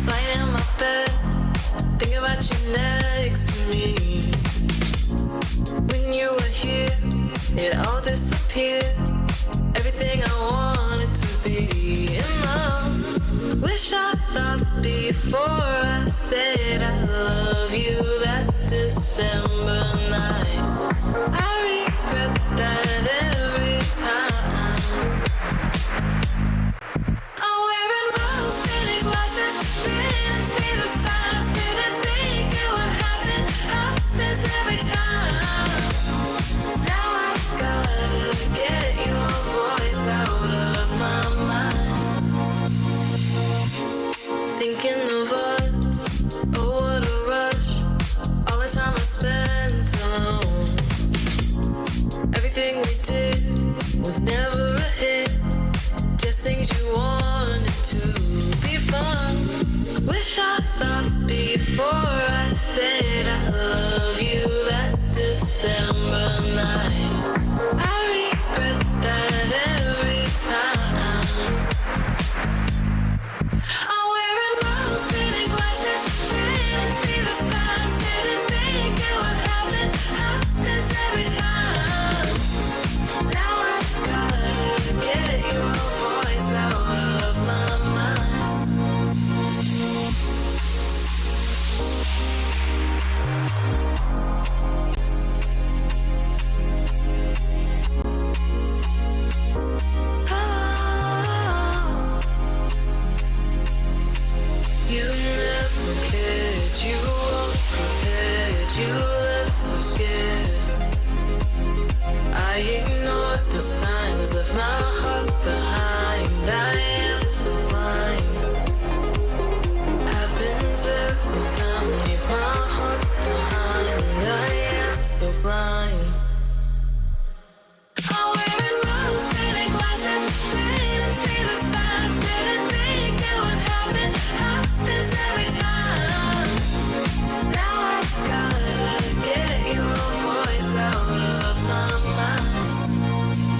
lying in my bed, thinking about you next to me. When you were here, it all disappeared. Everything I wanted to be in love. Wish I thought before I said I love you that December night. I regret that every time. I'm wearing rose-tinted glasses, didn't see the signs, didn't think it would happen. Happens every time. Now I've gotta get your voice out of my mind. Thinking of us, oh what a rush. All the time I spent alone. Everything we did was never a hit. Just things you wanted to be fun. Wish I thought before I said I love you that December night. I regret that every time. I'm wearing rose-tinted glasses, didn't see the signs, didn't think it would happen. Happens every time. Now I've gotta get your voice out of my mind. Oh, you never cared, you weren't prepared, you left so scared. I ignored the signs, left my heart behind. I am so blind. Happens every time, leave my heart behind. I am so blind. I'm wearing rose-tinted glasses, didn't see the signs, didn't think it would happen. Happens every time. Now I've gotta get your voice out of my mind.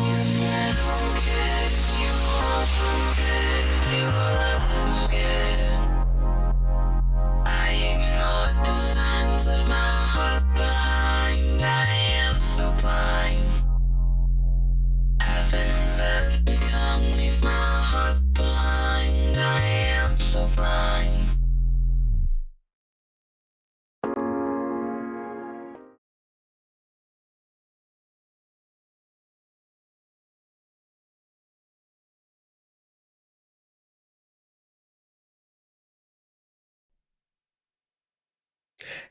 You never cared, you weren't prepared, you left so scared. I ignored the signs, left my heart behind. I am so blind. Heavens have become, leave my heart behind. I am so blind.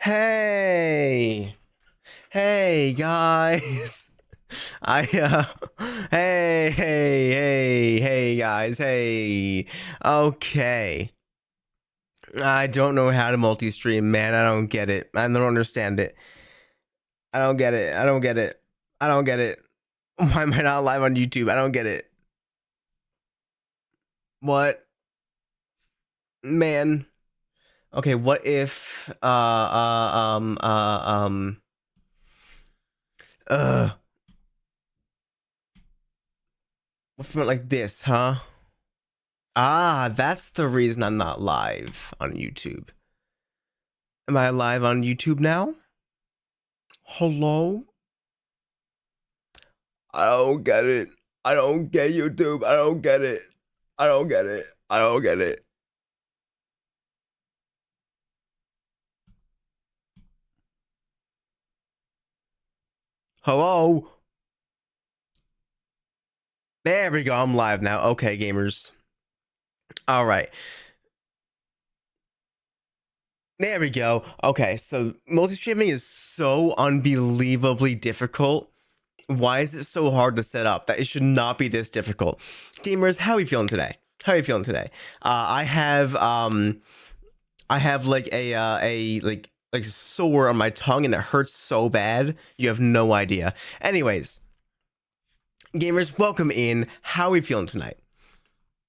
Hey, hey guys. Hey guys, hey. Okay. I don't know how to multi-stream, man. I don't get it. I don't understand it. I don't get it. I don't get it. I don't get it. Why am I not live on YouTube? I don't get it. What? Man. Okay, what if what if it went like this, huh? Ah, that's the reason I'm not live on YouTube. Am I live on YouTube now? Hello? I don't get it. I don't get YouTube. I don't get it. I don't get it. I don't get it. Hello? There we go. I'm live now. Okay, gamers. All right. There we go. Okay, so multi-streaming is so unbelievably difficult. Why is it so hard to set up? That it should not be this difficult. Gamers, how are you feeling today? How are you feeling today? I have like a like sore on my tongue and it hurts so bad. You have no idea. Anyways, gamers, welcome in. How are we feeling tonight?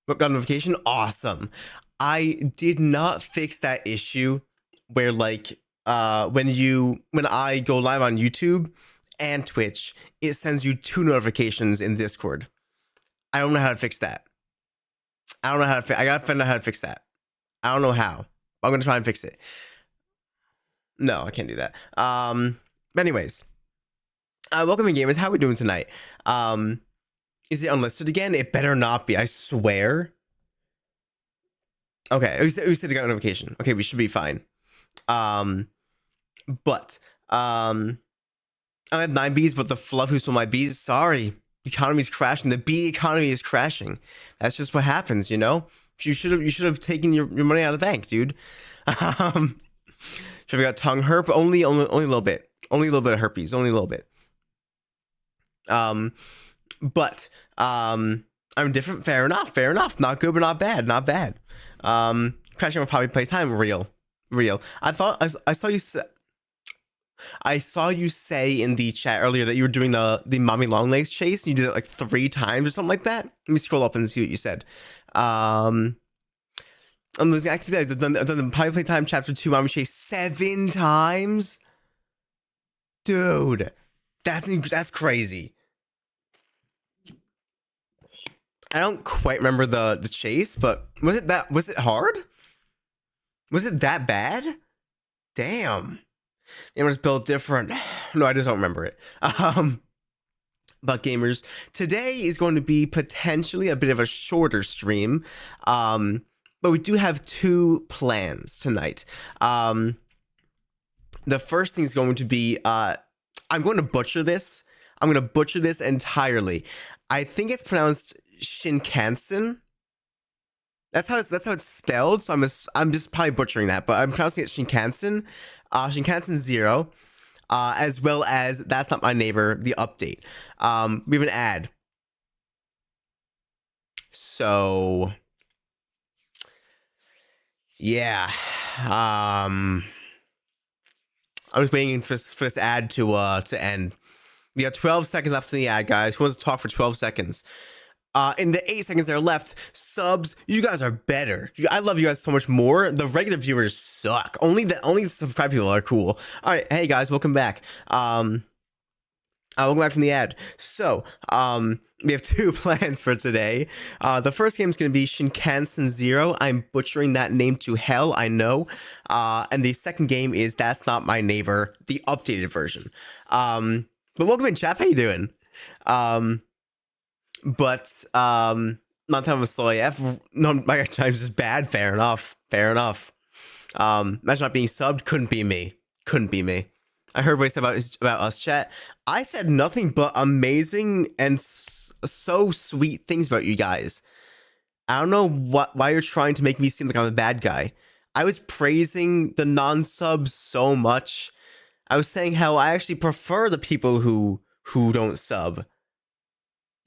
Got notification? Awesome. I did not fix that issue where like when I go live on YouTube and Twitch, it sends you 2 notifications in Discord. I don't know how to fix that. I gotta find out how to fix that. I don't know how. I'm gonna try and fix it. No, I can't do that. But anyways, welcome in gamers. How are we doing tonight? Is it unlisted again? It better not be. I swear. Okay, we said it got a notification. Okay, we should be fine. But I have 9 bees, but the fluff who stole my bees. Sorry, the economy's crashing. The bee economy is crashing. That's just what happens, you know. You should have taken your money out of the bank, dude. Should have got tongue herp. Only a little bit. Only a little bit of herpes. Only a little bit. But I'm different. Fair enough. Fair enough. Not good, but not bad. Not bad. Crashing on Poppy Playtime. Real. I saw you say in the chat earlier that you were doing the mommy long legs chase. And you did it like 3 times or something like that. Let me scroll up and see what you said. I'm losing activity. I've done the Poppy Playtime chapter 2 mommy chase 7 times. Dude, that's crazy. I don't quite remember the chase, but was it hard? Was it that bad? Damn. It was built different. No, I just don't remember it. But gamers, today is going to be potentially a bit of a shorter stream. But we do have 2 plans tonight. The first thing is going to be I'm going to butcher this. I'm going to butcher this entirely. I think it's pronounced Shinkansen. That's how it's spelled. So I'm just probably butchering that, but I'm pronouncing it Shinkansen. Shinkansen 0, as well as That's Not My Neighbor, the update. We have an ad. So yeah. I'm just waiting for this ad to end. We got 12 seconds left in the ad, guys. Who wants to talk for 12 seconds? In the 8 seconds that are left, subs, you guys are better. I love you guys so much more. The regular viewers suck. Only the subscribed people are cool. All right, hey guys, welcome back. Welcome back from the ad. So, we have 2 plans for today. The first game is going to be Shinkansen 0. I'm butchering that name to hell, I know. And the second game is That's Not My Neighbor, the updated version. But welcome in, chap. How you doing? But not time of slow AF. No, my time's just bad. Fair enough. Imagine not being subbed. Couldn't be me. I heard what he said about us, chat. I said nothing but amazing and so sweet things about you guys. I don't know why you're trying to make me seem like I'm a bad guy. I was praising the non-subs so much. I was saying how I actually prefer the people who don't sub.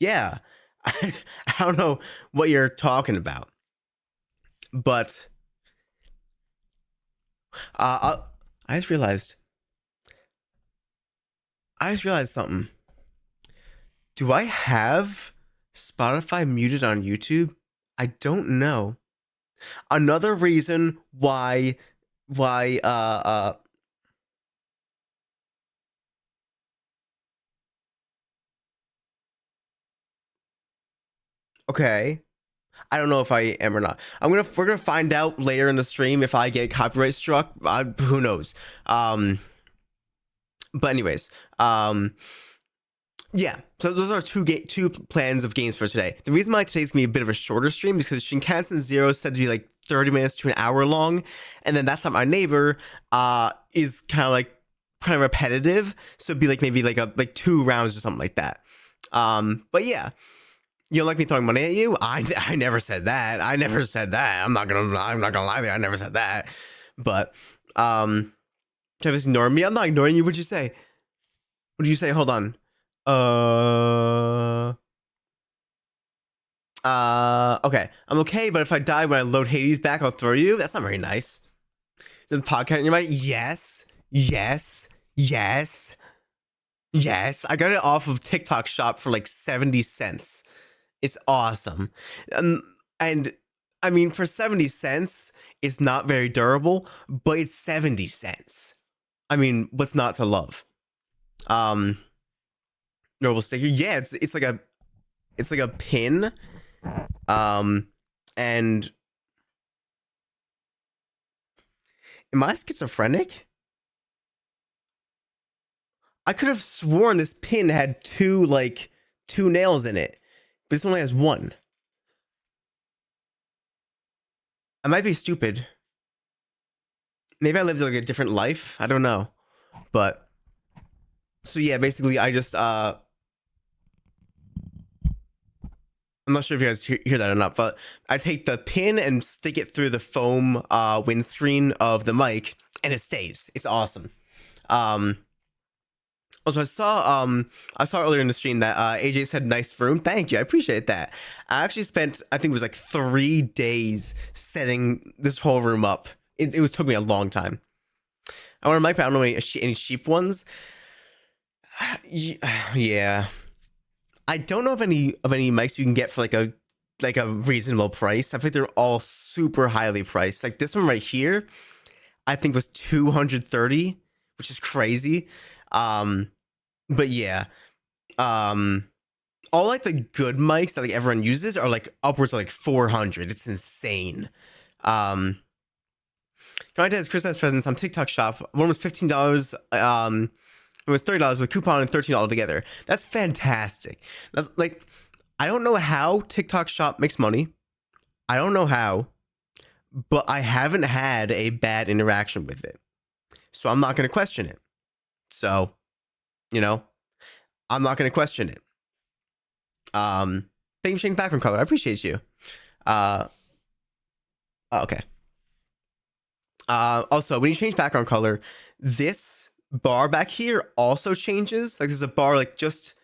Yeah, I don't know what you're talking about, but I just realized something. Do I have Spotify muted on YouTube? I don't know. Another reason why okay. I don't know if I am or not. We're gonna find out later in the stream if I get copyright struck. Who knows? But anyways, yeah. So those are 2 plans of games for today. The reason why today's gonna be a bit of a shorter stream is because Shinkansen 0 is said to be like 30 minutes to an hour long, and then That's Not My Neighbor is kind of repetitive. So it'd be like maybe like 2 rounds or something like that. But yeah. You don't like me throwing money at you? I never said that. I'm not gonna lie there. I never said that. But Travis ignoring me. I'm not ignoring you. What'd you say? What did you say? Hold on. Okay. I'm okay, but if I die when I load Hades back, I'll throw you. That's not very nice. Is the podcast in your mind? Yes. I got it off of TikTok Shop for like 70 cents. It's awesome. And I mean, for 70 cents, it's not very durable, but it's 70 cents. I mean, what's not to love? Normal sticker. Yeah, it's like a pin. And Am I schizophrenic? I could have sworn this pin had two nails in it, but this only has one. I might be stupid. Maybe I lived like a different life. I don't know. But so yeah, basically I just I'm not sure if you guys hear that or not, but I take the pin and stick it through the foam windscreen of the mic, and it stays. It's awesome. Also, I saw earlier in the stream that AJ said nice room. Thank you, I appreciate that. I actually spent, I think it was like 3 days setting this whole room up. It took me a long time. I want a mic, but I don't know any cheap ones. Yeah, I don't know of any mics you can get for like a reasonable price. I think they're all super highly priced. Like this one right here, I think was 230, which is crazy. But yeah, all like the good mics that like everyone uses are like upwards of like 400. It's insane. My dad has Christmas presents on TikTok shop. One was $15. It was $30 with coupon and $13 altogether. That's fantastic. That's like, I don't know how TikTok shop makes money. I don't know how, but I haven't had a bad interaction with it. So I'm not going to question it. So, you know, I'm not going to question it. Thank you for changing background color. I appreciate you. Okay. Also, when you change background color, this bar back here also changes. Like there's a bar like just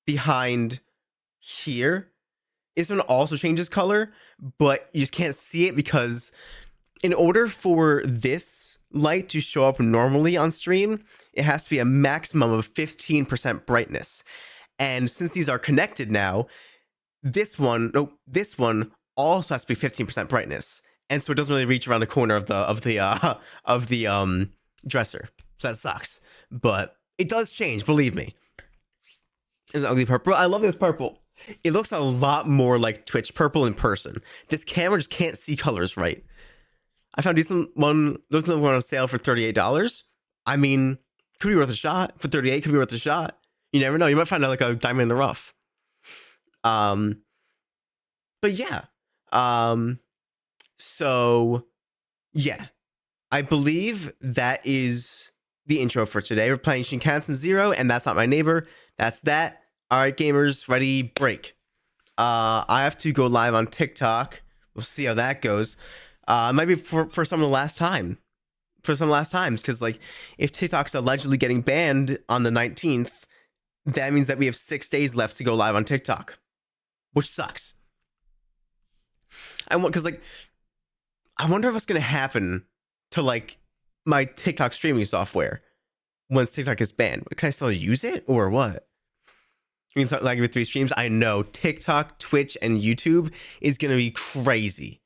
behind here. This one also changes color, but you just can't see it because in order for this light to show up normally on stream, it has to be a maximum of 15% brightness. And since these are connected now, this one also has to be 15% brightness. And so it doesn't really reach around the corner of the dresser. So that sucks. But it does change, believe me. It's an ugly purple. I love this purple. It looks a lot more like Twitch purple in person. This camera just can't see colors right. I found a decent one. Those one on sale for $38. I mean, could be worth a shot. For $38, could be worth a shot. You never know. You might find out like a diamond in the rough. But yeah. So yeah, I believe that is the intro for today. We're playing Shinkansen 0, and that's not my neighbor. That's that. All right, gamers, ready, break. I have to go live on TikTok. We'll see how that goes. It might be for some of the last time. For some last times, because like if TikTok's allegedly getting banned on the 19th, that means that we have 6 days left to go live on TikTok, which sucks. I wonder what's gonna happen to like my TikTok streaming software once TikTok is banned. Can I still use it or what? I mean, like with 3 streams, I know TikTok, Twitch, and YouTube is gonna be crazy.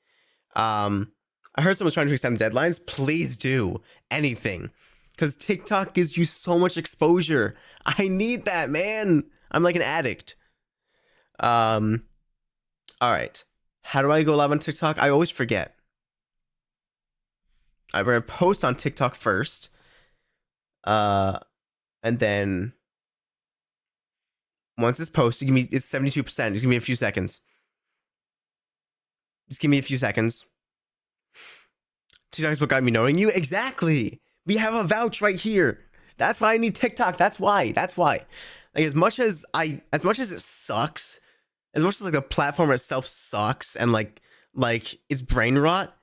I heard someone's trying to extend deadlines. Please do anything, because TikTok gives you so much exposure. I need that, man. I'm like an addict. All right. How do I go live on TikTok? I always forget. We're gonna post on TikTok first, and then once it's posted, it's 72%. Just give me a few seconds. Just give me a few seconds. TikTok is what got me knowing you. Exactly. We have a vouch right here. That's why I need TikTok. That's why. Like as much as it sucks, as much as like the platform itself sucks and like it's brain rot,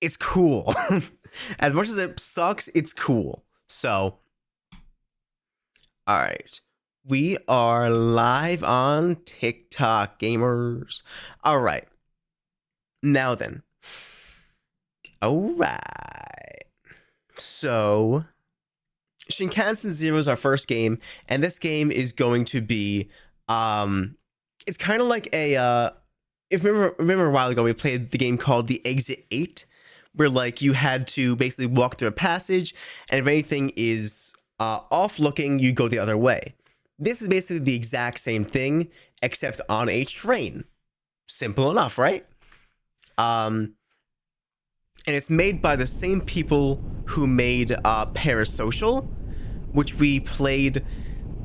it's cool. As much as it sucks, it's cool. So, all right. We are live on TikTok, gamers. All right. Now then. All right. So, Shinkansen 0 is our first game, and this game is going to be it's kind of like a if remember a while ago we played the game called The Exit 8, where like you had to basically walk through a passage, and if anything is off looking, you go the other way. This is basically the exact same thing, except on a train. Simple enough, right? And and it's made by the same people who made Parasocial, which we played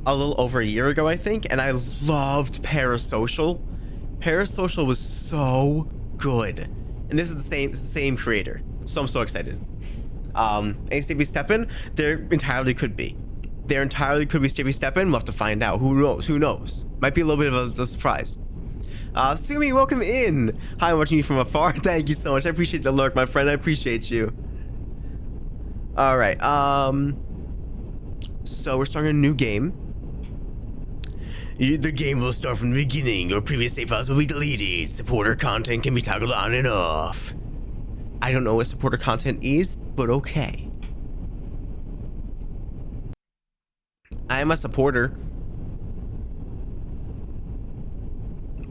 a little over a year ago, I think, and I loved Parasocial. Parasocial was so good, and this is the same creator, so I'm so excited. Stippy Steppin', there entirely could be. There entirely could be Stippy Steppin'. We'll have to find out. Who knows? Who knows? Might be a little bit of a surprise. Sumi, welcome in. Hi, I'm watching you from afar. Thank you so much. I appreciate the lurk, my friend. I appreciate you. All right. So we're starting a new game. The game will start from the beginning. Your previous save files will be deleted. Supporter content can be toggled on and off. I don't know what supporter content is, but okay. I am a supporter.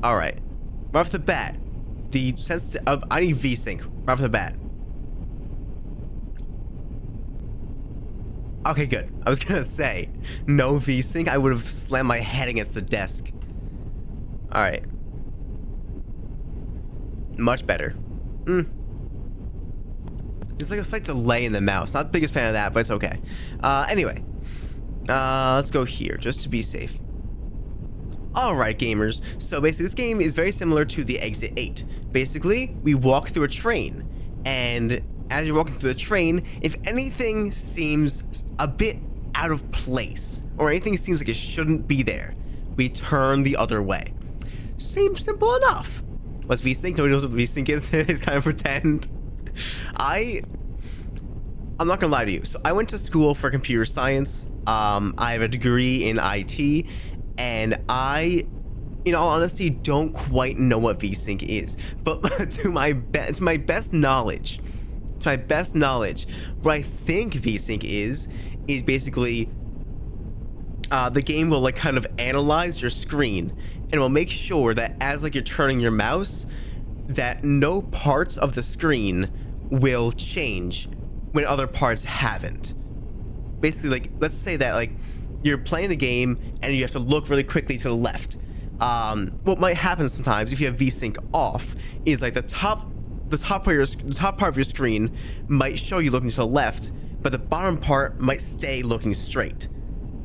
All right, right off the bat, the sense of I need VSync right off the bat. Okay, good. I was gonna say no VSync. I would have slammed my head against the desk. All right, much better. There's like a slight delay in the mouse. Not the biggest fan of that, but it's okay. Anyway, let's go here just to be safe. Alright, gamers, so basically this game is very similar to the Exit 8. Basically, we walk through a train, and as you're walking through the train, if anything seems a bit out of place, or anything seems like it shouldn't be there, we turn the other way. Seems simple enough. What's VSync? Nobody knows what VSync is. It's kind of pretend. I'm not gonna lie to you. So I went to school for computer science. I have a degree in IT, and I, in all honesty, don't quite know what VSync is. But to my best knowledge, what I think VSync is basically the game will like kind of analyze your screen and will make sure that as like you're turning your mouse, that no parts of the screen will change when other parts haven't. Basically, like, let's say that like you're playing the game and you have to look really quickly to the left. What might happen sometimes if you have VSync off is like the top part of your screen might show you looking to the left, but the bottom part might stay looking straight.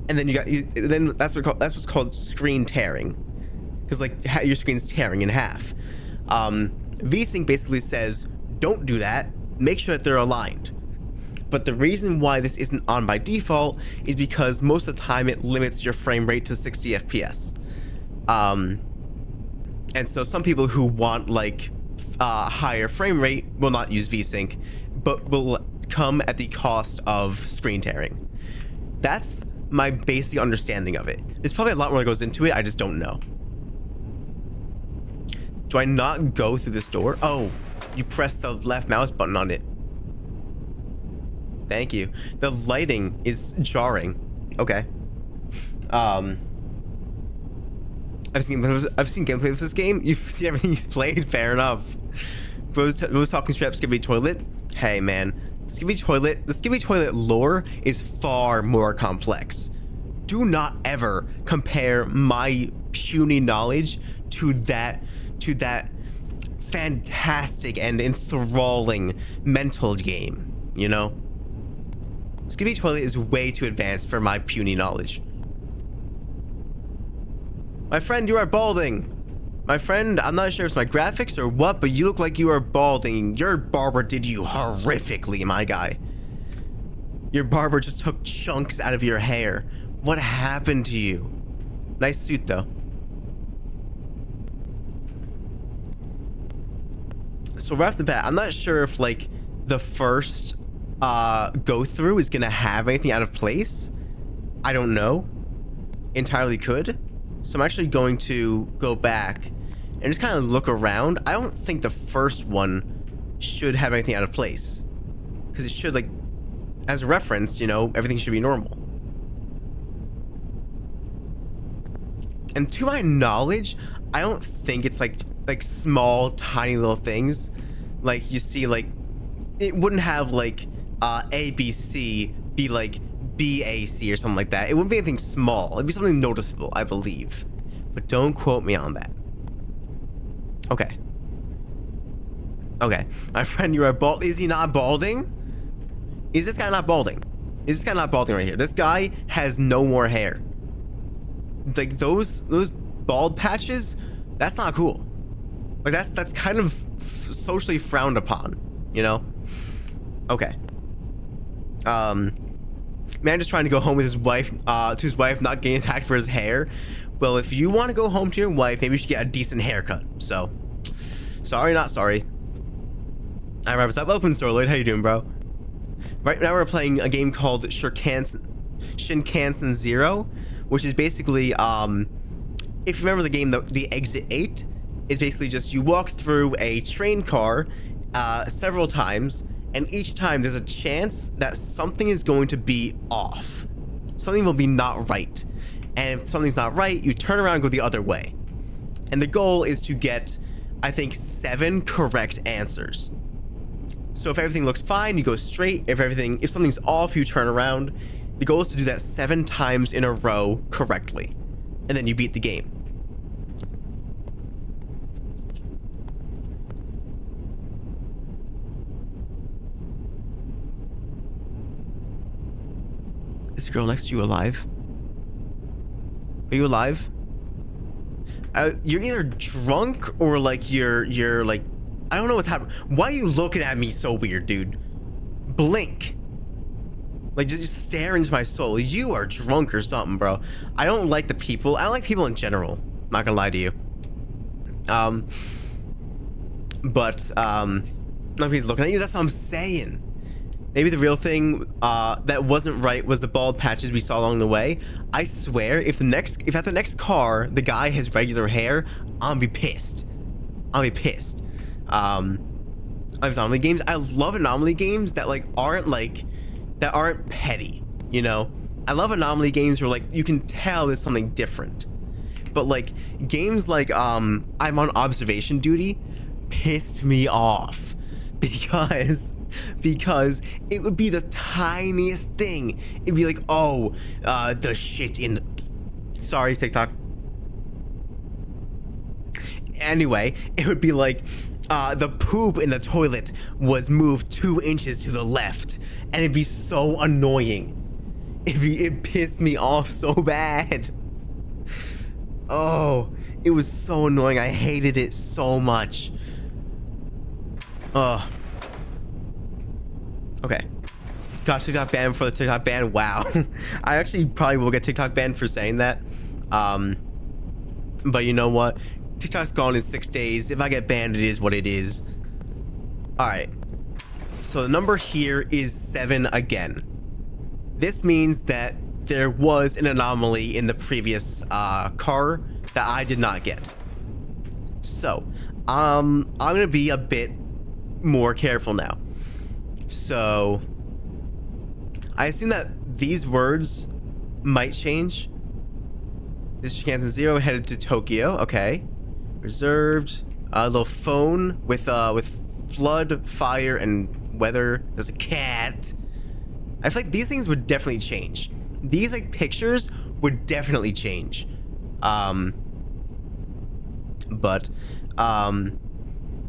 And then that's what's called screen tearing, because like your screen's tearing in half. VSync basically says don't do that. Make sure that they're aligned. But the reason why this isn't on by default is because most of the time it limits your frame rate to 60 FPS. And so some people who want like higher frame rate will not use VSync, but will come at the cost of screen tearing. That's my basic understanding of it. There's probably a lot more that goes into it, I just don't know. Do I not go through this door? Oh, you press the left mouse button on it. Thank you. The lighting is jarring. Okay. I've seen gameplay of this game. You've seen everything he's played. Fair enough. Bro's talking straight up Skibby Toilet. Hey man, the Skibby Toilet lore is far more complex. Do not ever compare my puny knowledge to that fantastic and enthralling mental game, you know? Skibby Toilet is way too advanced for my puny knowledge. My friend, you are balding. My friend, I'm not sure if it's my graphics or what, but you look like you are balding. Your barber did you horrifically, my guy. Your barber just took chunks out of your hair. What happened to you? Nice suit, though. So right off the bat, I'm not sure if, like, the first go through is gonna have anything out of place. I don't know. Entirely could. So I'm actually going to go back and just kind of look around. I don't think the first one should have anything out of place, because it should, like, as a reference, you know, everything should be normal. And to my knowledge, I don't think it's like small, tiny little things. Like you see, like, it wouldn't have like ABC be like BAC or something like that. It wouldn't be anything small. It'd be something noticeable, I believe. But don't quote me on that. Okay. Okay. My friend, you are bald. Is he not balding? Is this guy not balding? Is this guy not balding right here? This guy has no more hair. Like those bald patches, that's not cool. Like that's kind of socially frowned upon, you know? Okay. Man just trying to go home with his wife, not getting attacked for his hair. Well, if you want to go home to your wife, maybe you should get a decent haircut. So, sorry, not sorry. All right, what's up? Welcome, Storlord. How you doing, bro? Right now we're playing a game called Shinkansen 0, which is basically, if you remember the game, the Exit 8 is basically just you walk through a train car several times, and each time there's a chance that something is going to be off. Something will be not right. And if something's not right, you turn around and go the other way. And the goal is to get, I think, 7 correct answers. So if everything looks fine, you go straight. If something's off, you turn around. The goal is to do that 7 times in a row correctly. And then you beat the game. Is the girl next to you alive? Are you alive? You're either drunk or like you're like, I don't know what's happening. Why are you looking at me so weird, dude? Blink. Like just stare into my soul. You are drunk or something, bro. I don't like the people. I don't like people in general. I'm not gonna lie to you. Nobody's looking at you. That's what I'm saying. Maybe the real thing that wasn't right was the bald patches we saw along the way. I swear, if at the next car the guy has regular hair, I'll be pissed. I'll be pissed. Anomaly games. I love anomaly games that aren't petty. You know, I love anomaly games where like you can tell there's something different. But like games like I'm on observation duty pissed me off. Because it would be the tiniest thing. It'd be like, oh, the shit in the... Sorry, TikTok. Anyway, it would be like, the poop in the toilet was moved 2 inches to the left. And it'd be so annoying. It pissed me off so bad. Oh, it was so annoying. I hated it so much. Okay. Got TikTok banned for the TikTok ban. Wow. I actually probably will get TikTok banned for saying that. But you know what? TikTok's gone in 6 days. If I get banned, it is what it is. Alright. So the number here is 7 again. This means that there was an anomaly in the previous car that I did not get. So, I'm gonna be a bit more careful now. So I assume that these words might change. This is Shinkansen 0 headed to Tokyo. Okay. Reserved. A little phone with flood, fire, and weather. There's a cat. I feel like these things would definitely change. These like pictures would definitely change.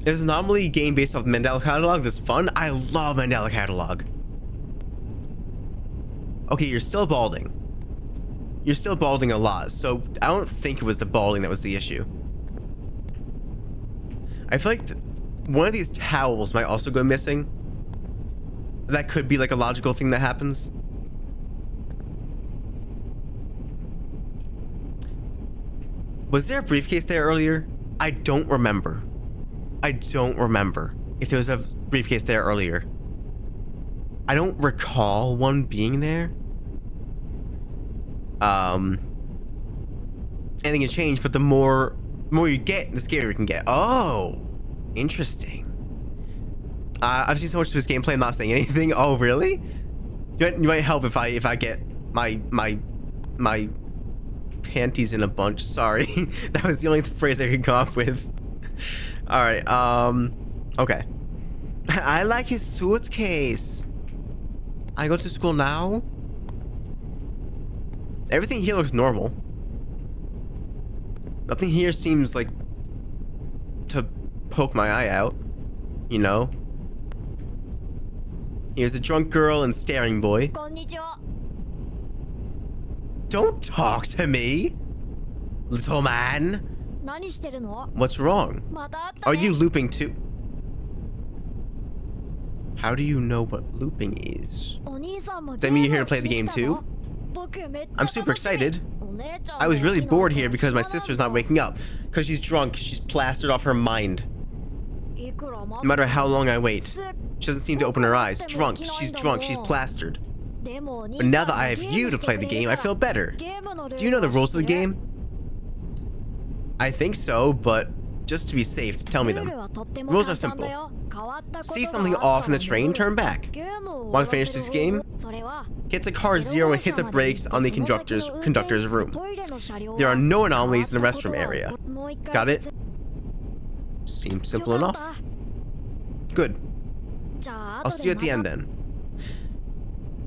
There's an anomaly game based off Mandela Catalog that's fun. I love Mandela Catalog. Okay, you're still balding. You're still balding a lot, so I don't think it was the balding that was the issue. I feel like one of these towels might also go missing. That could be like a logical thing that happens. Was there a briefcase there earlier? I don't remember. I don't remember if there was a briefcase there earlier. I don't recall one being there. Anything can change, but the more you get, the scarier you can get. Oh, interesting. I've seen so much of this gameplay. I'm not saying anything. Oh, really? You might help if I get my panties in a bunch. Sorry, that was the only phrase I could come up with. All right. Okay. I like his suitcase. I go to school now. Everything here looks normal. Nothing here seems like to poke my eye out. you know? Here's a drunk girl and staring boy. こんにちは。 Don't talk to me, little man. 何してるの？ What's wrong? またあった Are ね。 you looping too? How do you know what looping is? お兄さんも That mean you're here to play the game too? 僕めっちゃ I'm super 楽しみ。 excited. お姉ちゃんも I was really 昨日 bored here because my 暇なん sister's だ not waking up. Because she's drunk, she's plastered off her mind. いくら No matter how long I wait. す She doesn't seem to open her eyes. Drunk, she's drunk, she's plastered. でもお兄 But さん now that が I have ゲーム you し to て play く the れる game, I から feel better. ゲームのルール Do you know the は rules of the 知ってる？ game? I think so, but just to be safe, tell me ルー them. ルはとっても Rules are 簡単だよ。変わったこと See が something あ off った in ら the train, 戻る turn back. ゲームを Want to 終わ finish らせる this game? 方法。それは Get to car zero and hit the brakes on the conductor's room. There are no anomalies in the restroom area. Got it? Seems simple enough. Good. I'll see you at the end then.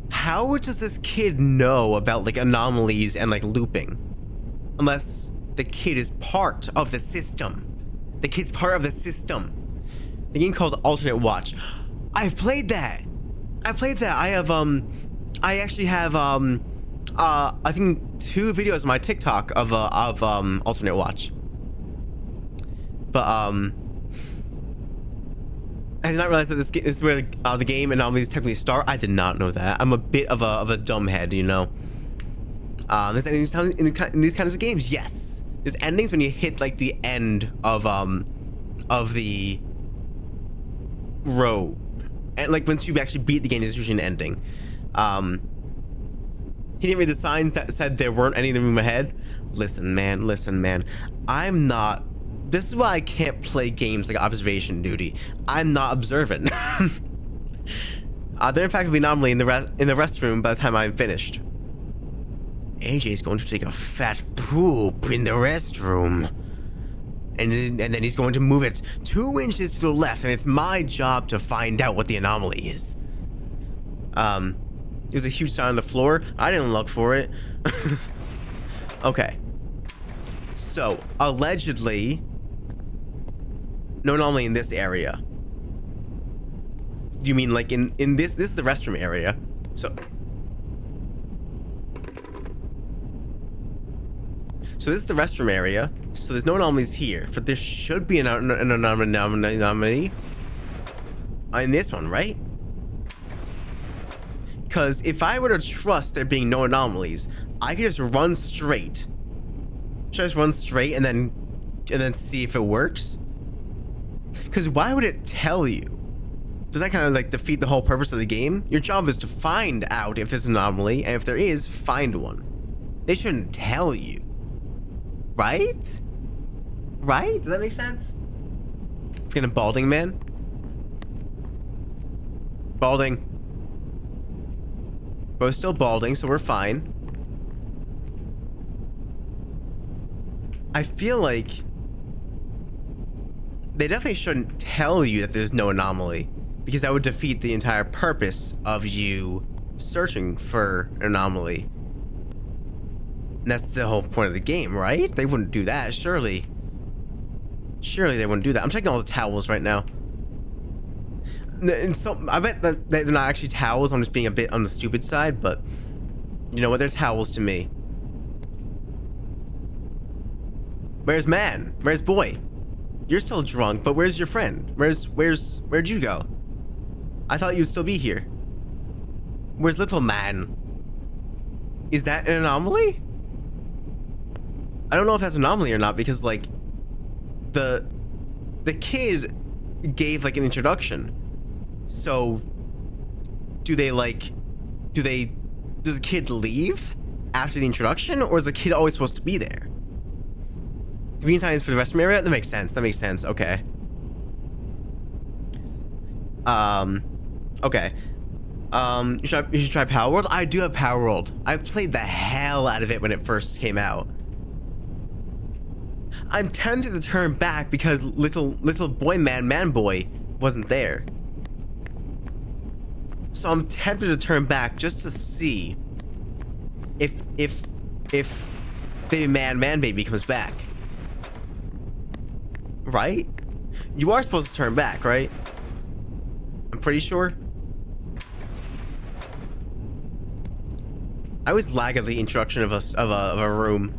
How does this kid know about like anomalies and like looping? Unless the kid is part of the system. The kid's part of the system. The game called Alternate Watch. I've played that. I actually have I think 2 videos on my TikTok of Alternate Watch. But I did not realize that this is where the game anomalies technically start. I did not know that. I'm a bit of a dumbhead, you know. There's endings in these kinds of games. Yes, there's endings when you hit like the end of the road, and like once you actually beat the game, there's usually an ending. He didn't read the signs that said there weren't any in the room ahead. Listen, man. I'm not. This is why I can't play games like Observation Duty. I'm not observant. There in fact will be an anomaly in the restroom by the time I'm finished. AJ's going to take a fat poop in the restroom. And then he's going to move it 2 inches to the left, and it's my job to find out what the anomaly is. There's a huge sign on the floor. I didn't look for it. Okay. So, allegedly, no anomaly in this area. You mean like in this is the restroom area. So this is the restroom area. So there's no anomalies here, but there should be an anomaly in this one, right? Because if I were to trust there being no anomalies, I could just run straight. Should I just run straight and then see if it works? Because why would it tell you? Does that kind of like defeat the whole purpose of the game? Your job is to find out if there's an anomaly, and if there is, find one. They shouldn't tell you. Right? Right? Does that make sense? Freaking a balding man? Balding. Bro's still balding, so we're fine. I feel like they definitely shouldn't tell you that there's no anomaly, because that would defeat the entire purpose of you searching for an anomaly. And that's the whole point of the game, right? They wouldn't do that, surely. Surely they wouldn't do that. I'm checking all the towels right now. And so I bet that they're not actually towels. I'm just being a bit on the stupid side, but you know what? They're towels to me. Where's man? Where's boy? You're still drunk, but where's your friend? Where'd you go? I thought you'd still be here. Where's little man? Is that an anomaly? I don't know if that's an anomaly or not, because like the kid gave like an introduction. So does the kid leave after the introduction, or is the kid always supposed to be there? Convenience signs for the restroom area? That makes sense. Okay. Okay. You should try Power World? I do have Power World. I played the hell out of it when it first came out. I'm tempted to turn back because little boy man boy wasn't there. So I'm tempted to turn back just to see if baby man baby comes back. Right? You are supposed to turn back, right? I'm pretty sure. I always lag at the introduction of a room.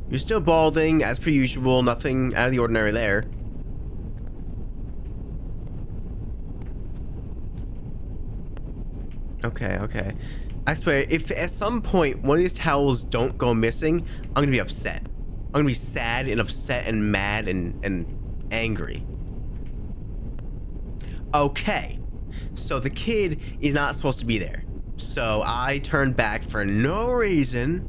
You're still balding, as per usual. Nothing out of the ordinary there. Okay, okay. I swear, if at some point one of these towels don't go missing, I'm gonna be upset. I'm gonna be sad and upset and mad and angry. Okay. So the kid is not supposed to be there. So I turned back for no reason.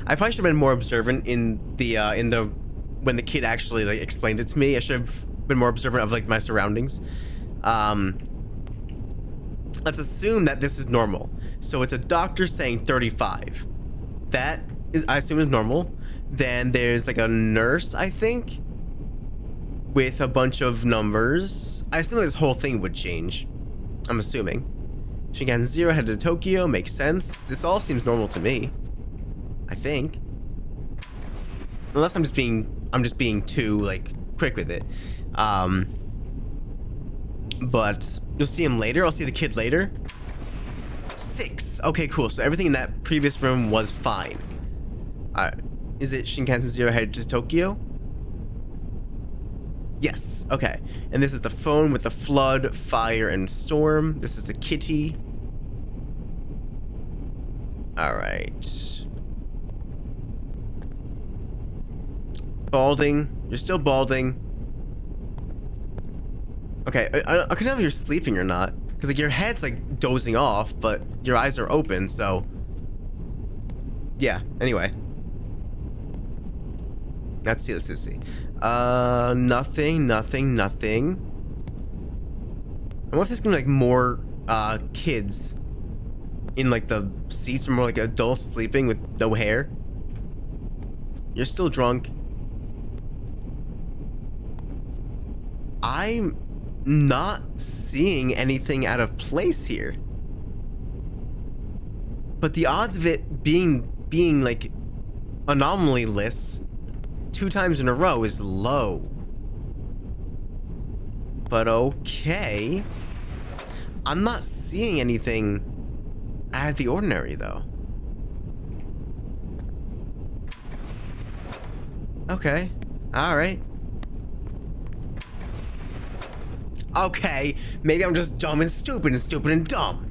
I probably should have been more observant in the when the kid actually like explained it to me. I should have been more observant of like my surroundings. Let's assume that this is normal. So it's a doctor saying 35. That is, I assume, is normal. Then there's like a nurse, I think, with a bunch of numbers. I assume this whole thing would change. I'm assuming. Shinkansen 0 headed to Tokyo. Makes sense. This all seems normal to me. I think. Unless I'm just being too like quick with it. But you'll see him later. I'll see the kid later. 6. Okay, cool. So everything in that previous room was fine. Is it Shinkansen 0 headed to Tokyo? Yes. Okay. And this is the phone with the flood, fire, and storm. This is the kitty. All right. Balding. You're still balding. Okay, I couldn't tell if you're sleeping or not. Because like your head's like dozing off, but your eyes are open, so... Yeah, anyway. Let's see. Nothing. I wonder if there's gonna be like more kids in like the seats, or more like adults sleeping with no hair. You're still drunk. I'm not seeing anything out of place here. But the odds of it being like anomalyless 2 times in a row is low. But okay. I'm not seeing anything out of the ordinary though. Okay. All right. Okay, maybe I'm just dumb and stupid and dumb.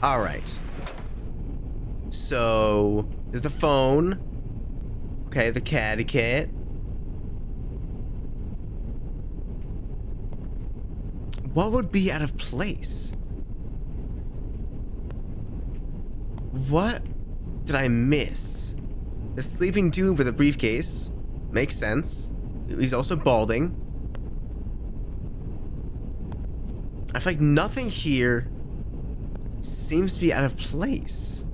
All right. So, there's the phone. Okay, the catty cat. What would be out of place? What did I miss? The sleeping dude with a briefcase. Makes sense. He's also balding. I feel like nothing here seems to be out of place.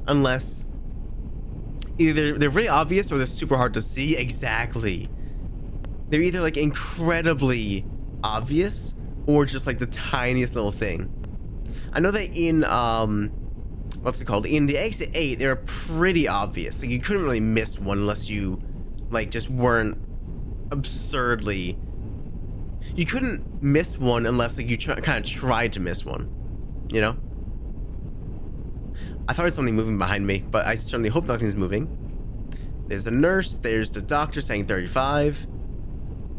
Unless either they're really obvious or they're super hard to see. Exactly. They're either like incredibly obvious or just like the tiniest little thing. I know that in what's it called? In the Exit 8, they're pretty obvious. Like you couldn't really miss one unless you like just weren't absurdly. You couldn't miss one unless like you kind of tried to miss one, you know? I thought there was something moving behind me, but I certainly hope nothing's moving. There's a nurse, there's the doctor saying 35.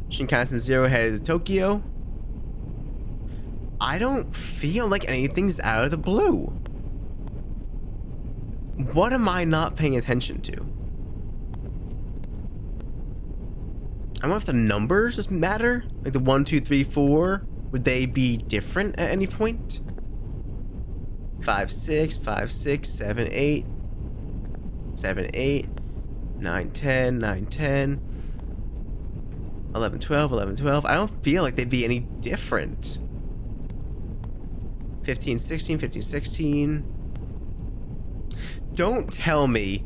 Shinkansen 0 headed to Tokyo. I don't feel like anything's out of the blue. What am I not paying attention to? I wonder if the numbers just matter? Like the 1, 2, 3, 4, would they be different at any point? 5, 6, 5, 6, 7, 8, 7, 8, 9, 10, 9, 10, 11, 12, 11, 12. I don't feel like they'd be any different. 15, 16, 15, 16. Don't tell me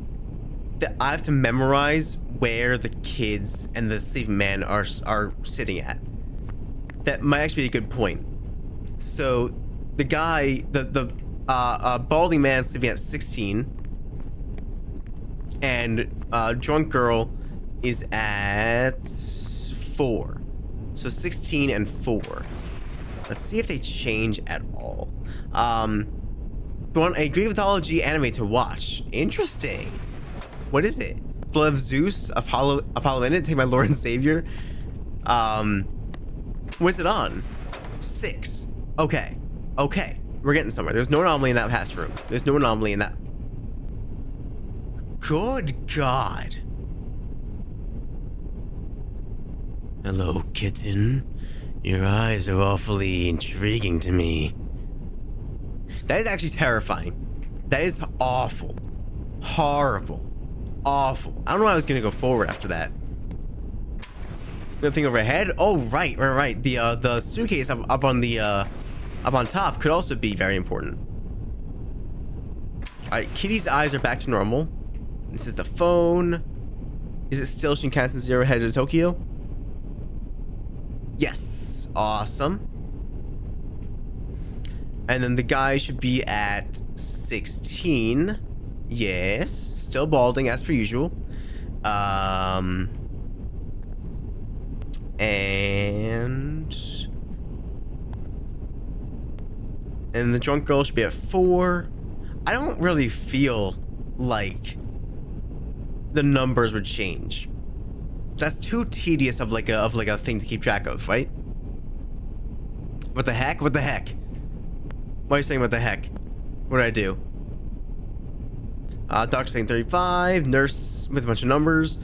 that I have to memorize where the kids and the sleeping man are sitting at. That might actually be a good point. So the guy, the balding man sleeping at 16, and drunk girl is at 4. So 16 and 4. Let's see if they change at all. You want a Greek mythology anime to watch. Interesting. What is it? Blood of Zeus, Apollo in it, take my Lord and Savior. What's it on? 6. Okay. Okay. We're getting somewhere. There's no anomaly in that past room. There's no anomaly in that. Good God. Hello, kitten. Your eyes are awfully intriguing to me. That is actually terrifying. That is awful. Horrible. Awful. I don't know how I was gonna go forward after that. The thing overhead? Oh, right. The suitcase up on top could also be very important. Alright, Kitty's eyes are back to normal. This is the phone. Is it still Shinkansen 0 headed to Tokyo? Yes. Awesome. And then the guy should be at 16. Yes. Still balding as per usual. And the drunk girl should be at 4. I don't really feel like the numbers would change. That's too tedious of like a thing to keep track of, right? What the heck? What the heck? Why are you saying what the heck? What did I do? Doctor saying 35, nurse with a bunch of numbers.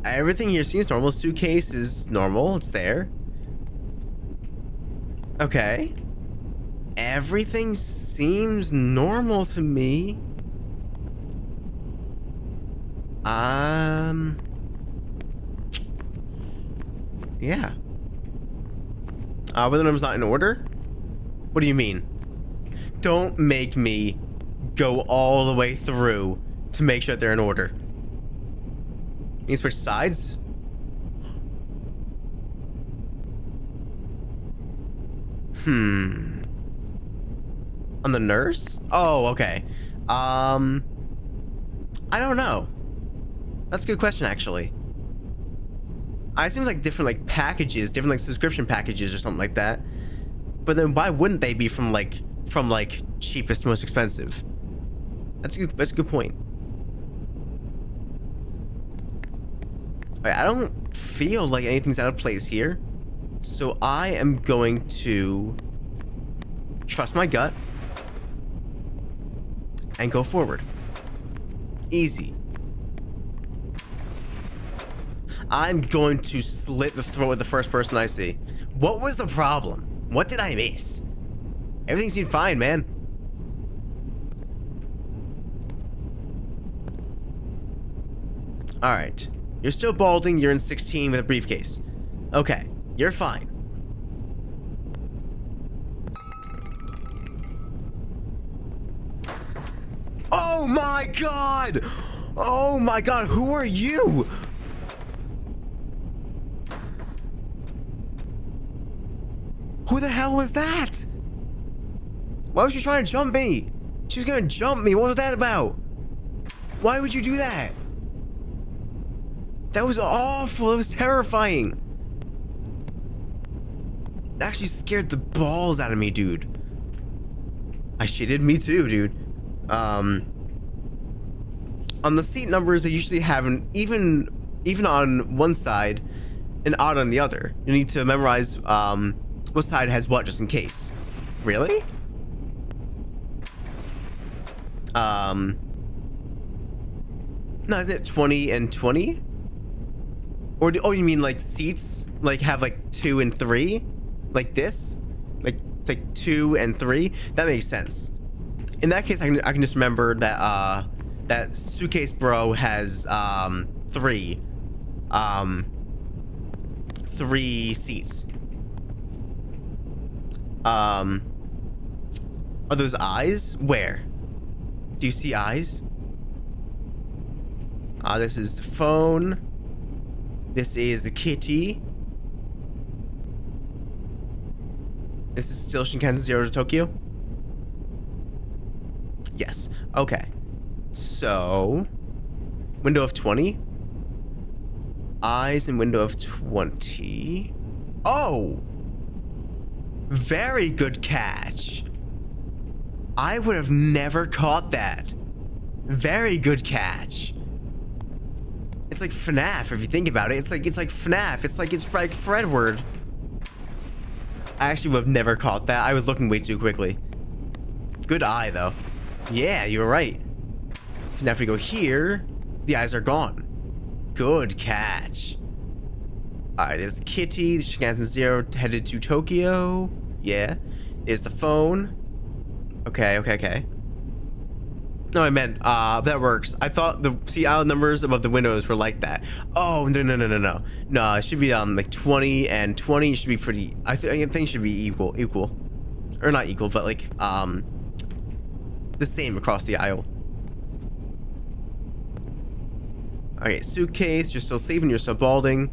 Everything here seems normal. Suitcase is normal, it's there. Okay. Everything seems normal to me. Yeah. But the number's not in order? What do you mean? Don't make me go all the way through to make sure that they're in order. You can switch sides? On the nurse? Oh, okay. I don't know. That's a good question, actually. It seems like different like packages, different like subscription packages or something like that. But then why wouldn't they be from cheapest to most expensive? That's a good point. Alright, I don't feel like anything's out of place here. So I am going to trust my gut and go forward. Easy. I'm going to slit the throat of the first person I see. What was the problem? What did I miss? Everything seemed fine, man. Alright. You're still balding, you're in 16 with a briefcase. Okay, you're fine. Oh my god! Oh my god, who are you? Who the hell was that? Why was she trying to jump me? She was gonna jump me. What was that about? Why would you do that? That was awful. It was terrifying. That actually scared the balls out of me, dude. I shitted me too, dude. On the seat numbers, they usually have an even on one side, an odd on the other. You need to memorize what side has what just in case. Really? No, isn't it 20 and 20? Or oh, you mean like seats? Like have like 2 and 3? Like this? Like 2 and 3? That makes sense. In that case, I can just remember that that suitcase bro has 3 seats. Are those eyes? Where? Do you see eyes? This is the phone. This is the kitty. This is still Shinkansen 0 to Tokyo? Yes. Okay. So, window of 20. Eyes and window of 20. Oh! Very good catch. I would have never caught that. Very good catch. It's like FNAF if you think about it. It's like FNAF. It's like Fredward. I actually would have never caught that. I was looking way too quickly. Good eye though. Yeah, you were right. Now if we go here, the eyes are gone. Good catch. Alright, there's Kitty, the Shinkansen 0 headed to Tokyo. Yeah. There's the phone. Okay. No, I meant, that works. I thought the out numbers above the windows were like that. Oh, no. No, it should be, like 20 and 20 should be pretty, I think it should be equal. Or not equal, but like, the same across the aisle. Okay, suitcase, you're still sleeping, you're still balding.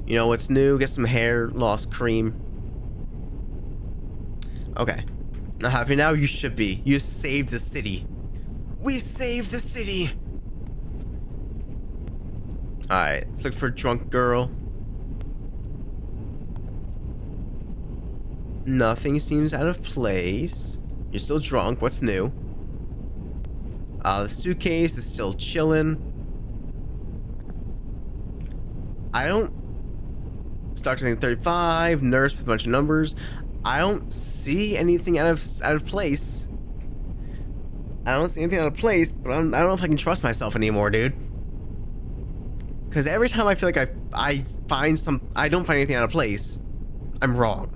You know what's new? Get some hair loss cream. Okay. Not happy now? You should be. You saved the city. We saved the city! Alright, let's look for a drunk girl. Nothing seems out of place. You're still drunk. What's new? The suitcase is still chilling. I don't... Start to 35. Nurse with a bunch of numbers. I don't see anything out of place. I don't see anything out of place, but I don't know if I can trust myself anymore, dude. Because every time I feel like I don't find anything out of place, I'm wrong.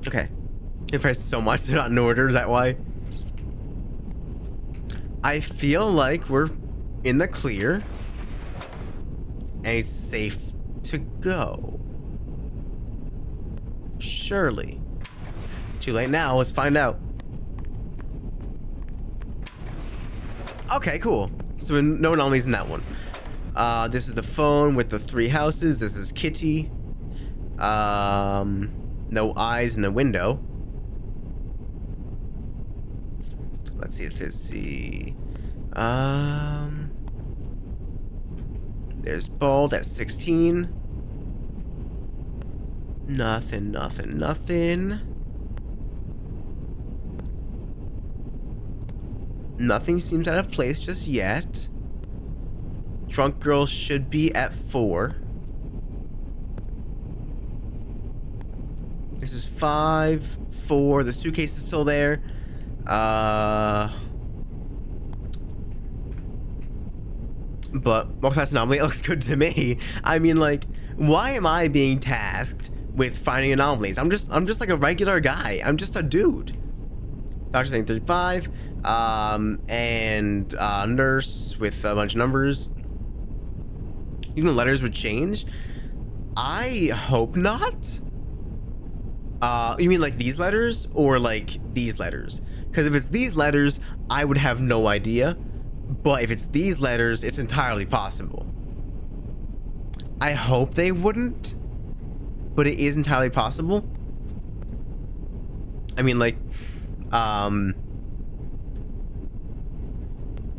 Okay. I pressed so much, they're not in order, is that why? I feel like we're in the clear. And it's safe to go. Surely. Too late now, let's find out. Okay, cool. So no anomalies in that one. This is the phone with the 3 houses. This is Kitty. No eyes in the window. Let's see. There's bald at 16. Nothing. Nothing seems out of place just yet. Drunk girl should be at 4. This is 5, 4. The suitcase is still there. But walk past anomaly, it looks good to me. I mean, like, why am I being tasked with finding anomalies? I'm just like a regular guy. I'm just a dude. Doctor saying 35. And nurse with a bunch of numbers. Even the letters would change. I hope not. You mean like these letters or like these letters? Because if it's these letters, I would have no idea. But if it's these letters, it's entirely possible. I hope they wouldn't, but it is entirely possible. I mean, like,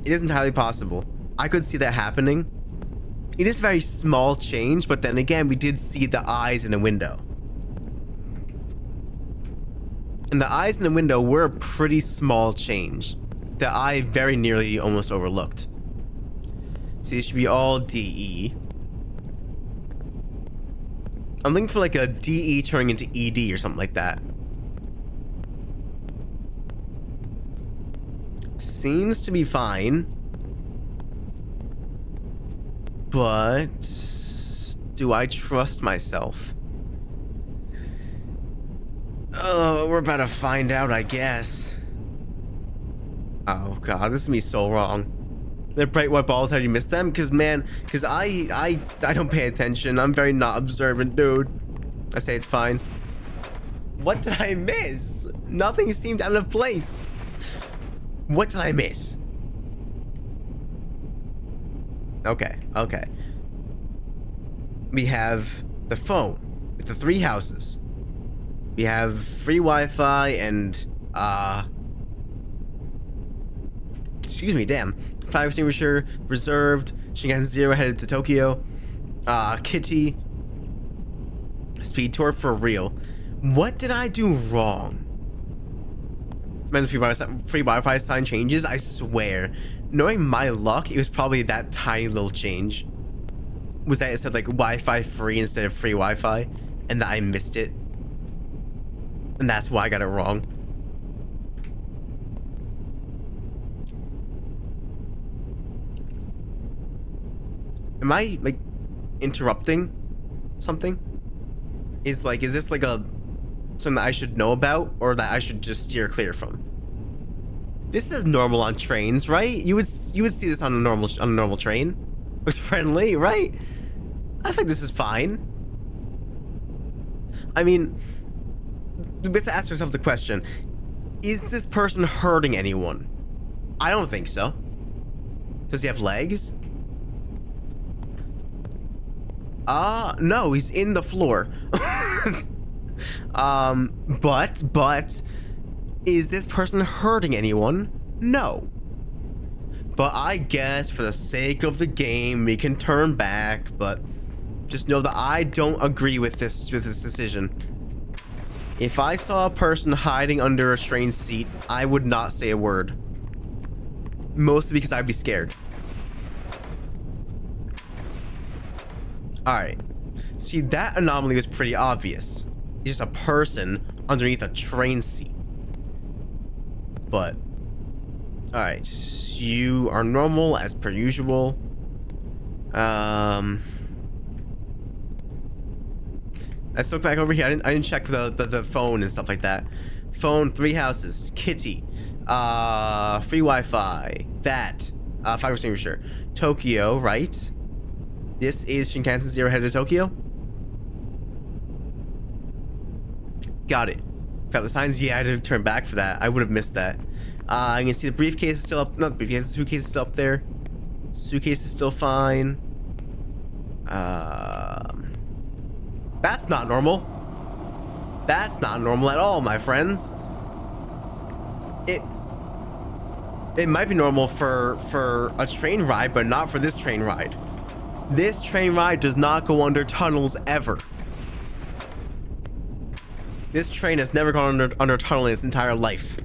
it is entirely possible. I could see that happening. It is a very small change, but then again, we did see the eyes in the window. And the eyes in the window were a pretty small change that I very nearly almost overlooked. So it should be all DE. I'm looking for like a DE turning into ED or something like that. Seems to be fine. But do I trust myself? Oh, we're about to find out, I guess. Oh god, this is me so wrong. The bright white balls, how do you miss them? Because man, I don't pay attention. I'm very not observant, dude. I say it's fine. What did I miss? Nothing seemed out of place. What did I miss? Okay. We have the phone with the 3 houses. We have free Wi-Fi and excuse me, damn. Fire extinguisher reserved. Shinkansen 0 headed to Tokyo. Kitty. Speed tour for real. What did I do wrong? Man, the free Wi-Fi sign changes. I swear, knowing my luck, it was probably that tiny little change. Was that it said like Wi-Fi free instead of free Wi-Fi, and that I missed it, and that's why I got it wrong. Am I like interrupting something? Is this like a something that I should know about, or that I should just steer clear from? This is normal on trains, right? You would see this on a normal train. Looks friendly, right? I think this is fine. I mean, we have to ask ourselves the question: is this person hurting anyone? I don't think so. Does he have legs? No, he's in the floor. But is this person hurting anyone? No. But I guess for the sake of the game, we can turn back, but just know that I don't agree with this decision. If I saw a person hiding under a train seat, I would not say a word. Mostly because I'd be scared. Alright. See, that anomaly was pretty obvious. It's just a person underneath a train seat. But alright, you are normal as per usual. Let's look back over here. I didn't check the phone and stuff like that. Phone, 3 houses, Kitty, free Wi-Fi, that, fire extinguisher, Tokyo, right? This is Shinkansen 0 headed to Tokyo. Got it. Got the signs. Yeah, I had to turn back for that. I would have missed that. You can see the briefcase is still up. Not the briefcase, the suitcase is still up there. Suitcase is still fine. That's not normal. That's not normal at all, my friends. It might be normal for a train ride, but not for this train ride. This train ride does not go under tunnels ever. This train has never gone under a tunnel in its entire life.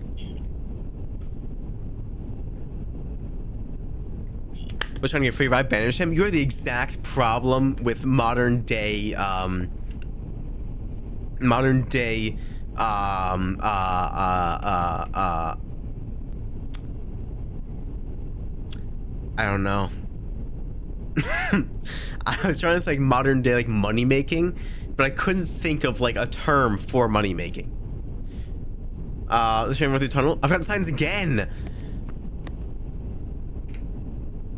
Was trying to get a free ride, banish him. You're the exact problem with modern day I don't know. I was trying to say like modern day like money making, but I couldn't think of like a term for money making. Let's try and run through the tunnel. I've got the signs again.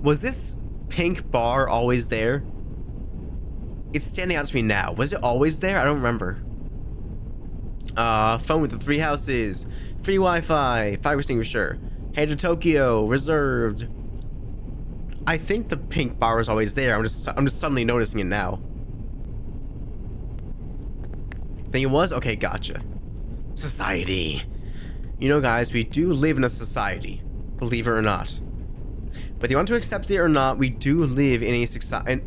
Was this pink bar always there? It's standing out to me now. Was it always there? I don't remember. Phone with the 3 houses, free Wi-Fi, fire extinguisher, head to Tokyo, reserved. I think the pink bar was always there. I'm just suddenly noticing it now. Think it was? Okay, gotcha. Society. You know, guys, we do live in a society, believe it or not. Whether you want to accept it or not, we do live in a society.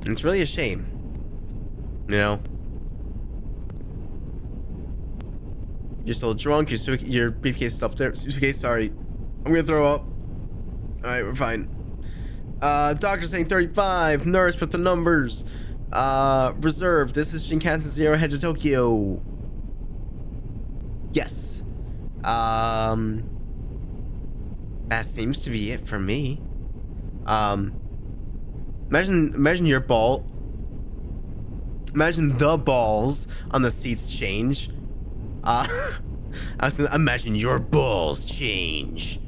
And it's really a shame. You know? You're still drunk, your briefcase is up there. Suitcase, sorry. I'm gonna throw up. Alright, we're fine. Doctor saying 35. Nurse with the numbers. Reserve. This is Shinkansen 0 head to Tokyo. Yes. That seems to be it for me. Imagine your ball. Imagine the balls on the seats change. I was gonna imagine your balls change.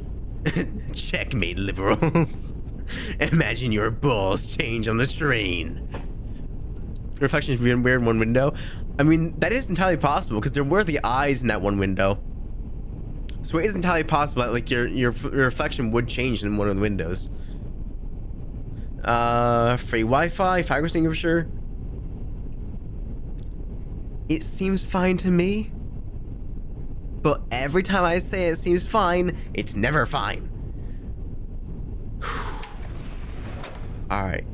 Checkmate, liberals. Imagine your balls change on the train. Reflection is weird in one window. I mean, that is entirely possible because there were the eyes in that one window. So it is entirely possible that like your reflection would change in one of the windows. Free Wi-Fi, fire extinguisher. It seems fine to me. But every time I say it seems fine, it's never fine. Alright.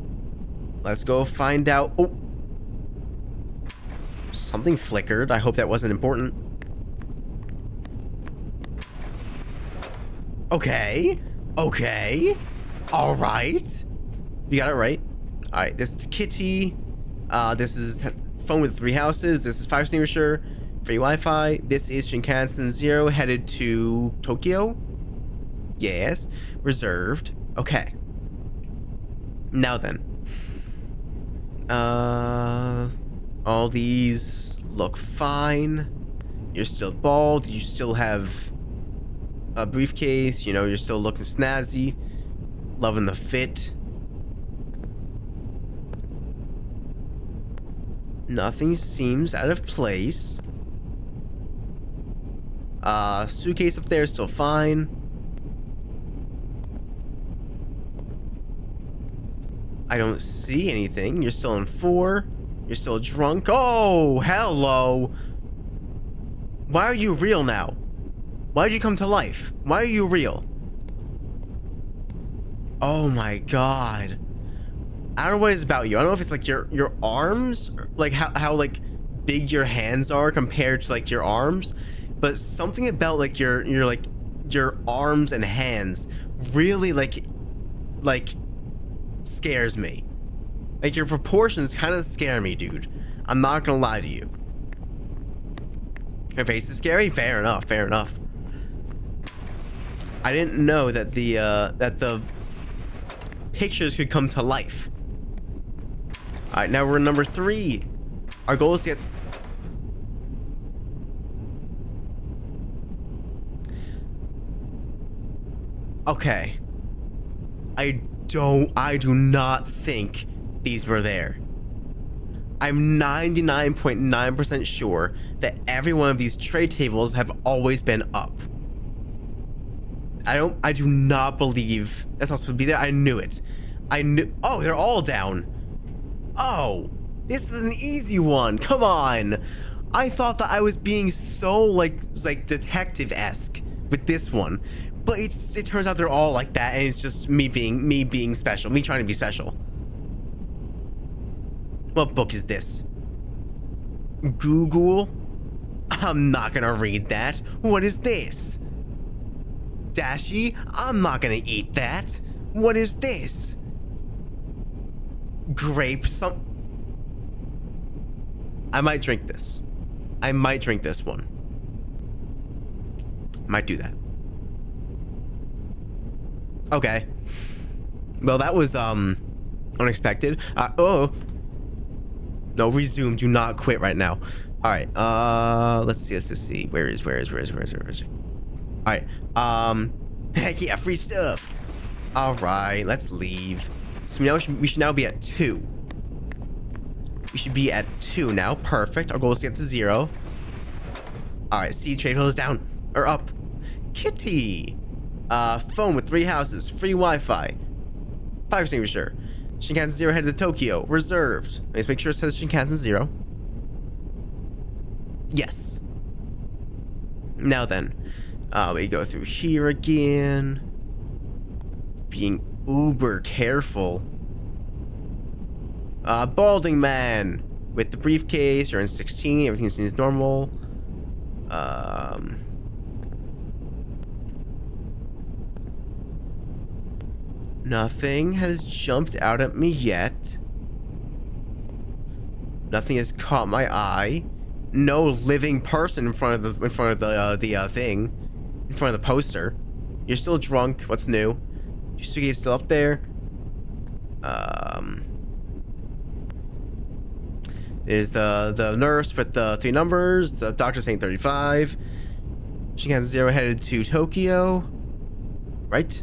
Let's go find out. Oh! Something flickered. I hope that wasn't important. Okay. Okay. Alright. You got it right. Alright, this is Kitty. This is phone with 3 houses. This is fire extinguisher. Free Wi-Fi. This is Shinkansen 0 headed to Tokyo. Yes. Reserved. Okay. Now then. All these look fine. You're still bald. You still have a briefcase. You know, you're still looking snazzy. Loving the fit. Nothing seems out of place. Suitcase up there is still fine. I don't see anything. You're still in 4. You're still drunk. Oh, hello. Why are you real now? Why did you come to life? Why are you real? Oh my god. I don't know what it's about you. I don't know if it's like your arms, like how like big your hands are compared to like your arms, but something about like your arms and hands really like scares me. Like your proportions kind of scare me, dude. I'm not gonna lie to you. Your face is scary? Fair enough, fair enough. I didn't know that the pictures could come to life. Alright, now we're number 3. Our goal is to get... Okay. I do not think these were there. I'm 99.9% sure that every one of these tray tables have always been up. I do not believe that's not supposed to be there. I knew it. Oh, they're all down. Oh, this is an easy one. Come on. I thought that I was being so like detective-esque with this one, but it turns out they're all like that, and it's just me being special, me trying to be special. What book is this? Google? I'm not gonna read that. What is this? Dashi? I'm not gonna eat that. What is this? Grape I might drink this. I might drink this one. Might do that. Okay. Well, that was unexpected. Oh. No, resume. Do not quit right now. All right. Let's see. Where is? All right. Yeah, free stuff. All right, let's leave. So now we should now be at 2. We should be at 2 now. Perfect. Our goal is to get to 0. All right. See, trade is down or up. Kitty. Phone with 3 houses. Free Wi-Fi. Fire extinguisher. Shinkansen 0 headed to Tokyo. Reserved. Let's make sure it says Shinkansen 0. Yes. Now then, we go through here again. Being uber careful. Balding man with the briefcase. You're in 16. Everything seems normal. Nothing has jumped out at me yet. Nothing has caught my eye. No living person in front of the thing, in front of the poster. You're still drunk. What's new? Your suitcase is still up there. Is the nurse with the 3 numbers. The doctor saying 35. Shinkansen 0 headed to Tokyo. Right?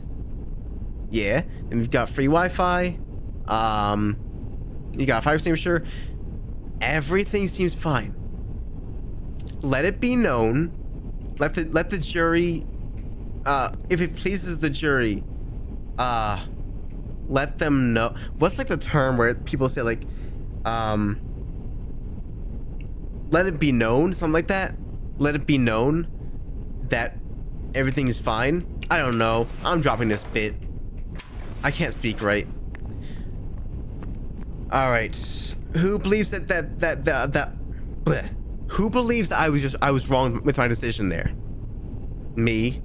Yeah. And we've got free Wi-Fi. You got a fire extinguisher. Everything seems fine. Let it be known. Let the jury, if it pleases the jury, let them know. What's like the term where people say like, let it be known, something like that. Let it be known that everything is fine. I don't know. I'm dropping this bit. I can't speak right. All right. Who believes that bleh. Who believes that I was wrong with my decision there? Me.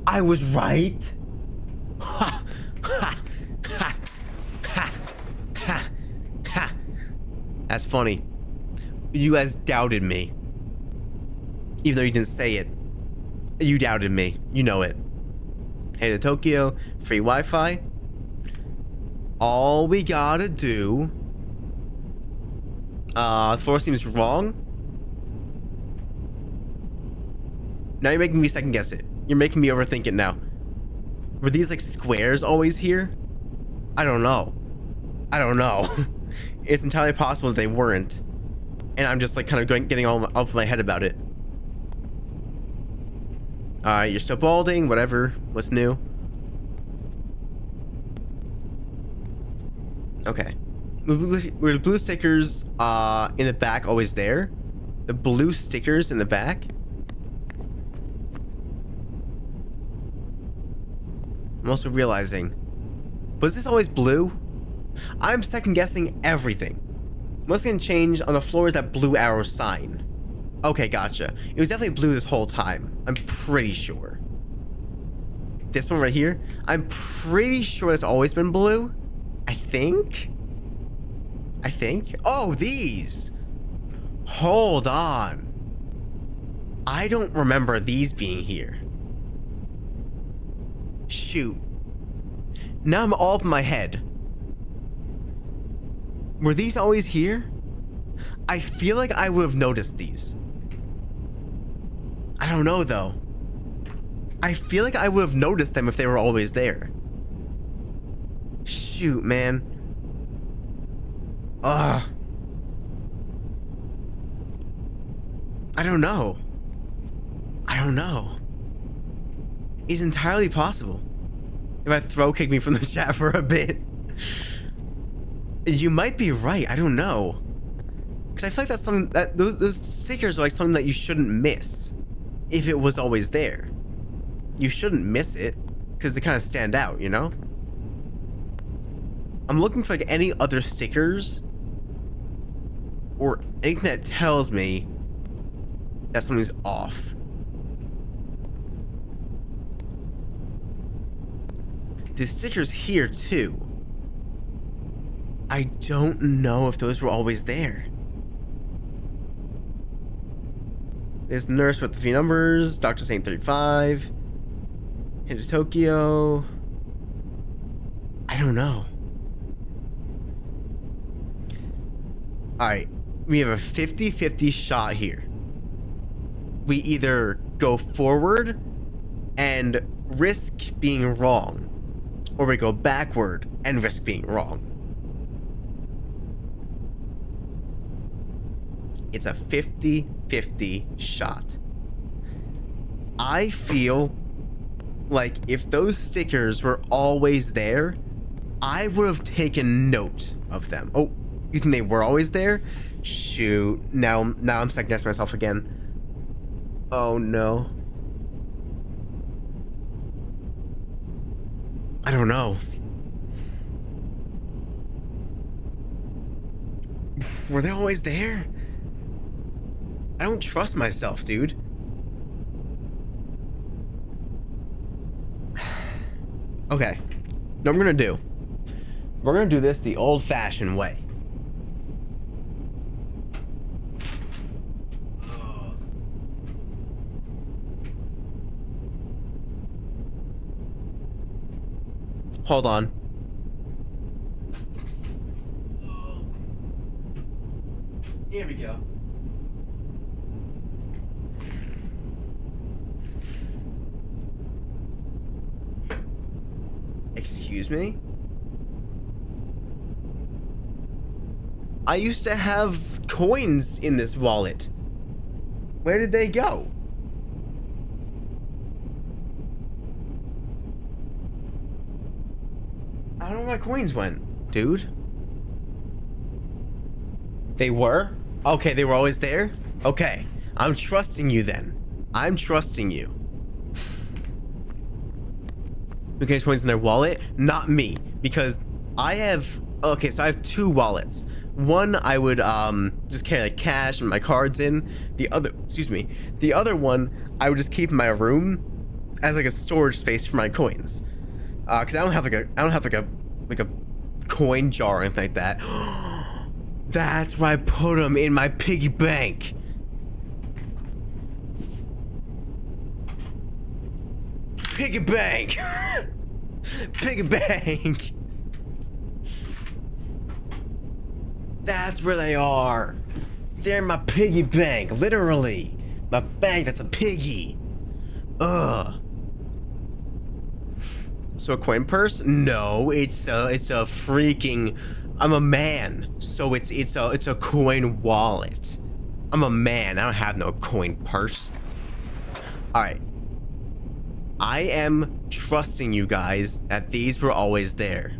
I was right. Ha ha ha ha ha ha. That's funny. You guys doubted me. Even though you didn't say it. You doubted me. You know it. Hey to Tokyo, free Wi-Fi. All we gotta do. The floor seems wrong. Now you're making me second guess it. You're making me overthink it now. Were these like squares always here? I don't know. I don't know. It's entirely possible that they weren't. And I'm just like kind of getting all off my head about it. You're still balding, whatever. What's new? Okay. Were the blue stickers in the back always there? The blue stickers in the back? I'm also realizing, was this always blue? I'm second guessing everything. What's gonna change on the floor is that blue arrow sign. Okay, gotcha. It was definitely blue this whole time. I'm pretty sure. This one right here, I'm pretty sure it's always been blue. I think. Oh, these. Hold on. I don't remember these being here. Shoot. Now I'm all up in my head. Were these always here? I feel like I would have noticed these. I don't know though. I feel like I would have noticed them if they were always there. Shoot, man. Ugh. I don't know. It's entirely possible. If I throw kick me from the chat for a bit. You might be right. I don't know. Because I feel like that's something that those stickers are like something that you shouldn't miss. If it was always there. You shouldn't miss it. Because they kind of stand out, you know? I'm looking for like any other stickers. Or anything that tells me that something's off. The stickers here too. I don't know if those were always there. There's nurse with the few numbers, doctor saying 35. Hit to Tokyo. I don't know. Alright, we have a 50-50 shot here. We either go forward and risk being wrong, or we go backward and risk being wrong. It's a 50-50 shot. I feel like if those stickers were always there, I would have taken note of them. Oh, you think they were always there? Shoot. Now I'm second guessing myself again. Oh no. I don't know. Were they always there? I don't trust myself, dude. Okay. What I'm gonna do. We're gonna do this the old-fashioned way. Hold on. Here we go. Excuse me? I used to have coins in this wallet. Where did they go? I don't know where my coins went, dude. They were? Okay, they were always there? Okay. I'm trusting you then. I'm trusting you. Who carries coins in their wallet? Not me, because I have, okay, so I have 2 wallets. One I would just carry like cash and my cards in. The other one I would just keep in my room as like a storage space for my coins. Cause I don't have like a coin jar or anything like that. That's where I put them, in my piggy bank. Piggy bank. Piggy bank. That's where they are. They're in my piggy bank, literally. My bank that's a piggy. Ugh. So a coin purse? No, it's a freaking, I'm a man, so it's a coin wallet. I'm a man, I don't have no coin purse. All right. I am trusting you guys that these were always there.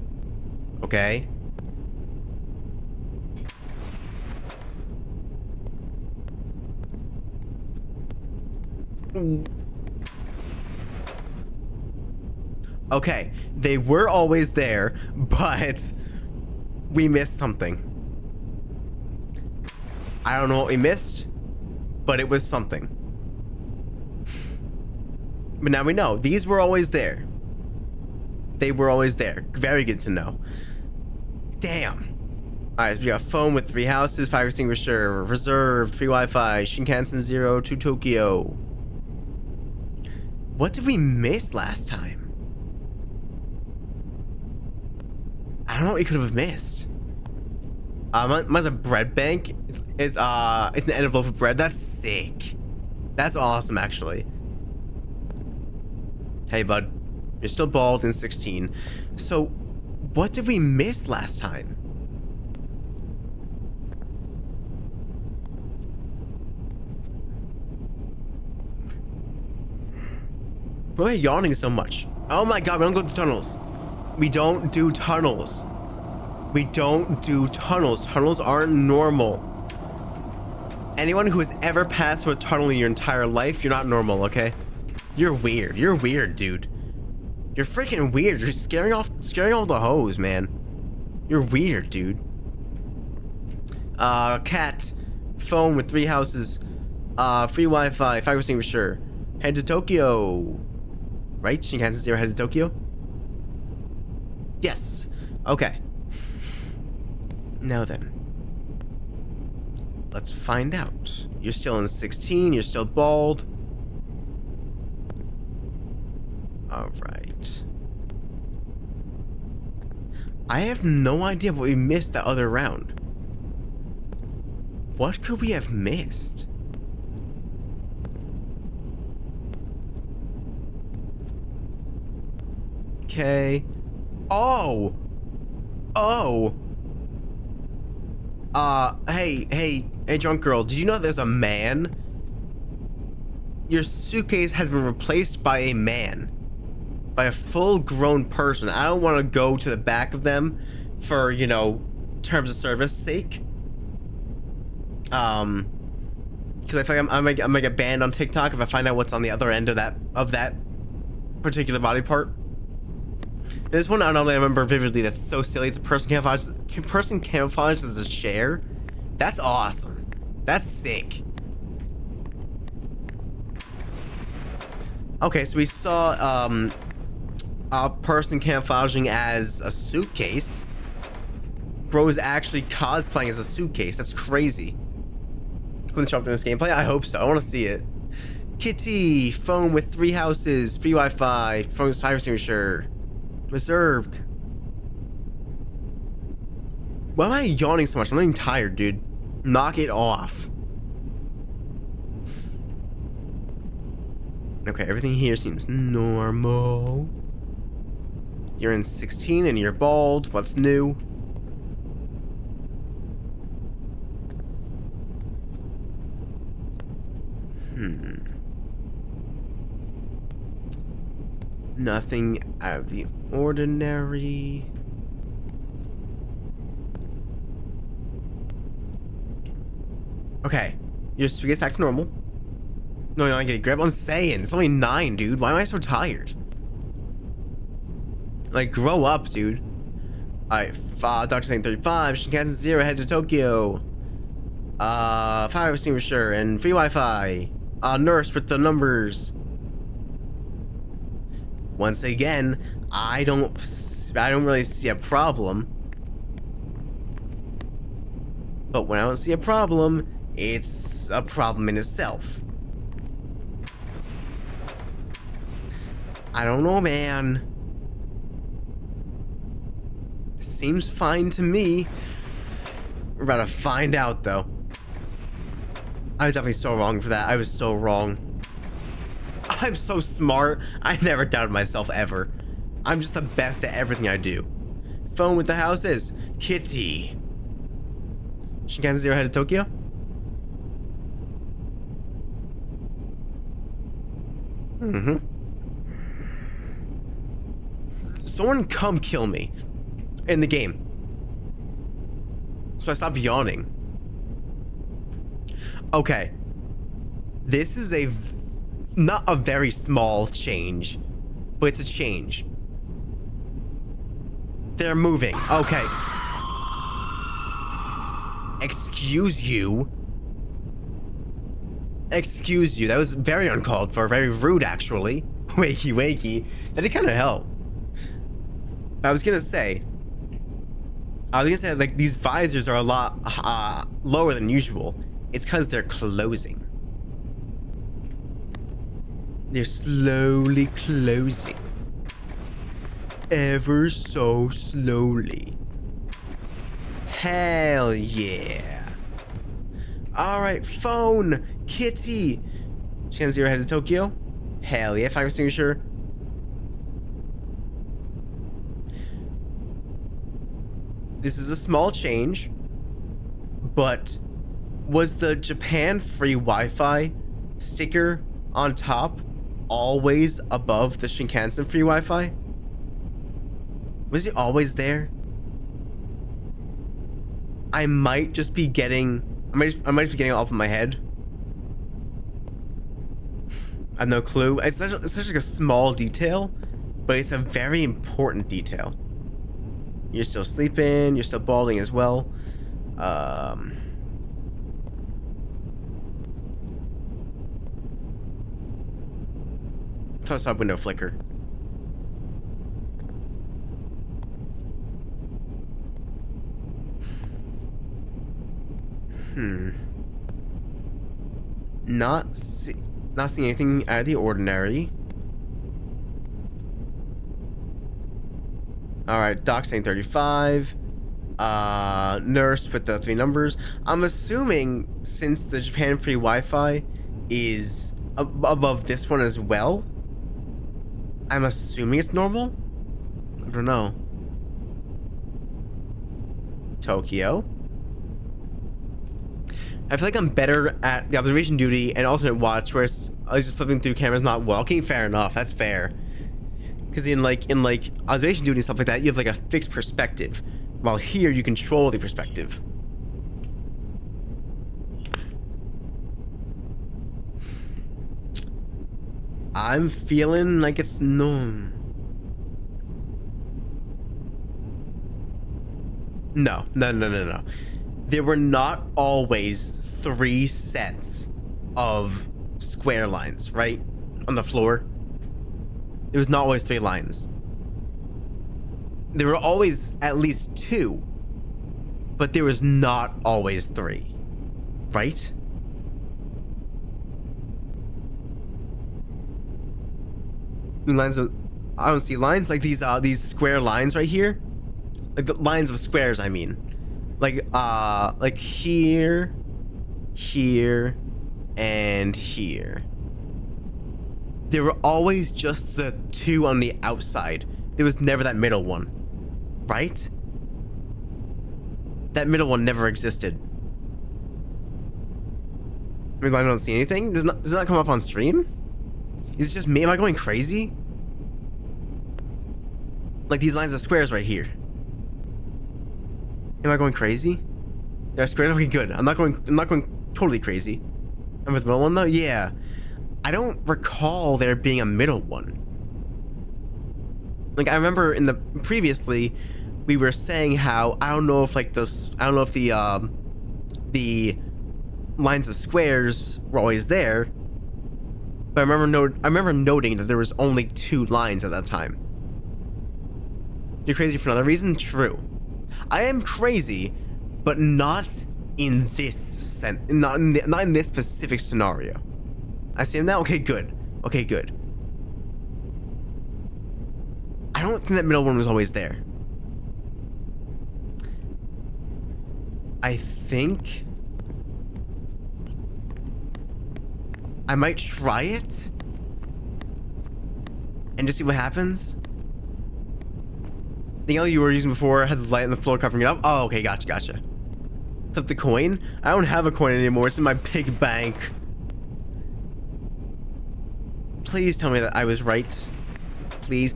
Okay? Okay, they were always there, but we missed something. I don't know what we missed, but it was something. But now we know. These were always there. They were always there. Very good to know. Damn. Alright, so we got phone with 3 houses, fire extinguisher, reserved, free Wi-Fi, Shinkansen 0 to Tokyo. What did we miss last time? I don't know what we could have missed. Mine's a bread bank. It's an envelope of bread. That's sick. That's awesome, actually. Hey, bud. You're still bald in 16. So, what did we miss last time? Why are you yawning so much? Oh my god, we don't go to tunnels. We don't do tunnels. We don't do tunnels. Tunnels aren't normal. Anyone who has ever passed through a tunnel in your entire life, you're not normal, okay? You're weird. You're weird, dude. You're freaking weird. You're scaring off the hoes, man. You're weird, dude. Cat. Phone with 3 houses. Free Wi-Fi. Fire extinguisher. Head to Tokyo. Right? Shinkansen 0 head to Tokyo? Yes. Okay. Now then. Let's find out. You're still in 16. You're still bald. Alright. I have no idea what we missed that other round. What could we have missed? Okay. Oh! Oh! Hey, drunk girl, did you know there's a man? Your suitcase has been replaced by a man. By a full-grown person. I don't want to go to the back of them for, you know, terms of service sake. Because I feel like I might get banned on TikTok if I find out what's on the other end of that particular body part. There's one I remember vividly that's so silly. It's a person camouflaged as a chair. That's awesome. That's sick. Okay, so we saw a person camouflaging as a suitcase. Bro is actually cosplaying as a suitcase. That's crazy. Going to show up in this gameplay? I hope so. I want to see it. Kitty, phone with 3 houses, free Wi-Fi, phone's fire extinguisher, reserved. Why am I yawning so much? I'm not even tired, dude. Knock it off. Okay, everything here seems normal. You're in 16 and you're bald. What's new? Nothing out of the ordinary. Okay, your suitcase back to normal. No, you're not getting grip. I'm saying it's only 9, dude. Why am I so tired? Like, grow up, dude. Alright, Dr. saying 35. Shinkansen 0, head to Tokyo. 5 extinguisher and free Wi-Fi. Nurse with the numbers. Once again, I don't really see a problem. But when I don't see a problem, it's a problem in itself. I don't know, man. Seems fine to me. We're about to find out, though. I was definitely so wrong for that. I was so wrong. I'm so smart. I never doubted myself ever. I'm just the best at everything I do. Phone with the houses. Kitty. Shinkansen 0 headed to Tokyo? Mm-hmm. Someone come kill me. In the game. So I stopped yawning. Okay. This is not a very small change, but it's a change. They're moving. Okay. Excuse you. Excuse you. That was very uncalled for. Very rude, actually. Wakey, wakey. That did kind of help. I was gonna say, like, these visors are a lot lower than usual. It's because they're closing. They're slowly closing. Ever so slowly. Hell yeah. Alright, phone. Kitty. Shinkansen 0 headed to Tokyo? Hell yeah, 5 extinguisher. This is a small change, but was the Japan free Wi-Fi sticker on top always above the Shinkansen free Wi-Fi? Was it always there? I might just be getting, I might just be getting it off in my head. I have no clue. It's such like a small detail, but it's a very important detail. You're still sleeping. You're still balding as well. Close up window flicker. Not seeing anything out of the ordinary. Alright, Doc saying 35. Nurse with the 3 numbers. I'm assuming since the Japan free Wi-Fi is above this one as well, I'm assuming it's normal? I don't know. Tokyo. I feel like I'm better at the observation duty and alternate watch, where I was just flipping through cameras, not walking. Fair enough, that's fair. Because in observation duty and stuff like that, you have like a fixed perspective, while here you control the perspective. I'm feeling like it's no. There were not always 3 sets of square lines, right? On the floor. There was not always 3 lines. There were always at least 2, but there was not always 3, right? Lines of, I don't see lines like these square lines right here, like the lines of squares. I mean, like here, here, and here. There were always just the 2 on the outside. There was never that middle one, right? That middle one never existed. I mean, I don't see anything. Does not come up on stream? Is it just me? Am I going crazy? Like these lines of squares right here. Am I going crazy? There are squares. Okay, good. I'm not going totally crazy. I'm with the middle one though. Yeah. I don't recall there being a middle one. Like, I remember in the previously, we were saying how I don't know if the lines of squares were always there, but I remember noting that there was only 2 lines at that time. You're crazy for another reason? True. I am crazy, but not in this not in this specific scenario. I see him now? Okay, good. Okay, good. I don't think that middle one was always there. I think I might try it and just see what happens. The yellow you were using before had the light on the floor covering it up. Oh, okay, gotcha. Flip the coin? I don't have a coin anymore. It's in my pig bank. Please tell me that I was right. Please.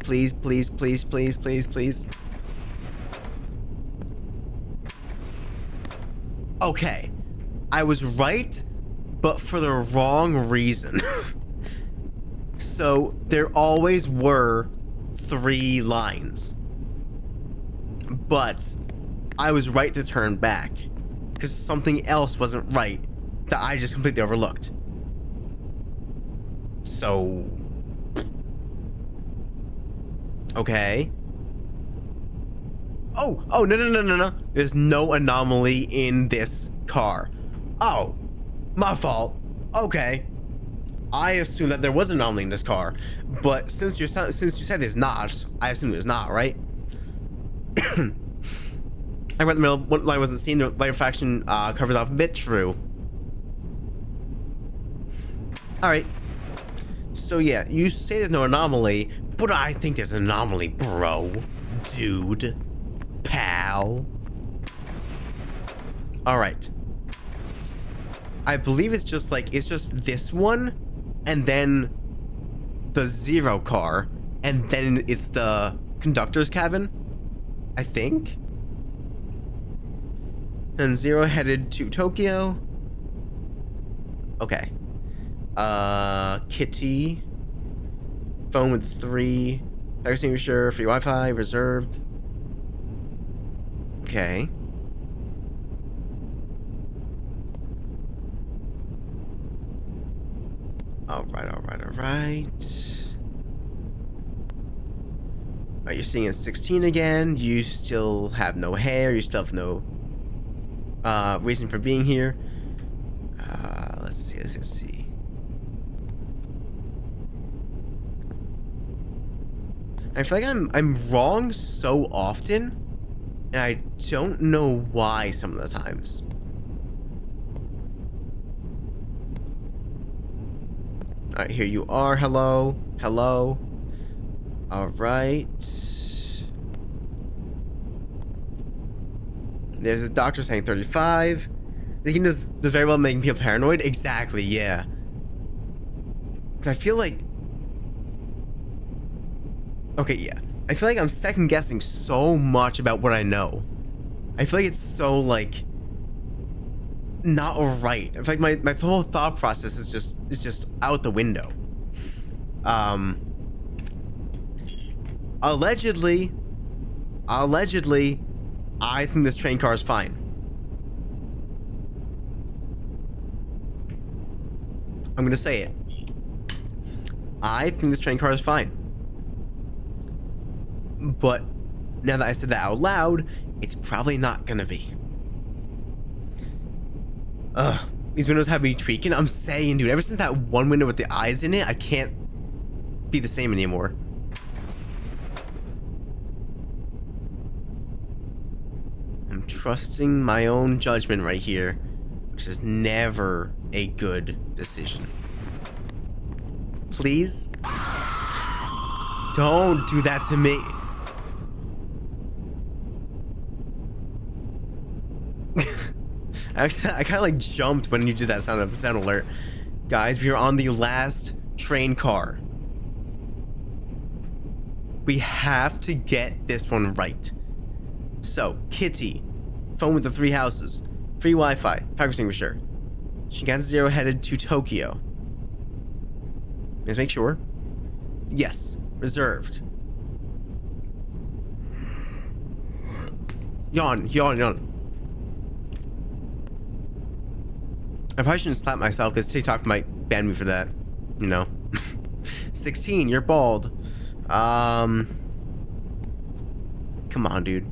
Okay. I was right, but for the wrong reason. So, there always were 3 lines. But I was right to turn back, because something else wasn't right that I just completely overlooked. So... okay. Oh, no. There's no anomaly in this car. Oh, my fault. Okay. I assumed that there was an anomaly in this car, but since you said there's not, I assume there's not, right? I read the middle. One line wasn't seen. The lighter faction covers off a bit. True. All right. So yeah, you say there's no anomaly, but I think there's an anomaly, bro, dude, pal. All right. I believe it's just this one, and then the 0 car, and then it's the conductor's cabin, I think. And 0 headed to Tokyo. Okay. Kitty. Phone with 3. Fire extinguisher, free Wi-Fi, reserved. Okay. Alright. Alright, you're seeing it 16 again. You still have no hair. You still have no reason for being here. Let's see. I feel like I'm wrong so often, and I don't know why some of the times. Alright, here you are. Hello. Alright. There's a doctor saying 35. They can just very well make people paranoid. Exactly, yeah. Cause I feel like... okay, yeah. I feel like I'm second guessing so much about what I know. I feel like it's so, like... not right. I feel like my whole thought process is just out the window. Allegedly, I think this train car is fine. I'm gonna say it. I think this train car is fine. But now that I said that out loud, it's probably not gonna be. These windows have me tweaking. I'm saying, dude, ever since that one window with the eyes in it, I can't be the same anymore. I'm trusting my own judgment right here, which is never a good decision. Please? Don't do that to me. Actually, I kind of like jumped when you did that sound alert. Guys, we are on the last train car. We have to get this one right. So, Kitty, phone with the 3 houses, free Wi-Fi, fire extinguisher. Shinkansen 0 headed to Tokyo. Let's make sure. Yes, reserved. Yawn, yawn, yawn. I probably shouldn't slap myself because TikTok might ban me for that. You know. 16, you're bald. Come on, dude.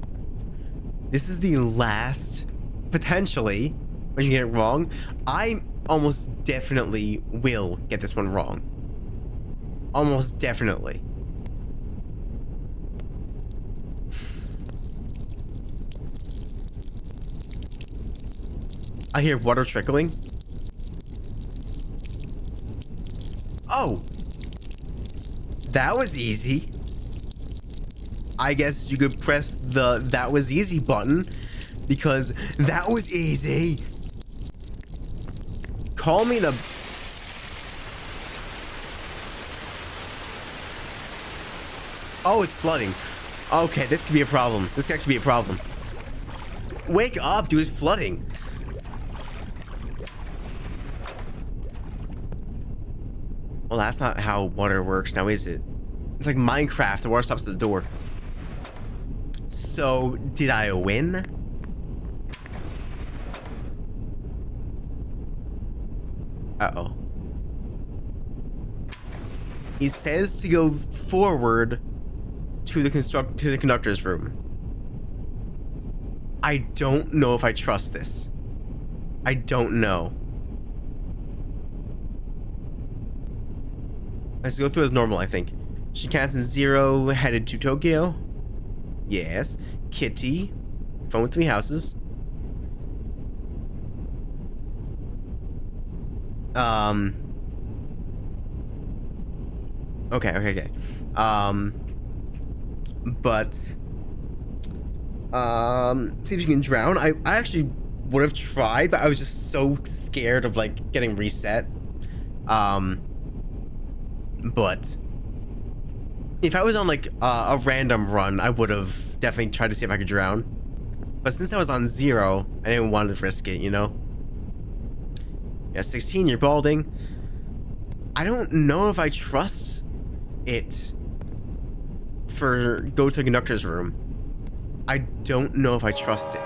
This is the last, potentially, when you get it wrong. I almost definitely will get this one wrong. Almost definitely. I hear water trickling. Oh! That was easy. I guess you could press the "that was easy" button because that was easy. Call me the... Oh, it's flooding. Okay, this could be a problem. This could actually be a problem. Wake up, dude, it's flooding. Well, that's not how water works now, is it? It's like Minecraft, the water stops at the door. So, did I win? Uh-oh. He says to go forward to the conductor's room. I don't know if I trust this. I don't know. Let's go through as normal, I think. Shinkansen 0 headed to Tokyo. Yes. Kitty. Phone with 3 houses. Okay. But see if you can drown. I actually would have tried, but I was just so scared of like getting reset. But if I was on like a random run, I would have definitely tried to see if I could drown. But since I was on 0, I didn't want to risk it, you know? Yeah, 16, you're balding. I don't know if I trust it for go to the conductor's room. I don't know if I trust it.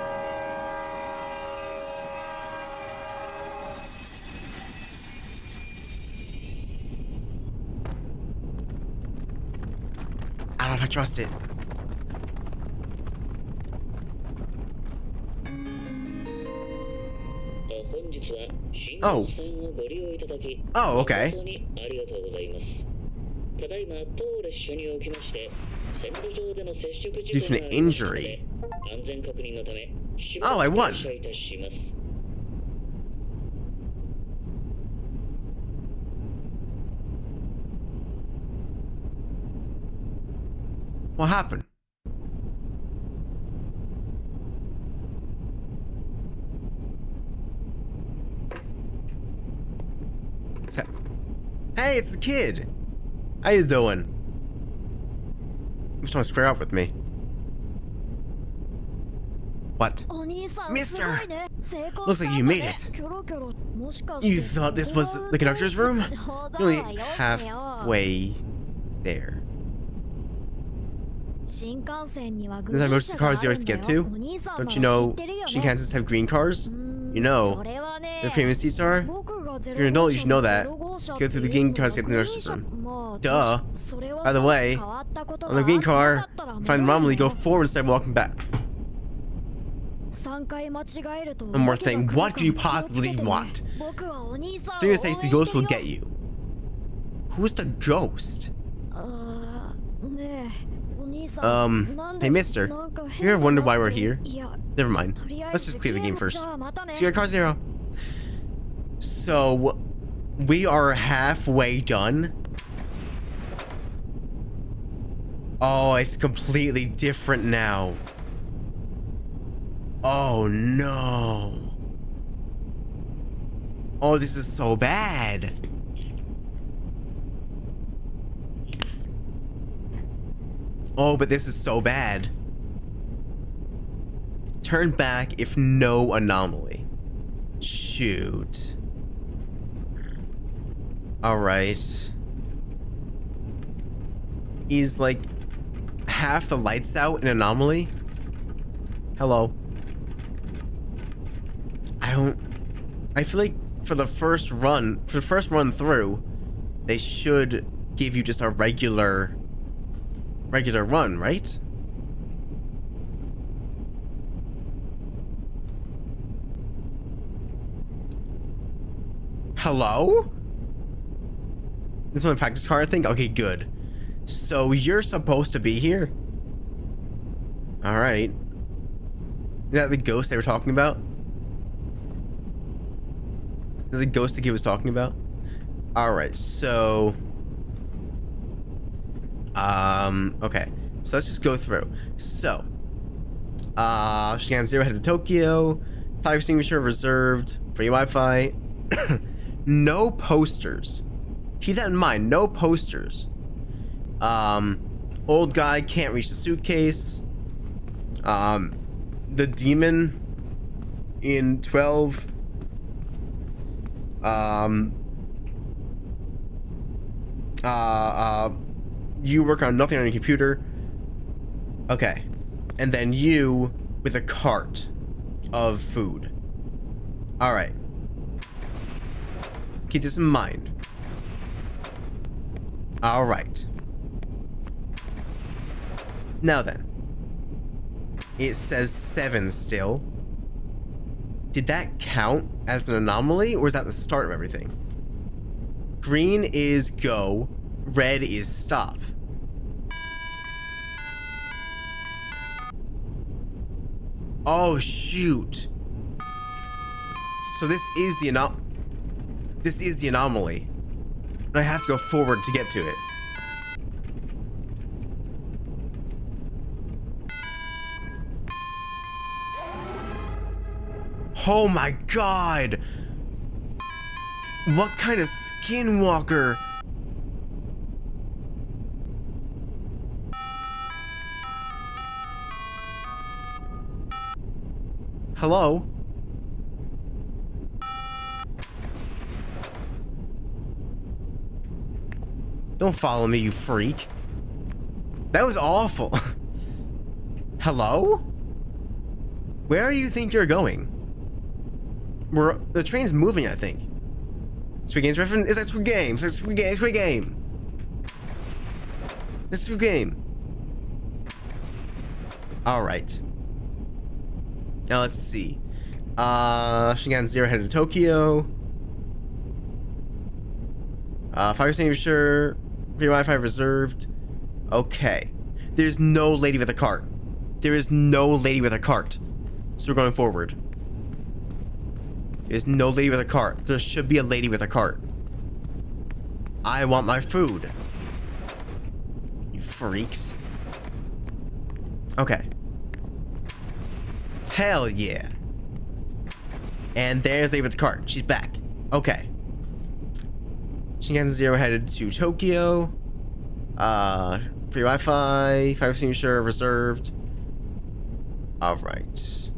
I don't know if I trust it. Oh. Oh, okay. Due to an injury. Oh, I won. What happened? Hey, it's the kid. How you doing? You just want to square up with me. What? Mister! Looks like you made it. You thought this was the conductor's room? You're only halfway there. This is how most cars there is to get to. Don't you know Shinkansens have green cars? You know, the famous seats are? If you're an adult, you should know that. Go through the green cars to get to the nurse's room. Duh. By the way, on the green car, find normally go forward instead of walking back. One more thing, what do you possibly want? 3 mistakes the ghost will get you. Who's the ghost? Hey mister, you ever wonder why we're here? Never mind. Let's just clear the game first. See you at car 0. So, we are halfway done. Oh, it's completely different now. Oh no. Oh, this is so bad. Oh, but this is so bad. Turn back if no anomaly. Shoot. Alright. is like half the lights out an anomaly? Hello. I feel like for the first run through, they should give you just a regular run, right? Hello? This is my practice car, I think? Okay, good. So you're supposed to be here? Alright. Is that the ghost they were talking about? Is that the ghost the kid was talking about? Alright, so... okay. So let's just go through. So... Shinkansen 0 headed to Tokyo. Fire extinguisher reserved. Free Wi-Fi. No posters. Keep that in mind. No posters. Old guy can't reach the suitcase. The demon in 12. You work on nothing on your computer. Okay. And then you with a cart of food. Alright. Keep this in mind. Alright. Now then. It says 7 still. Did that count as an anomaly, or is that the start of everything? Green is go, red is stop. Oh shoot. So this is the anomaly. And I have to go forward to get to it. Oh my god! What kind of skinwalker? Hello? Don't follow me, you freak. That was awful. Hello? Where do you think you're going? The train's moving, I think. Squid Game's reference? Is that Squid Game? It's like Squid Game. Squid Game. It's Squid Game. Alright. Now let's see. Shinkansen 0 headed to Tokyo. Fire extinguisher. Free Wi-Fi reserved. Okay. There's no lady with a cart. There is no lady with a cart. So we're going forward. There's no lady with a cart. There should be a lady with a cart. I want my food. You freaks. Okay. Hell yeah. And there's the lady with the cart. She's back. Okay. Shinkansen 0 headed to Tokyo. Free Wi-Fi. Fire extinguisher reserved. Alright.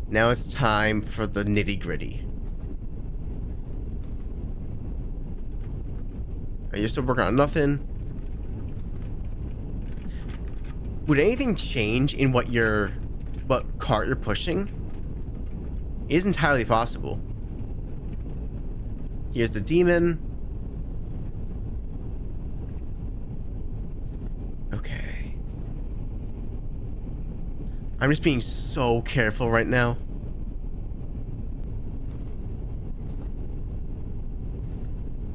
Now it's time for the nitty-gritty. You're still working on nothing. Would anything change in what cart you're pushing? It is entirely possible. Here's the demon. Okay. I'm just being so careful right now.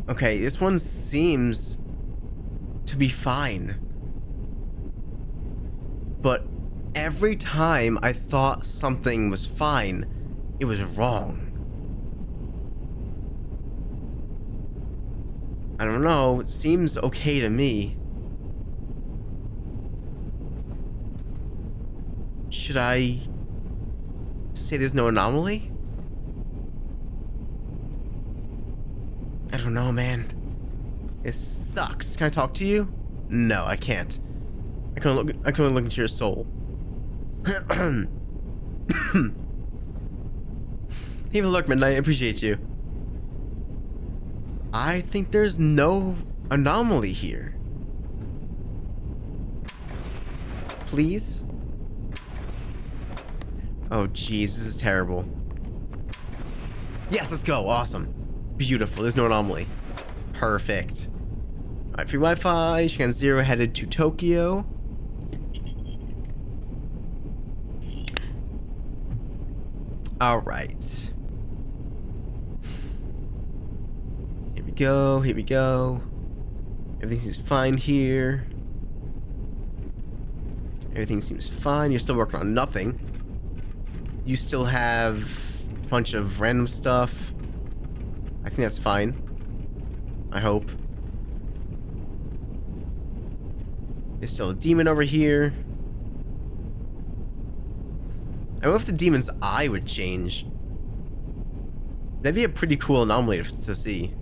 Okay, this one seems to be fine. But every time I thought something was fine, it was wrong. I don't know, it seems okay to me. Should I say there's no anomaly? I don't know, man. It sucks. Can I talk to you? No, I can't. I can only look into your soul. Even look, Midnight, I appreciate you. I think there's no anomaly here. please? Oh, jeez, this is terrible. Yes, let's go. Awesome. Beautiful. There's no anomaly. Perfect. Alright, free Wi-Fi. Shinkansen 0 headed to Tokyo. Alright. Here we go. Here we go. Everything seems fine here. Everything seems fine. You're still working on nothing. You still have a bunch of random stuff. I think that's fine. I hope. There's still a demon over here. I wonder if the demon's eye would change. That'd be a pretty cool anomaly to see.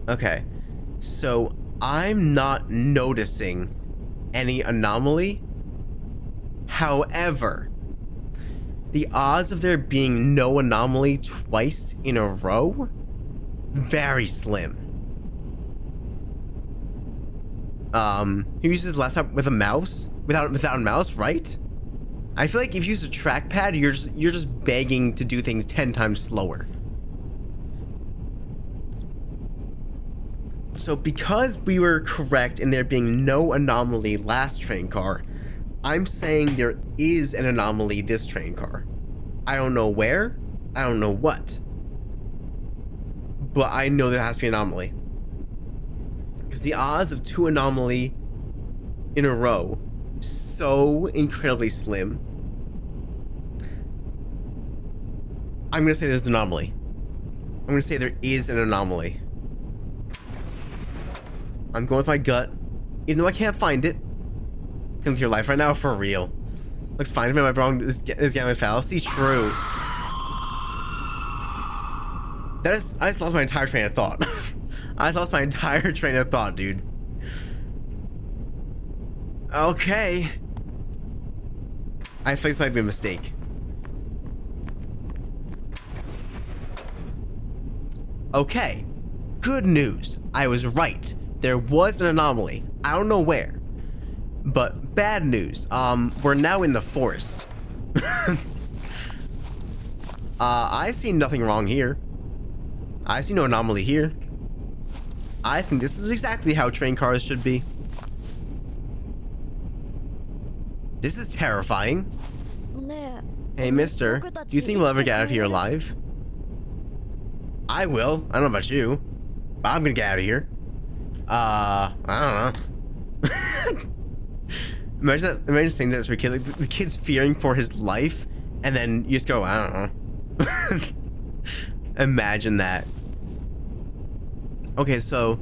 Okay. So, I'm not noticing any anomaly. However, the odds of there being no anomaly twice in a row, very slim. He uses his laptop with a mouse, without a mouse, right? I feel like if you use a trackpad, you're just begging to do things 10 times slower. So because we were correct in there being no anomaly last train car, I'm saying there is an anomaly this train car. I don't know where, I don't know what, but I know there has to be an anomaly. Because the odds of 2 anomaly in a row, so incredibly slim. I'm gonna say there's an anomaly. I'm gonna say there is an anomaly. I'm going with my gut, even though I can't find it. Come to your life right now, for real. Looks fine to me. Am I wrong? Is Gambler's fallacy true? That is, I just lost my entire train of thought. I just lost my entire train of thought, dude. Okay. I think this might be a mistake. Okay. Good news. I was right. There was an anomaly. I don't know where. But bad news. We're now in the forest. I see nothing wrong here. I see no anomaly here. I think this is exactly how train cars should be. This is terrifying. ね Hey, mister, do you think we'll ever get out of here alive? I will. I don't know about you, but I'm gonna get out of here. I don't know. Imagine saying that to a kid, like the kid's fearing for his life, and then you just go, I don't know. Imagine that. Okay, so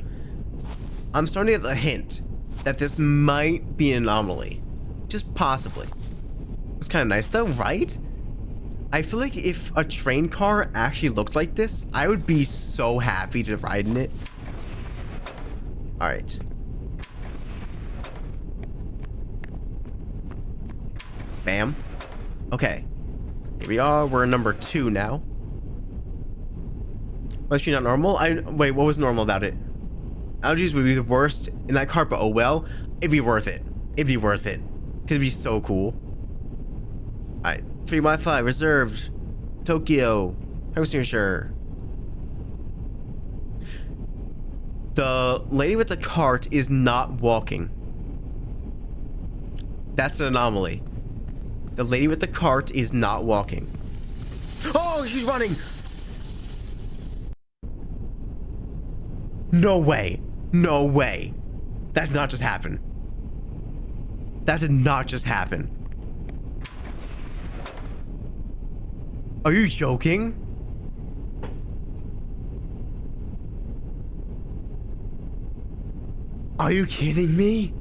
I'm starting to get a hint that this might be an anomaly. Just possibly. It's kind of nice though, right? I feel like if a train car actually looked like this, I would be so happy to ride in it. Alright. Bam. Okay. Here we are. We're number 2 now. Was she not normal? Wait, what was normal about it? Allergies would be the worst in that car, but oh well. It'd be worth it. It'd be worth it. Cause it'd be so cool. Alright. Free Wi-Fi reserved. Tokyo. Housing sure. The lady with the cart is not walking. That's an anomaly. The lady with the cart is not walking. Oh, she's running! No way. No way. That did not just happen. That did not just happen. Are you joking? Are you kidding me?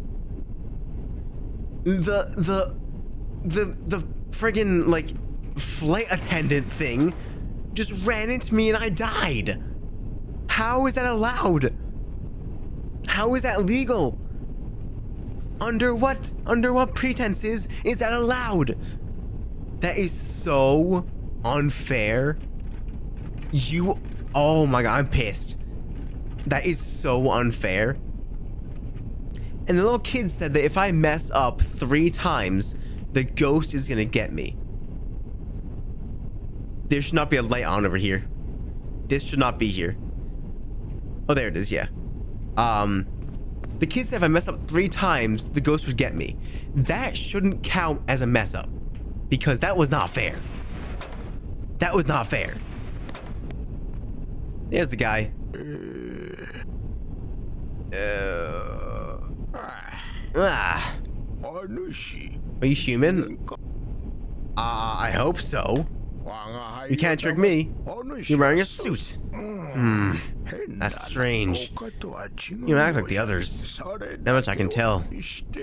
The friggin' like flight attendant thing just ran into me and I died. How is that allowed? How is that legal? Under what pretenses is that allowed? That is so unfair. Oh my god, I'm pissed. That is so unfair. And the little kid said that if I mess up 3 times, the ghost is gonna get me. There should not be a light on over here. This should not be here. Oh, there it is, yeah. The kid said if I mess up 3 times, the ghost would get me. That shouldn't count as a mess up. Because that was not fair. That was not fair. There's the guy. Are you human? I hope so. You can't trick me. You're wearing a suit. That's strange. You don't act like the others. That much I can tell. How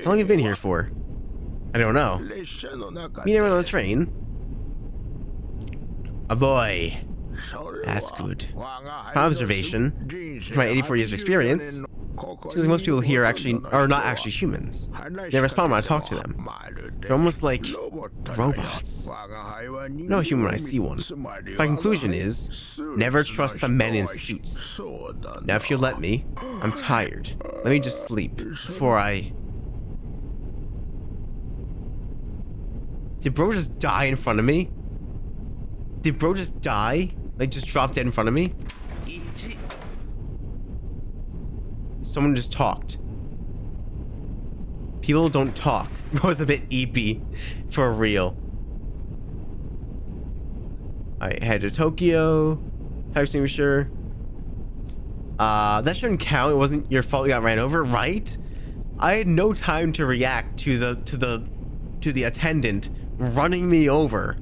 long have you been here for? I don't know. You never on the train? A boy. That's good. My observation, from my 84 years of experience, seems like most people here actually are not actually humans. They respond when I talk to them. They're almost like robots. No human when I see one. My conclusion is, never trust the men in suits. Now if you'll let me, I'm tired. Let me just sleep before I... Did bro just die in front of me? Did bro just die? Like just drop dead in front of me? Someone just talked. People don't talk. Bro's a bit eepy. For real. Alright, head to Tokyo. Fire extinguisher. That shouldn't count. It wasn't your fault you got ran over, right? I had no time to react to the attendant running me over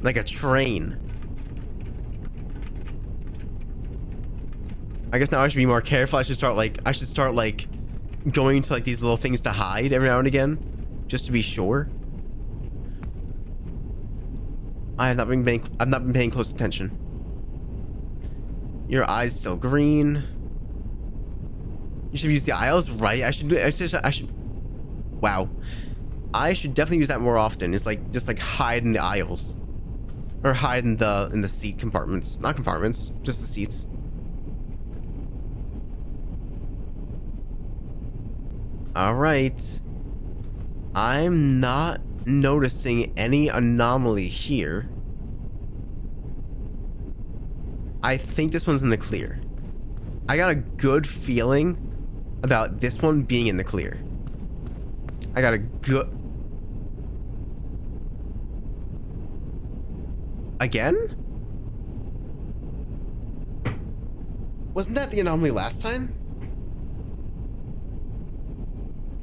like a train. I guess now I should be more careful. I should start like going to like these little things to hide every now and again, just to be sure. I've not been paying close attention. Your eyes still green. You should use the aisles, right? I should. Wow. I should definitely use that more often. It's like just like hide in the aisles, or hide in the seat compartments. Not compartments, just the seats. All right. I'm not noticing any anomaly here. I think this one's in the clear. I got a good feeling about this one being in the clear. I got a good... Again? Wasn't that the anomaly last time?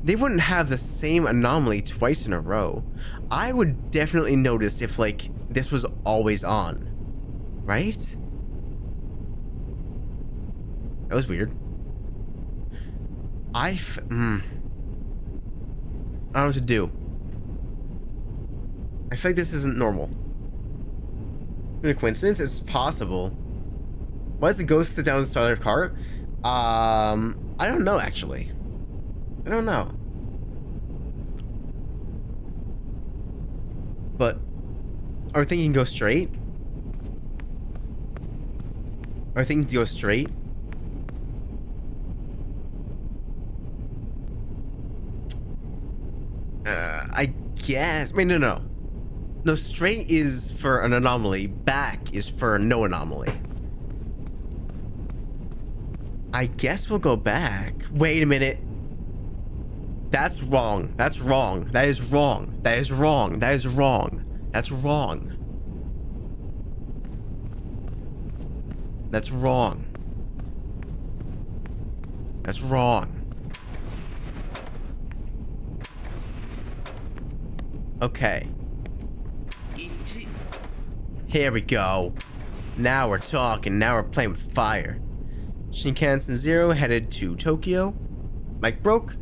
They wouldn't have the same anomaly twice in a row. I would definitely notice if, like, this was always on. Right? That was weird. I don't know what to do. I feel like this isn't normal. A coincidence? It's possible. Why does the ghost sit down and start their car? I don't know, actually. I don't know. But are we thinking go straight? Are we thinking to go straight? I guess. Wait, no. No, straight is for an anomaly. Back is for no anomaly. I guess we'll go back. Wait a minute. That's wrong. That's wrong. That is wrong. That is wrong. That is wrong. That's wrong. That's wrong. That's wrong. Okay. Here we go. Now we're talking. Now we're playing with fire. Shinkansen 0 headed to Tokyo. Mic broke.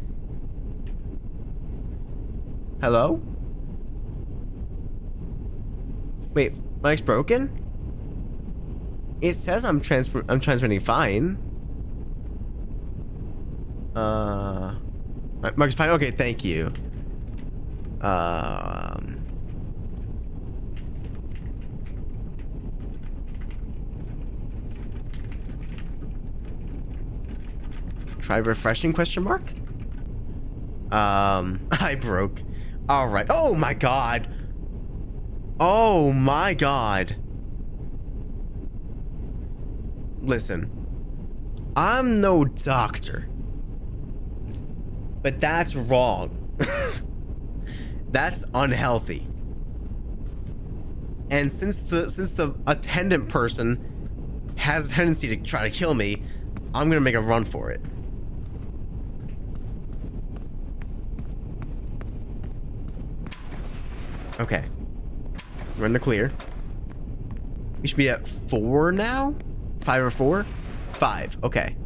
Hello? Wait, mic's broken? It says I'm transmitting fine. Mic's fine. Okay, thank you. Try refreshing, question mark? I broke. All right. Oh my god. Oh my god. Listen, I'm no doctor, but that's wrong. That's unhealthy. And since the attendant person has a tendency to try to kill me, I'm gonna make a run for it. Okay. We're in the clear. We should be at 4 now? 5 or 4? 5. Okay.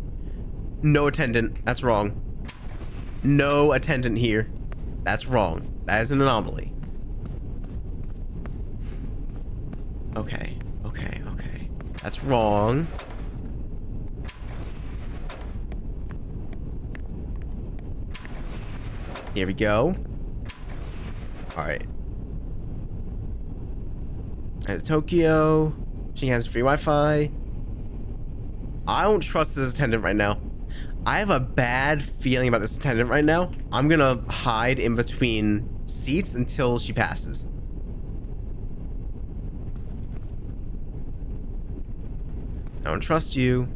No attendant. That's wrong. No attendant here. That's wrong. That is an anomaly. Okay. Okay. Okay. That's wrong. Here we go. Alright. At Tokyo. She has free Wi-Fi. I don't trust this attendant right now. I have a bad feeling about this attendant right now. I'm gonna hide in between seats until she passes. I don't trust you.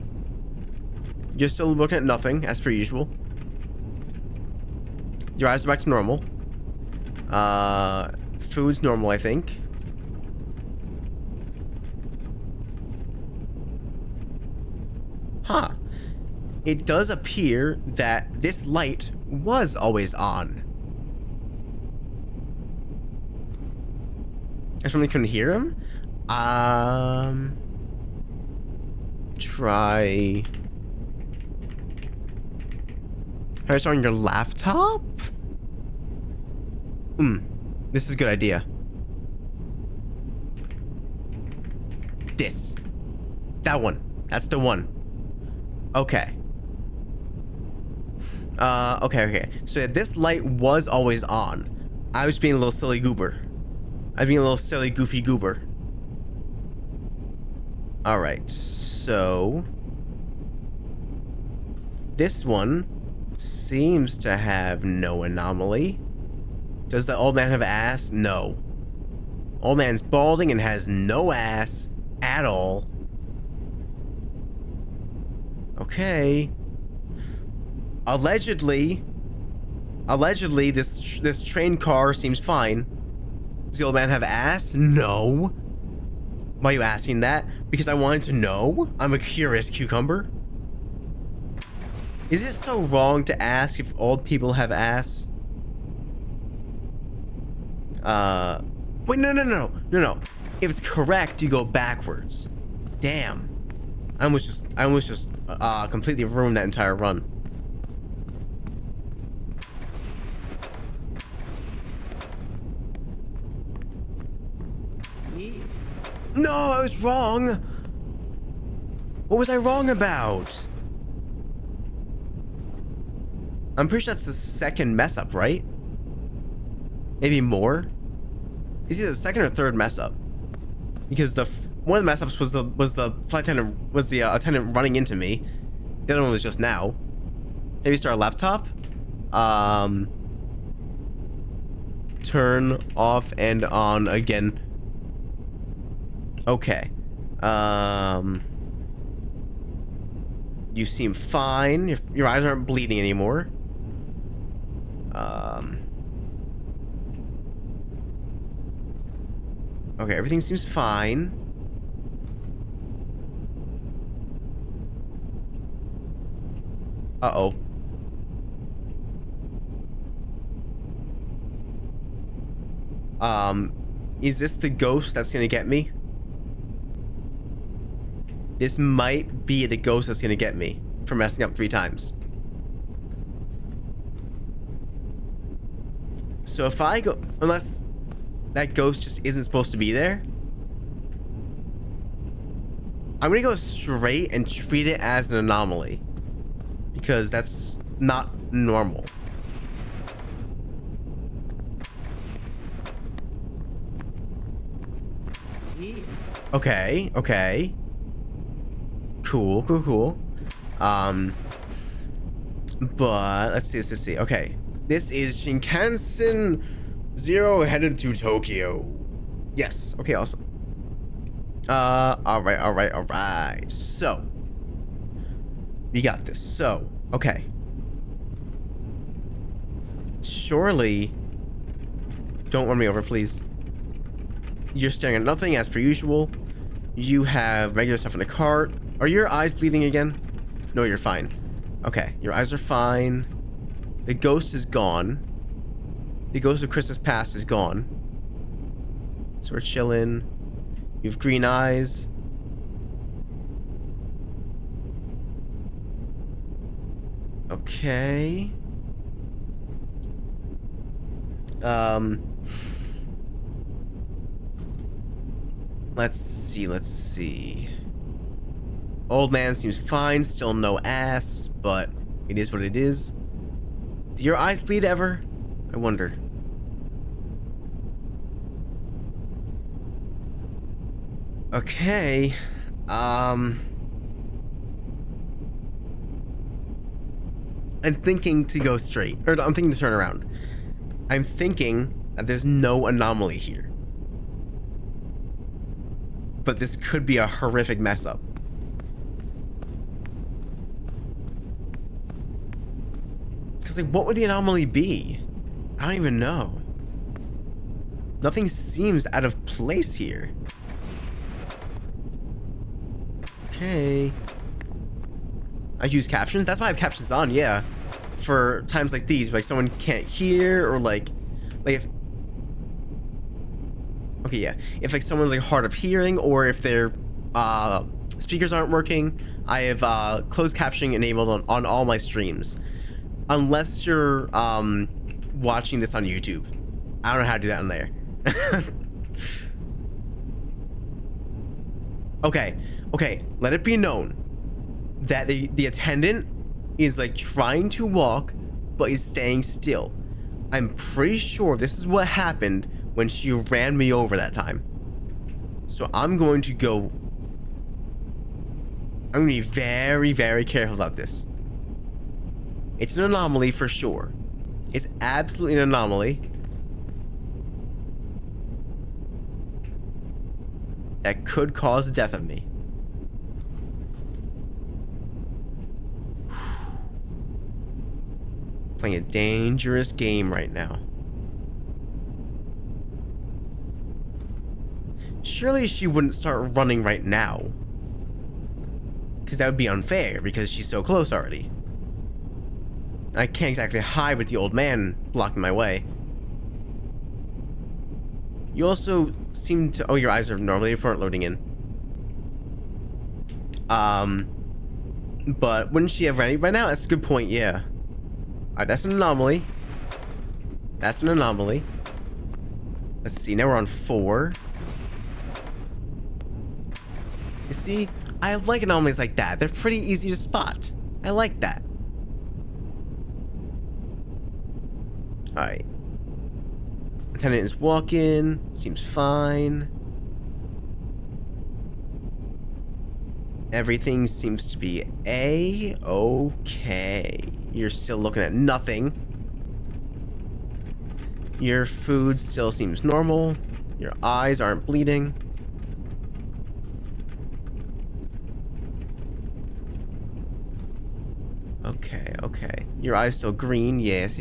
You're still looking at nothing, as per usual. Your eyes are back to normal. Food's normal, I think. Huh. It does appear that this light was always on. I certainly couldn't hear him. Try starting your laptop? This is a good idea. This. That one. That's the one. Okay. Okay. So this light was always on. I was being a little silly goober. I was being a little silly goofy goober. Alright, so this one seems to have no anomaly. Does the old man have ass? No. Old man's balding and has no ass at all. Okay. Allegedly, this train car seems fine. Does the old man have ass? No. Why are you asking that? Because I wanted to know? I'm a curious cucumber. Is it so wrong to ask if old people have ass? Wait, no. If it's correct, you go backwards. Damn. I almost just completely ruined that entire run. No, I was wrong. What was I wrong about? I'm pretty sure that's the second mess up, right? Maybe more. It's either the second or third mess up, because one of the mess ups was the flight attendant attendant running into me. The other one was just now. Maybe start a laptop. Turn off and on again. Okay. You seem fine. Your eyes aren't bleeding anymore. Okay, everything seems fine. Uh-oh. Is this the ghost that's gonna get me? This might be the ghost that's gonna get me for messing up 3 times. So if I go, unless that ghost just isn't supposed to be there, I'm gonna go straight and treat it as an anomaly, because that's not normal. Okay. Cool. But let's see. Okay. This is Shinkansen 0 headed to Tokyo. Yes. Okay, awesome. Alright. So, we got this. So, okay. Surely, don't run me over, please. You're staring at nothing as per usual. You have regular stuff in the cart. Are your eyes bleeding again? No, you're fine. Okay, your eyes are fine. The ghost is gone. The ghost of Christmas past is gone. So we're chilling. You have green eyes. Okay. Let's see. Old man seems fine, still no ass, but it is what it is. Do your eyes bleed ever? I wonder. Okay. I'm thinking to go straight. Or I'm thinking to turn around. I'm thinking that there's no anomaly here. But this could be a horrific mess up. Because, like, what would the anomaly be? I don't even know. Nothing seems out of place here. Okay. I use captions? That's why I have captions on, yeah. For times like these, like someone can't hear, or like if... Okay, yeah. If like someone's like hard of hearing, or if their speakers aren't working, I have closed captioning enabled on all my streams. Unless you're watching this on YouTube. I don't know how to do that on there. Okay, let it be known that the attendant is like trying to walk, but is staying still. I'm pretty sure this is what happened when she ran me over that time. So I'm going to be very, very careful about this. It's an anomaly for sure. It's absolutely an anomaly. That could cause the death of me. Playing a dangerous game right now. Surely she wouldn't start running right now. Because that would be unfair, because she's so close already. I can't exactly hide with the old man blocking my way. You also seem to... Oh, your eyes are normal. They weren't loading in. But wouldn't she have ready right now? That's a good point, yeah. Alright, that's an anomaly. That's an anomaly. Let's see, now we're on 4. You see, I like anomalies like that. They're pretty easy to spot. I like that. Alright. Attendant is walking. Seems fine. Everything seems to be A-okay. You're still looking at nothing. Your food still seems normal. Your eyes aren't bleeding. Okay. Your eyes still green. Yes.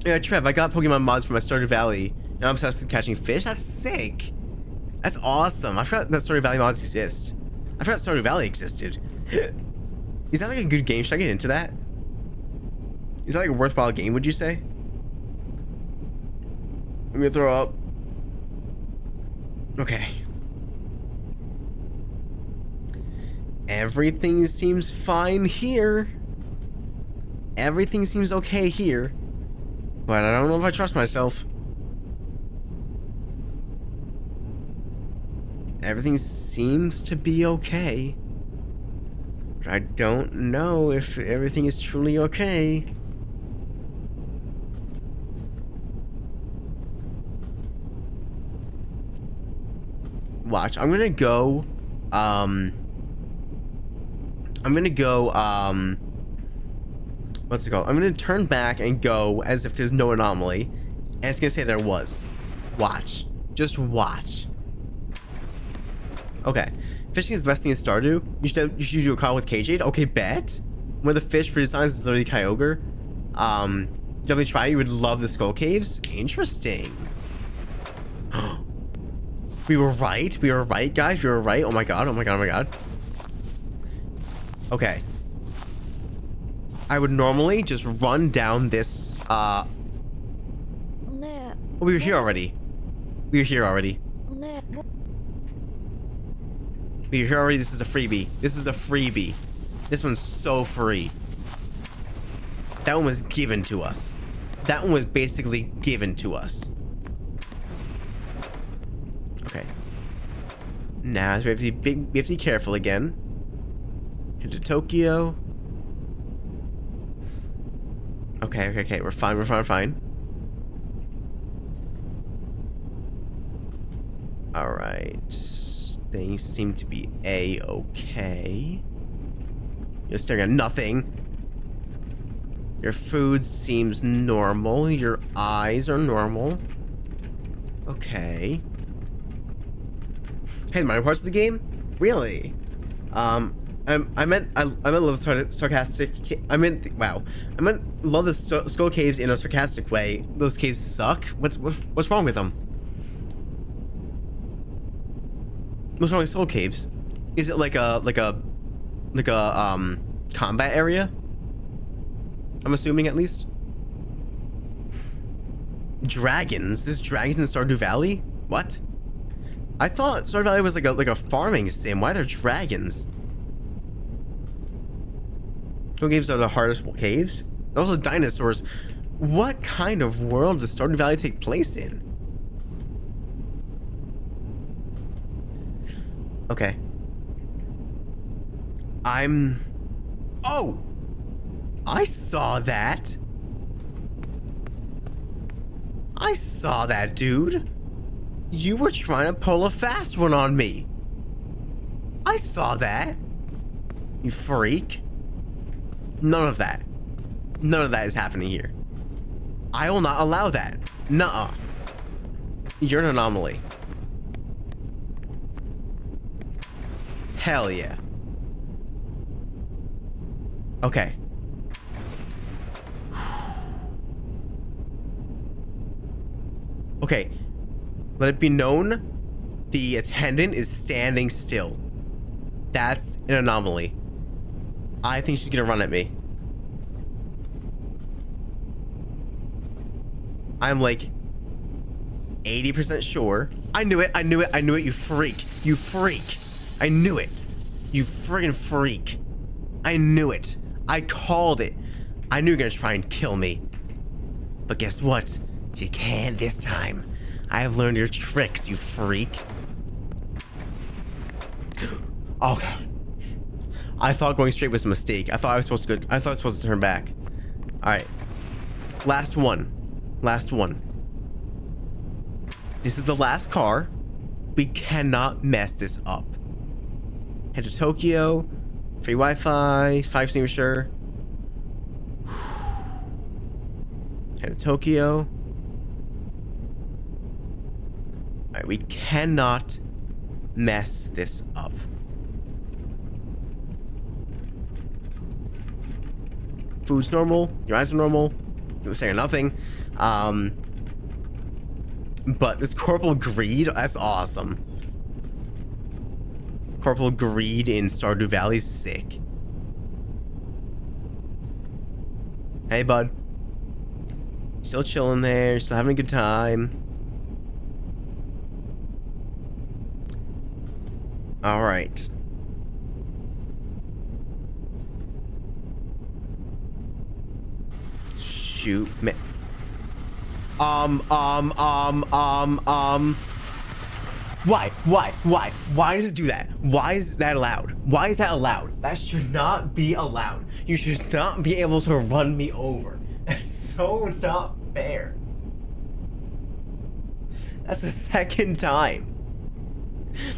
Yeah, Trev, I got Pokemon mods for my Stardew Valley, and I'm obsessed with catching fish. That's sick. That's awesome. I forgot that Stardew Valley mods exist. I forgot Stardew Valley existed. Is that like a good game? Should I get into that? Is that like a worthwhile game, would you say? I'm gonna throw up. Okay. Everything seems fine here. Everything seems okay here. But I don't know if I trust myself. Everything seems to be okay. But I don't know if everything is truly okay. Watch, I'm gonna go what's it called? I'm gonna turn back and go as if there's no anomaly, and it's gonna say there was. Watch. Just watch. Okay. Fishing is the best thing in Stardew. You should do a call with KJ. Okay, bet. One of the fish for designs is literally Kyogre. Definitely try. You would love the Skull Caves. Interesting. We were right. We were right, guys. We were right. Oh my god. Oh my god. Oh my god. Okay. I would normally just run down this. Oh, ね we were here already. We were here already. えねえ We were here already. This is a freebie. This is a freebie. This one's so free. That one was given to us. That one was basically given to us. Okay. Now we have to be careful again. Head to Tokyo. Okay. We're fine. Alright. Things seem to be A-okay. You're staring at nothing. Your food seems normal. Your eyes are normal. Okay. Hey, the minor parts of the game? Really? I meant love sarcastic. I meant love the skull caves in a sarcastic way. Those caves suck. What's wrong with them? What's wrong with skull caves? Is it like a combat area? I'm assuming, at least. Dragons? There's dragons in Stardew Valley? What? I thought Stardew Valley was like a farming sim. Why are there dragons? Skull caves are the hardest caves. Also dinosaurs. What kind of world does Stardew Valley take place in? Okay. Oh! I saw that. I saw that, dude. You were trying to pull a fast one on me. I saw that. You freak. None of that. None of that is happening here. I will not allow that. Nuh-uh. You're an anomaly. Hell yeah. Okay. Okay. Let it be known, the attendant is standing still. That's an anomaly. I think she's gonna run at me. I'm like 80% sure. I knew it, you freak. You freak. I knew it. You friggin' freak. I knew it. I called it. I knew you were gonna try and kill me. But guess what? You can't this time. I have learned your tricks, you freak. Oh god. I thought going straight was a mistake. I thought I was supposed to turn back. Alright. Last one. This is the last car. We cannot mess this up. Head to Tokyo. Free Wi-Fi. 5 extinguisher. Head to Tokyo. Alright, we cannot mess this up. Food's normal. Your eyes are normal. You're saying nothing. But this Corporal Greed, that's awesome. Corporal Greed in Stardew Valley's sick. Hey, bud. Still chilling there, still having a good time. Alright. Shoot, man. Why does it do that? Why is that allowed? Why is that allowed? That should not be allowed. You should not be able to run me over. That's so not fair. That's the second time.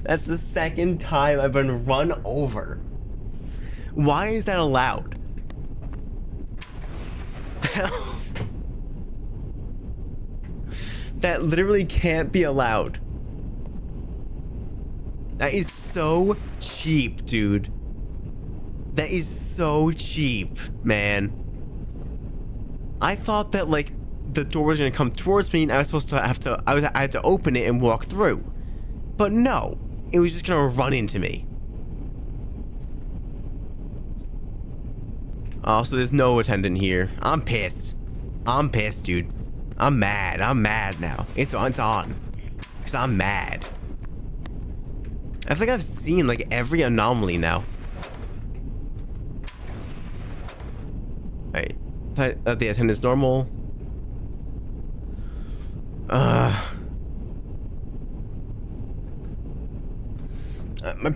That's the second time I've been run over. Why is that allowed? hell? That literally can't be allowed. That is so cheap, dude. That is so cheap, man. I thought that like the door was gonna come towards me and I was supposed to have to I had to open it and walk through. But no, it was just gonna run into me. Oh, so there's no attendant here. I'm pissed. I'm pissed, dude. I'm mad. I'm mad now. It's on. Because I'm mad. I think I've seen like every anomaly now. Alright. The attendant's normal. My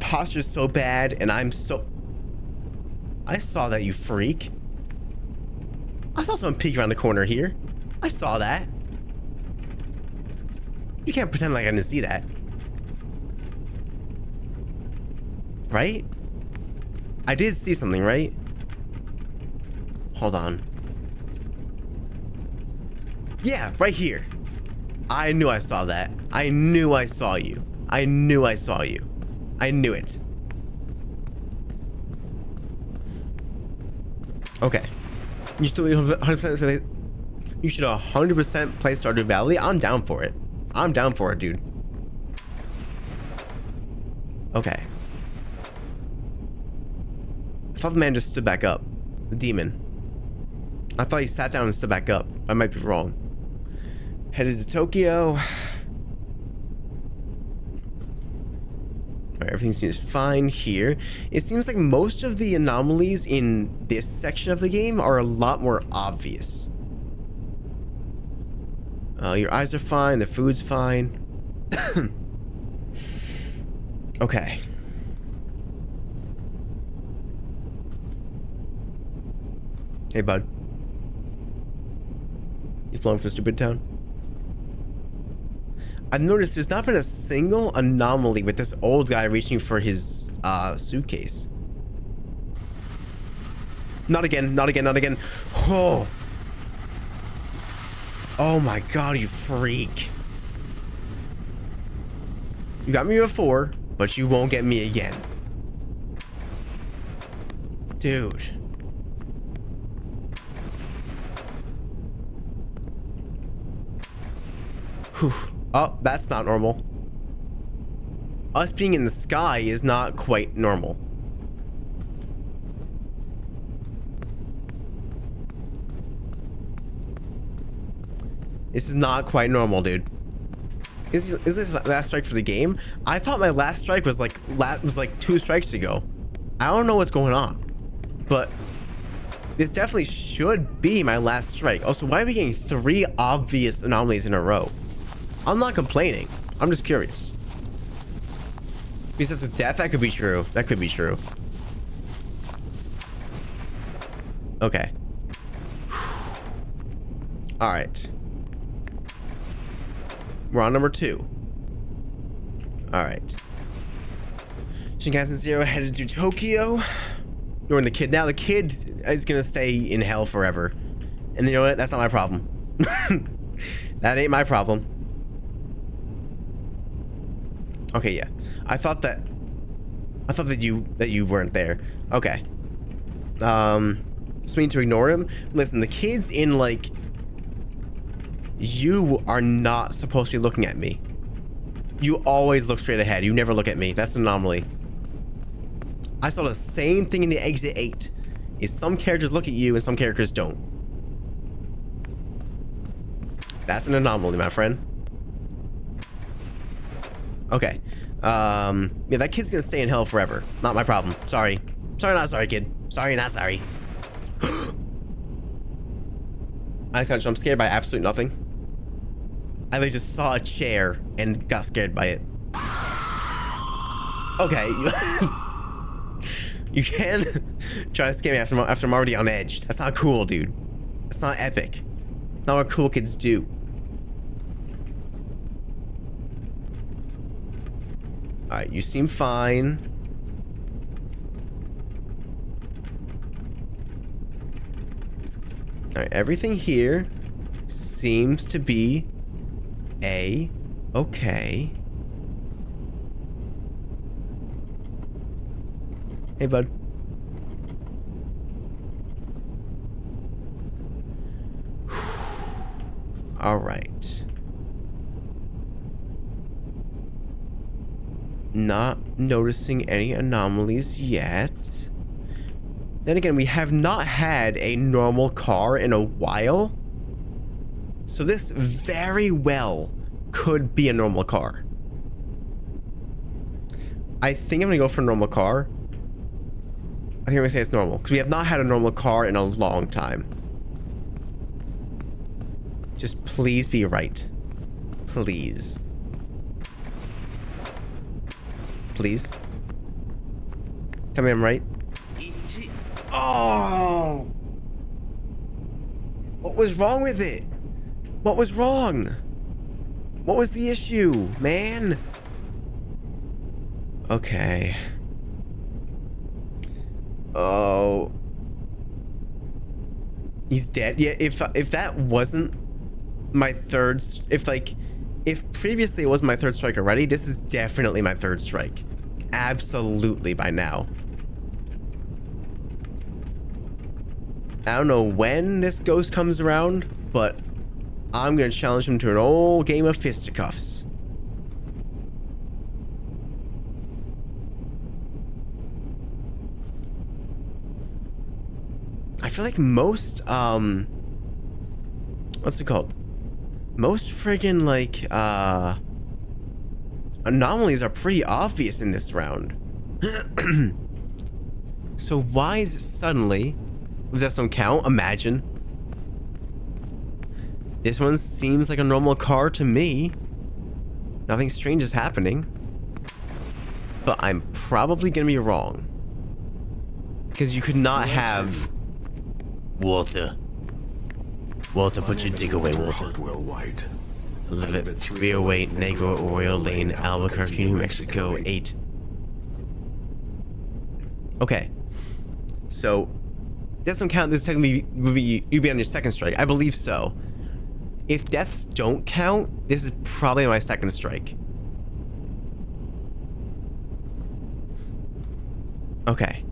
posture's so bad and I'm so... I saw that, you freak. I saw someone peek around the corner here. I saw that. You can't pretend like I didn't see that. Right? I did see something, right? Hold on. Yeah, right here. I knew I saw that. I knew I saw you. I knew I saw you. I knew it. Okay. You should 100% you should 100% play Stardew Valley. I'm down for it. I'm down for it, dude. Okay. I thought the man just stood back up. The demon. I thought he sat down and stood back up. I might be wrong. Headed to Tokyo. Alright, everything seems fine here. It seems like most of the anomalies in this section of the game are a lot more obvious. Your eyes are fine, the food's fine. Okay. Hey, bud. You belong for the stupid town? I've noticed there's not been a single anomaly with this old guy reaching for his suitcase. Not again, not again, not again. Oh. Oh my god, you freak. You got me before, but you won't get me again. Dude. Whew. Oh, that's not normal. Us being in the sky is not quite normal. This is not quite normal, dude. Is this last strike for the game? I thought my last strike was like 2 strikes ago. I don't know what's going on, but this definitely should be my last strike. Also, why are we getting 3 obvious anomalies in a row? I'm not complaining. I'm just curious. Because with death, that could be true. That could be true. Okay. All right. We're on number 2. All right. Shinkansen 0 headed to Tokyo. You're in the kid now. The kid is gonna stay in hell forever. And you know what? That's not my problem. That ain't my problem. Okay, yeah. I thought that you weren't there. Okay. Just mean to ignore him. Listen, the kid's in like. You are not supposed to be looking at me. You always look straight ahead. You never look at me. That's an anomaly. I saw the same thing in the exit 8. Is some characters look at you and some characters don't. That's an anomaly, my friend. Okay. Yeah, that kid's gonna stay in hell forever. Not my problem. Sorry. Sorry, not sorry, kid. Sorry, not sorry. I just got jump scared by absolutely nothing. I literally just saw a chair and got scared by it. Okay. You can try to scare me after I'm already on edge. That's not cool, dude. That's not epic. Not what cool kids do. Alright, you seem fine. Alright, everything here seems to be okay. Hey, bud. Alright. Not noticing any anomalies yet. Then again, we have not had a normal car in a while. So this very well could be a normal car. I think I'm gonna go for a normal car. I think I'm gonna say it's normal, because we have not had a normal car in a long time. Just please be right. Please. Please. Tell me I'm right. Oh! What was wrong with it? What was wrong? What was the issue, man? Okay. Oh. He's dead. Yeah, if that wasn't my third, if previously it was my third strike already, this is definitely my third strike. Absolutely by now. I don't know when this ghost comes around, but I'm gonna challenge him to an old game of fisticuffs. I feel like most, what's it called? Most friggin' like, anomalies are pretty obvious in this round. So why is it suddenly, if that don't count, imagine. This one seems like a normal car to me. Nothing strange is happening. But I'm probably gonna be wrong. Because you could not have... Walter. Walter, put your dick away, Walter. Hartwell White. Live at 308 Negro Oriole Lane, Albuquerque, New Mexico, 8. Okay. So, deaths don't count. This technically you'd be on your second strike. I believe so. If deaths don't count, this is probably my second strike. Okay.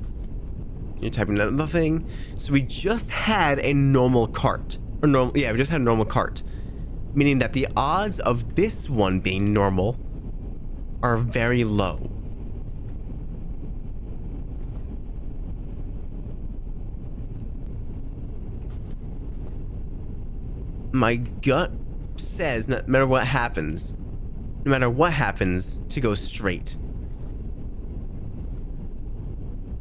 You're typing nothing. So we just had a normal cart. Or normal, yeah, we just had a normal cart. Meaning that the odds of this one being normal are very low. My gut says no matter what happens, to go straight.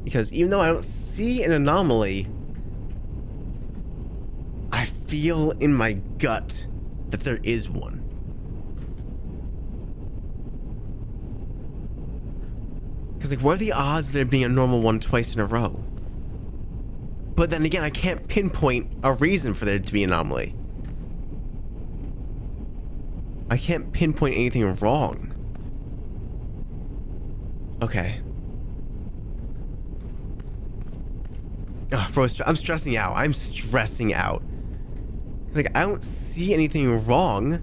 Because even though I don't see an anomaly, I feel in my gut that there is one. Because, like, what are the odds of there being a normal one twice in a row? But then again, I can't pinpoint a reason for there to be an anomaly. I can't pinpoint anything wrong. Okay. Oh, bro, I'm stressing out. I'm stressing out. Like, I don't see anything wrong,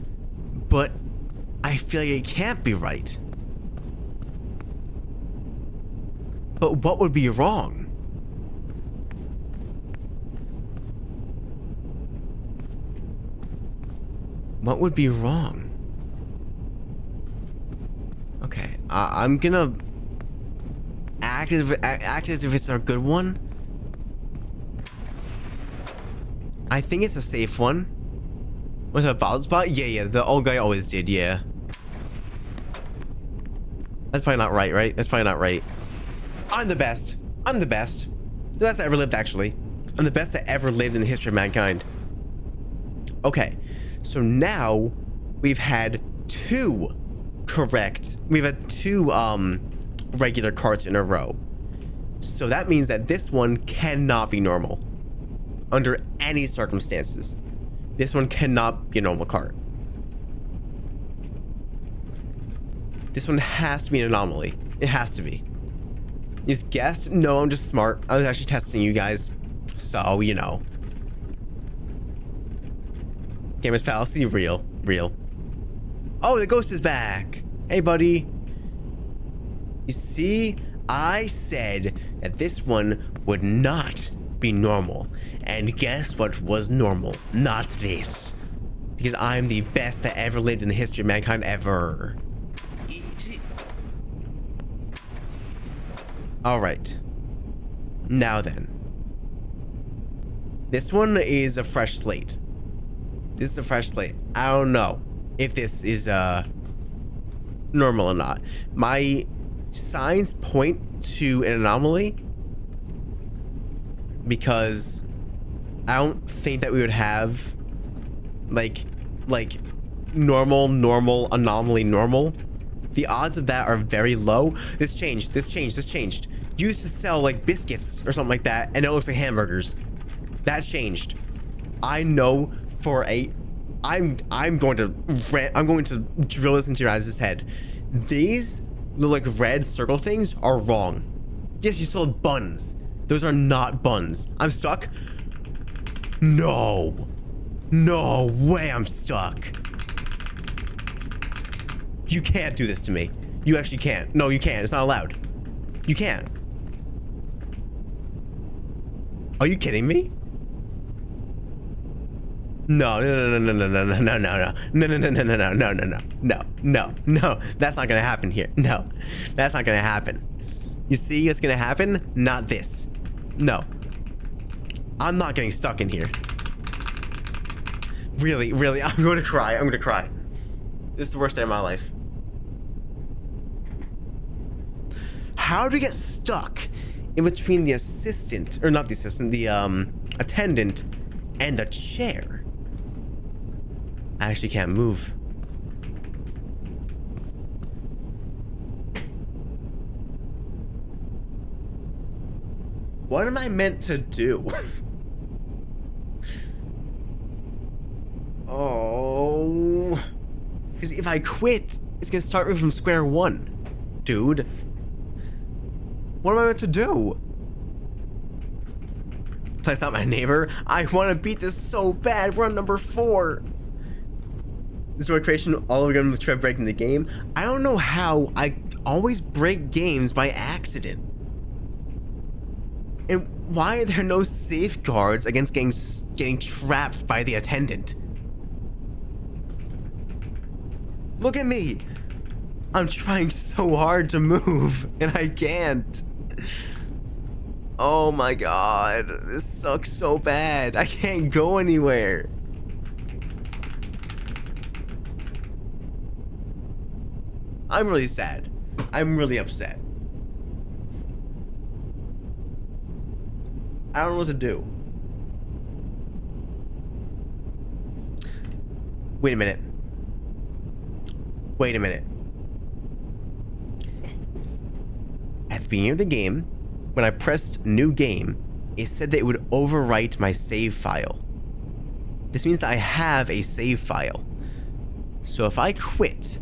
but I feel like it can't be right. But what would be wrong? What would be wrong? Okay, I'm gonna act as if it's a good one. I think it's a safe one. Was it a bald spot? Yeah, the old guy always did, yeah. That's probably not right, right? That's probably not right. I'm the best. I'm the best. The best that ever lived, actually. I'm the best that ever lived in the history of mankind. Okay, so now we've had two regular carts in a row. So that means that this one cannot be normal. Under any circumstances. This one cannot be a normal cart. This one has to be an anomaly. It has to be. You just guessed? No, I'm just smart. I was actually testing you guys. So, you know. Gamer's fallacy, real. Oh, the ghost is back. Hey, buddy. You see, I said that this one would not be normal. And guess what was normal? Not this. Because I'm the best that ever lived in the history of mankind ever. Alright. Now then. This one is a fresh slate. This is a fresh slate. I don't know if this is normal or not. My signs point to an anomaly because I don't think that we would have like normal, anomaly, normal. The odds of that are very low. This changed. You used to sell like biscuits or something like that, and it looks like hamburgers. That changed. I know for a I'm going to drill this into your guys' head. These little like red circle things are wrong. Yes, you sold buns. Those are not buns. I'm stuck. No way I'm stuck. You can't do this to me. You actually can't. No, you can't. It's not allowed. You can't. Are you kidding me? No. That's not gonna happen here. No, that's not gonna happen. You see what's gonna happen? Not this. No. I'm not getting stuck in here. Really, I'm gonna cry. This is the worst day of my life. How do we get stuck in between the assistant, or not the assistant, the attendant and the chair? I actually can't move. What am I meant to do? Oh. Because if I quit, it's gonna start me from square one. Dude. What am I meant to do? That's not my neighbor. I want to beat this so bad. We're on number 4. Destroy creation all over again with Trev breaking the game. I don't know how I always break games by accident. And why are there no safeguards against getting trapped by the attendant? Look at me. I'm trying so hard to move and I can't. Oh my god, this sucks so bad. I can't go anywhere. I'm really sad. I'm really upset. I don't know what to do. Wait a minute. At the beginning of the game, when I pressed new game, it said that it would overwrite my save file. This means that I have a save file. So if I quit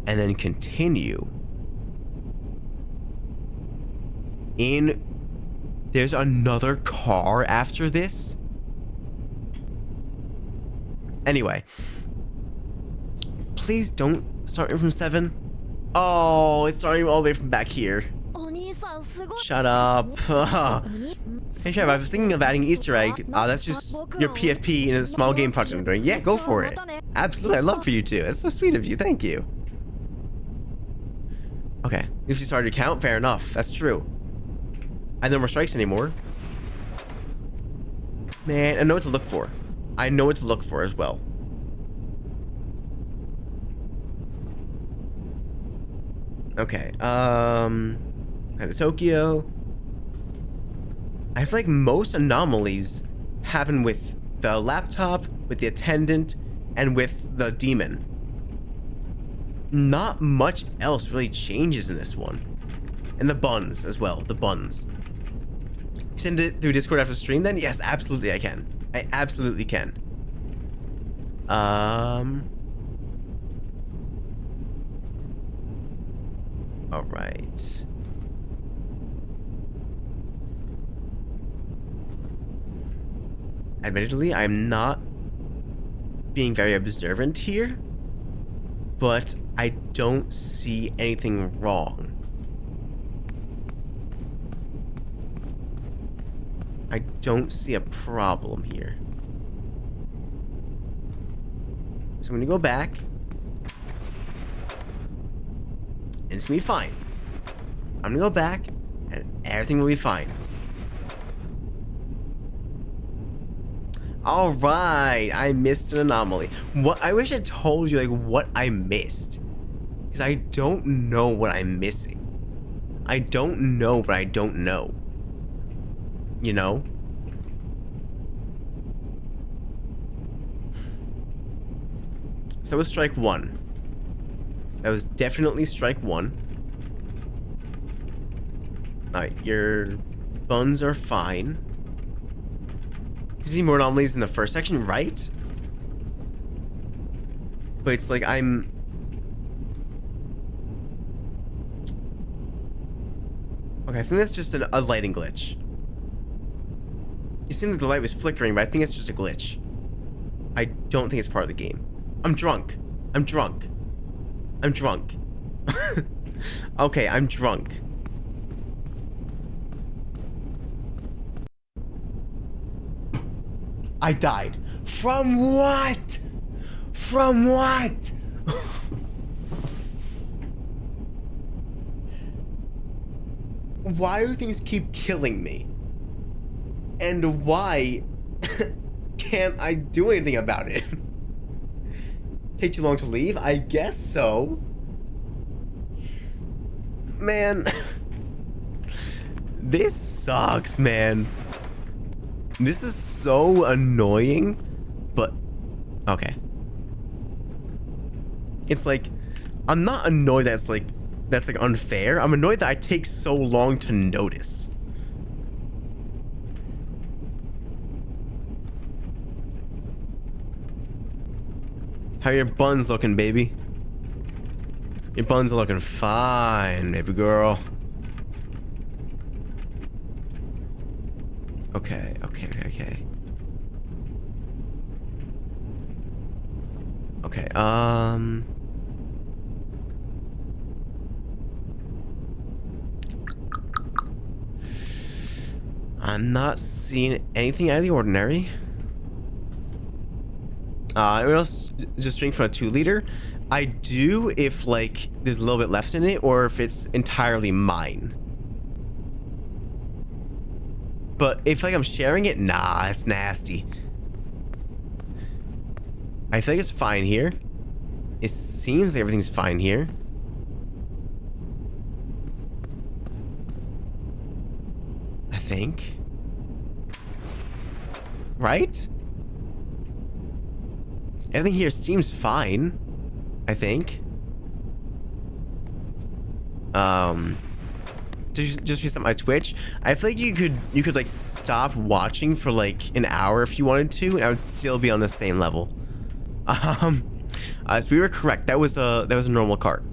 and then continue, there's another car after this? Anyway, please don't start me from 7. Oh, it's starting all the way from back here. Shut up. Hey, Chef, I was thinking of adding Easter egg. That's just your PFP in a small game project I'm doing. Yeah, go for it. Absolutely, I'd love for you to. That's so sweet of you. Thank you. Okay, if you started your count, fair enough. That's true. I no more strikes anymore. Man, I know what to look for. I know what to look for as well. Okay, kind of Tokyo. I feel like most anomalies happen with the laptop, with the attendant, and with the demon. Not much else really changes in this one. And the buns as well, the buns. Send it through Discord after stream then? Yes, absolutely I can. I absolutely can. Alright. Admittedly, I'm not being very observant here, but I don't see anything wrong. I don't see a problem here. So I'm gonna go back. And it's gonna be fine. I'm gonna go back and everything will be fine. Alright, I missed an anomaly. What I wish I told you like what I missed. Because I don't know what I'm missing. I don't know what I don't know. You know? So that was strike one. That was definitely strike one. Alright, your buns are fine. There's any more anomalies in the first section, right? But it's like I'm... Okay, I think that's just a lighting glitch. It seemed like the light was flickering, but I think it's just a glitch. I don't think it's part of the game. I'm drunk. I'm drunk. I'm drunk. Okay, I'm drunk. I died. From what? From what? Why do things keep killing me? And why can't I do anything about it? Take too long to leave? I guess so. Man. This sucks, man. This is so annoying, but okay. It's like, I'm not annoyed that's like unfair. I'm annoyed that I take so long to notice. How your buns looking, baby? Your buns are looking fine, baby girl. Okay. Okay, I'm not seeing anything out of the ordinary. Anyone else just drink from a 2-liter? I do if, like, there's a little bit left in it, or if it's entirely mine. But if, like, I'm sharing it, nah, it's nasty. I feel like it's fine here. It seems like everything's fine here. I think. Right? Everything here seems fine. I think. Just reset my Twitch. I feel like you could like stop watching for like an hour if you wanted to, and I would still be on the same level. So we were correct. That was a normal cart.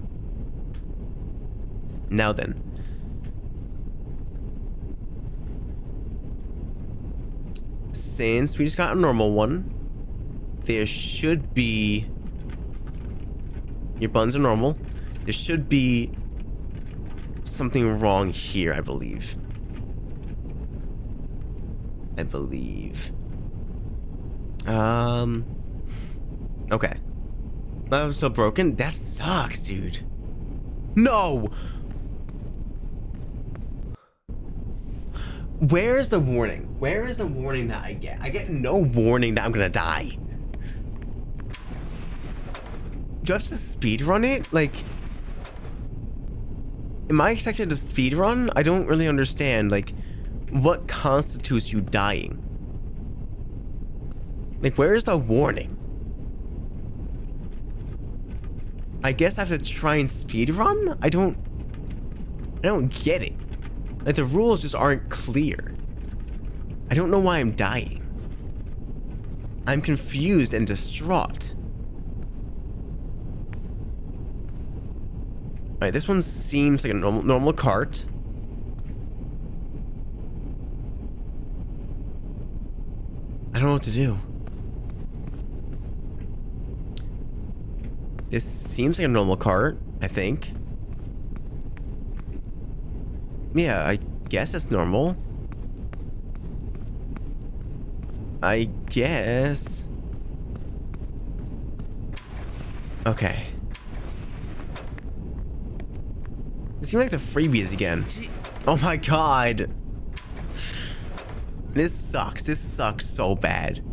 Now then. Since we just got a normal one, there should be... Your buns are normal. There should be something wrong here, I believe. Okay. That was so broken. That sucks, dude. No! Where's the warning? Where is the warning that I get? I get no warning that I'm gonna die. Do I have to speedrun it? Like, am I expected to speedrun? I don't really understand, like, what constitutes you dying? Like, where is the warning? I guess I have to try and speedrun? I don't get it. Like, the rules just aren't clear. I don't know why I'm dying. I'm confused and distraught. Alright, this one seems like a normal cart. I don't know what to do. This seems like a normal cart, I think. Yeah, I guess it's normal. I guess. Okay. It seems like the freebies again. Oh my god. This sucks. This sucks so bad.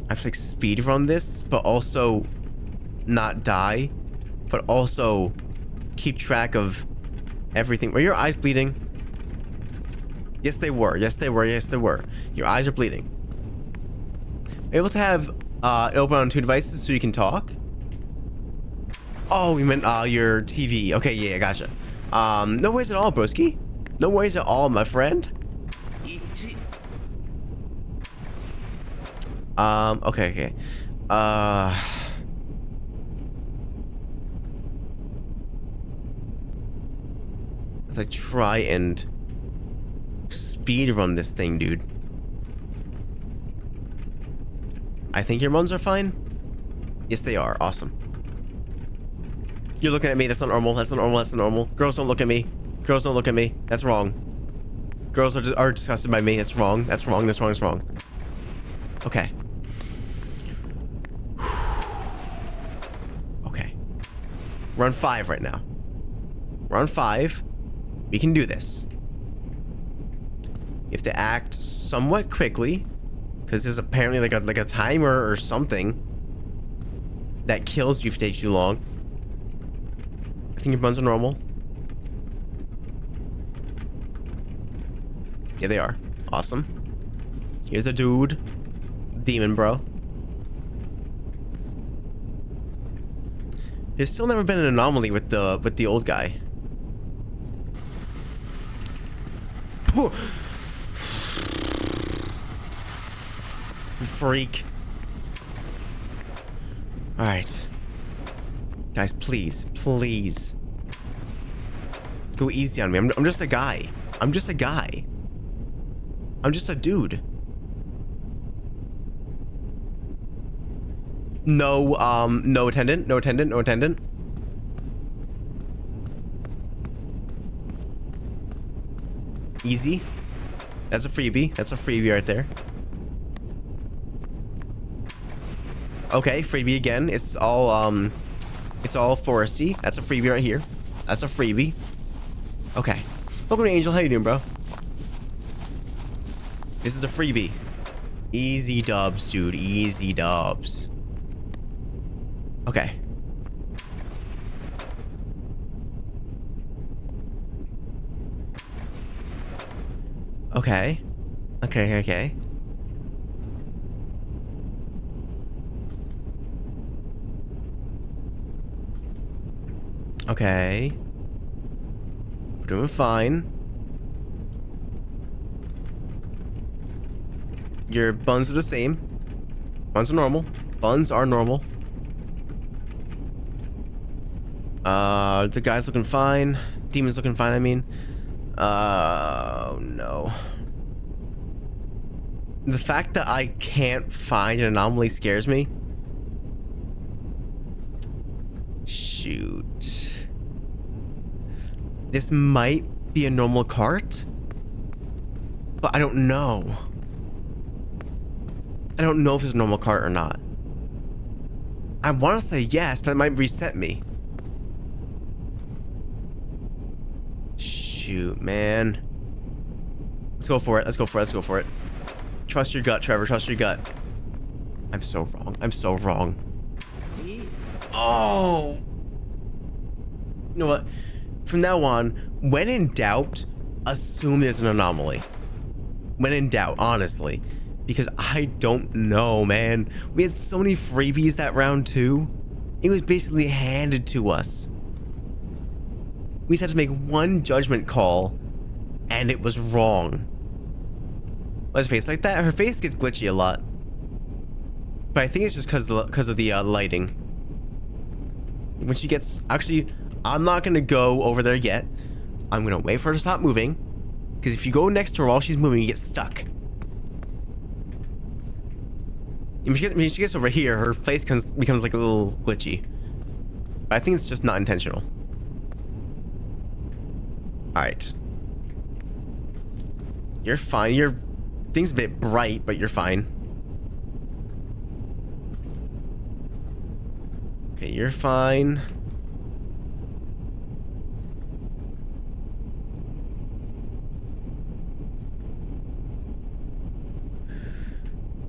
I have to like speed run this, but also not die, but also keep track of everything. Were your eyes bleeding? Yes, they were. Yes, they were. Yes, they were. Your eyes are bleeding. Able to have it open on 2 devices so you can talk. Oh, you meant your TV. Okay, yeah, gotcha. No worries at all, broski. No worries at all, my friend. Okay. Let's like try and speed run this thing, dude. I think your runs are fine. Yes, they are. Awesome. You're looking at me. That's not normal. That's not normal. That's not normal. Girls don't look at me. Girls don't look at me. That's wrong. Girls are disgusted by me. That's wrong. That's wrong. That's wrong. That's wrong. Okay. Okay. We're on 5 right now. We're on 5. We can do this. You have to act somewhat quickly, because there's apparently like a timer or something that kills you if it takes too long. I think your buns are normal. Yeah, they are. Awesome. Here's a dude. Demon, bro. There's still never been an anomaly with the old guy. Freak. Alright. Guys, please. Please. Go easy on me. I'm just a guy. I'm just a guy. I'm just a dude. No, no attendant. No attendant. No attendant. Easy. That's a freebie. That's a freebie right there. Okay, freebie again. It's all foresty. That's a freebie right here. That's a freebie. Okay. Welcome to Angel. How you doing, bro? This is a freebie. Easy dubs, dude. Easy dubs. Okay. Okay. Okay. Okay. We're doing fine. Your buns are the same. Buns are normal. Buns are normal. The guy's looking fine. Demon's looking fine, I mean. Oh, no. The fact that I can't find an anomaly scares me. Shoot. This might be a normal cart, but I don't know. I don't know if it's a normal cart or not. I want to say yes, but it might reset me. Shoot, man. Let's go for it. Let's go for it. Let's go for it. Trust your gut, Trevor. Trust your gut. I'm so wrong. I'm so wrong. Oh. You know what? From now on, when in doubt, assume there's an anomaly. When in doubt, honestly. Because I don't know, man. We had so many freebies that round too. It was basically handed to us. We just had to make one judgment call, and it was wrong. Why's her face like that? Her face gets glitchy a lot. But I think it's just because of the lighting. When she gets... Actually, I'm not gonna go over there yet. I'm gonna wait for her to stop moving. Because if you go next to her while she's moving, you get stuck. When she gets over here, her face becomes like a little glitchy. But I think it's just not intentional. Alright. You're fine. Your thing's a bit bright, but you're fine. Okay, you're fine.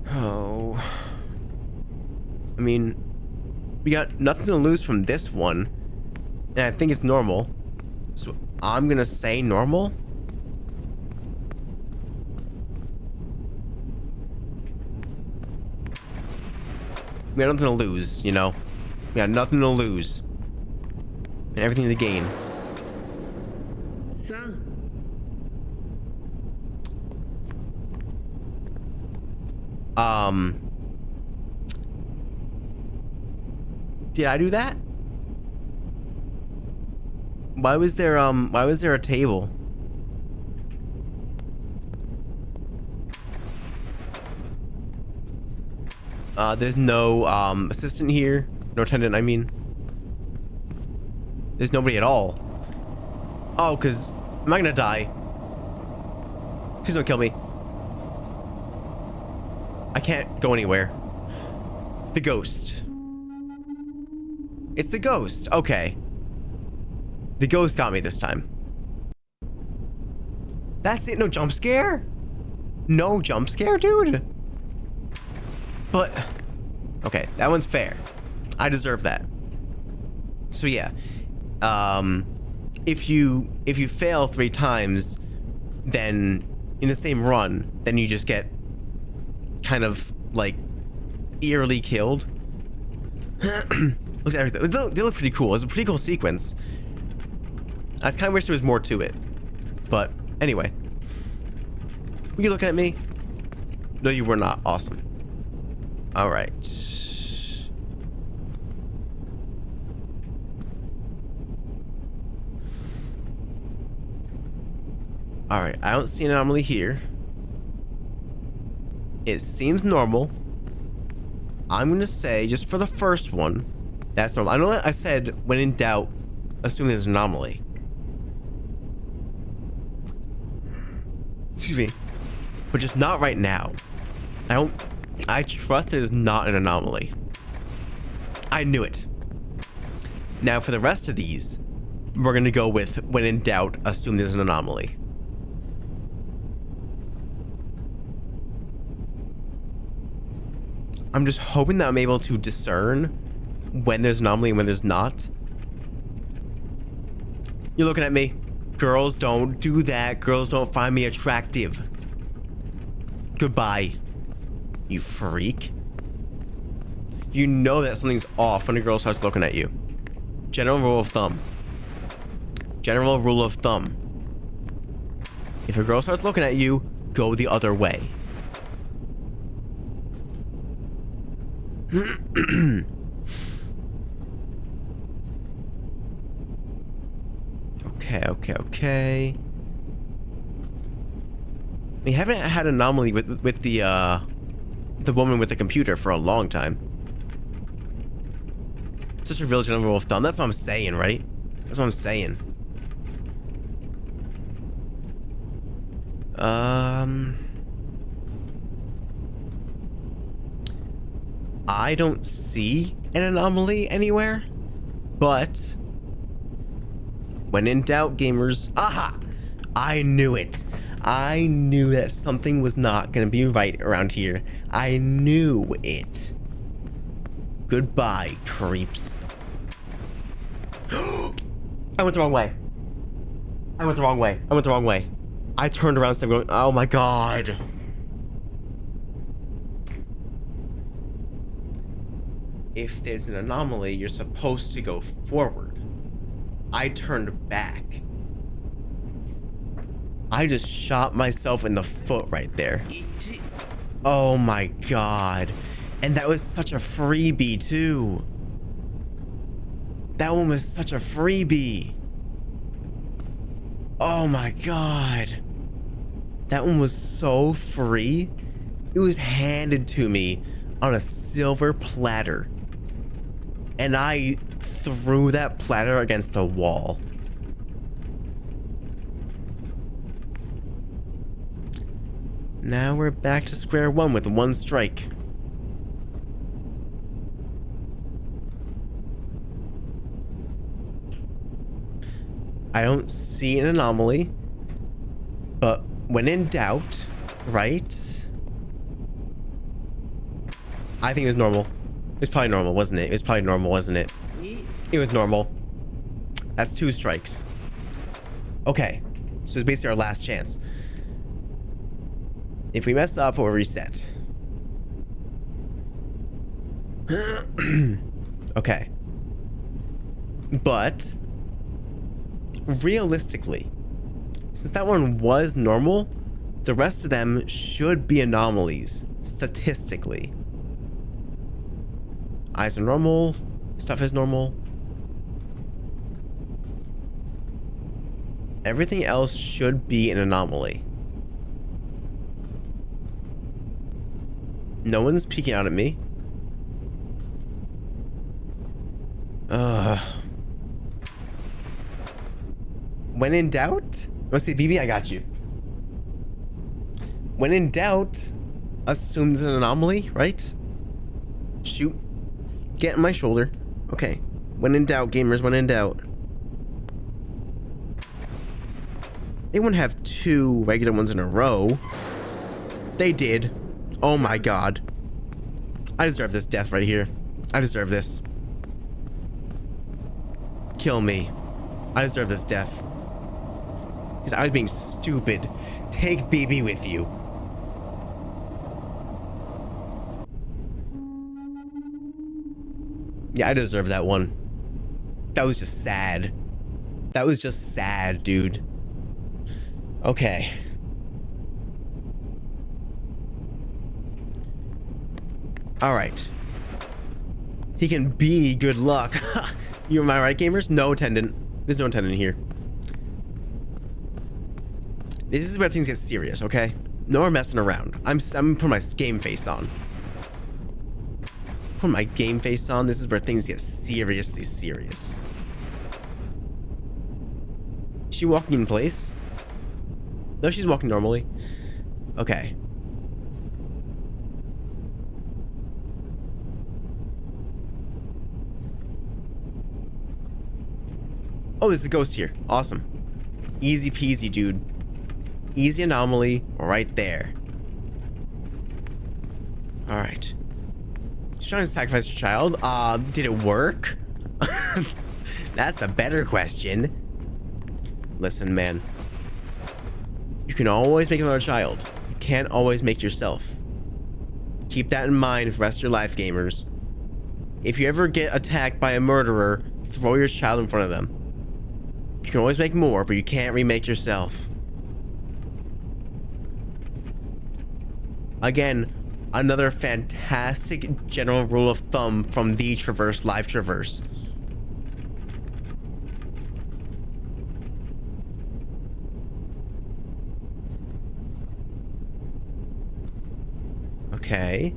Oh. I mean, we got nothing to lose from this one. And I think it's normal. So I'm gonna say normal. We got nothing to lose, you know? We got nothing to lose. And everything to gain. Did I do that? Why was there a table? There's no assistant here. No attendant, I mean. There's nobody at all. Oh, cause am I gonna die? Please don't kill me. I can't go anywhere. The ghost. It's the ghost. Okay. The ghost got me this time. That's it. No jump scare? No jump scare, dude? But... okay, that one's fair. I deserve that. So yeah. If you fail 3 times, then in the same run, then you just get kind of like eerily killed. Looks at everything. They look pretty cool. It's a pretty cool sequence. I just kind of wish there was more to it. But anyway. Were you looking at me? No, you were not. Awesome. Alright. Alright, I don't see an anomaly here. It seems normal. I'm gonna say, just for the first one, that's normal. I know that I said, when in doubt, assume there's an anomaly. Excuse me. But just not right now. I trust it is not an anomaly. I knew it. Now for the rest of these, we're gonna go with, when in doubt, assume there's an anomaly. I'm just hoping that I'm able to discern when there's an anomaly and when there's not. You're looking at me. Girls don't do that. Girls don't find me attractive. Goodbye, you freak. You know that something's off when a girl starts looking at you. General rule of thumb. General rule of thumb. If a girl starts looking at you, go the other way. Okay. We haven't had an anomaly with the woman with the computer for a long time. Such a real general rule of thumb. That's what I'm saying, right? That's what I'm saying. I don't see an anomaly anywhere, but when in doubt, gamers, aha! I knew it. I knew that something was not gonna be right around here. I knew it. Goodbye, creeps. I went the wrong way. I went the wrong way. I turned around and going, oh my god. If there's an anomaly, you're supposed to go forward. I turned back. I just shot myself in the foot right there. Oh my god. And that was such a freebie too. That one was such a freebie. Oh my god. That one was so free. It was handed to me on a silver platter. And I threw that platter against the wall. Now we're back to square one with one strike. I don't see an anomaly, but when in doubt, right? I think it was normal. It was probably normal, wasn't it? It was probably normal, wasn't it? It was normal. That's 2 strikes. Okay, so it's basically our last chance. If we mess up, we'll reset. Okay. But realistically, since that one was normal, the rest of them should be anomalies, statistically. Eyes are normal, stuff is normal. Everything else should be an anomaly. No one's peeking out at me. When in doubt? Want to say BB? I got you. When in doubt, assume there's an anomaly, right? Shoot. Get in my shoulder. Okay. When in doubt, gamers, when in doubt. They wouldn't have 2 regular ones in a row. They did. Oh my god. I deserve this death right here. I deserve this. Kill me. I deserve this death. Because I was being stupid. Take BB with you. Yeah, I deserve that one. That was just sad. That was just sad, dude. Okay. Alright. He can be good luck. You am I right, gamers? No attendant. There's no attendant here. This is where things get serious, okay? No more messing around. I'm putting my game face on. Putting my game face on. This is where things get seriously serious. Is she walking in place? No, she's walking normally. Okay. Oh, there's a ghost here. Awesome. Easy peasy, dude. Easy anomaly right there. Alright. She's trying to sacrifice her child. Did it work? That's the better question. Listen, man. You can always make another child. You can't always make yourself. Keep that in mind for the rest of your life, gamers. If you ever get attacked by a murderer, throw your child in front of them. You can always make more, but you can't remake yourself. Again, another fantastic general rule of thumb from the Traverse Live Traverse. Okay.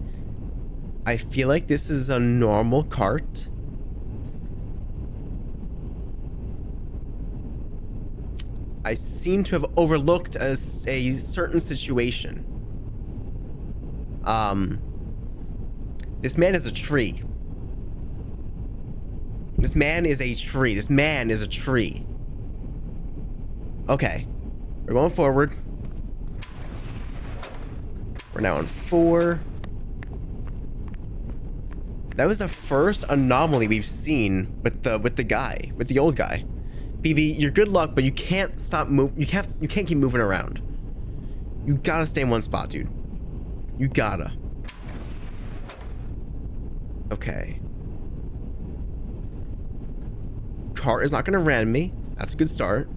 I feel like this is a normal cart. I seem to have overlooked a certain situation. This man is a tree. This man is a tree. This man is a tree. Okay. We're going forward. We're now on 4. That was the first anomaly we've seen with the old guy. BB, you're good luck, but you can't stop you can't keep moving around. You gotta stay in one spot, dude. You gotta. Okay. Cart is not gonna ram me. That's a good start.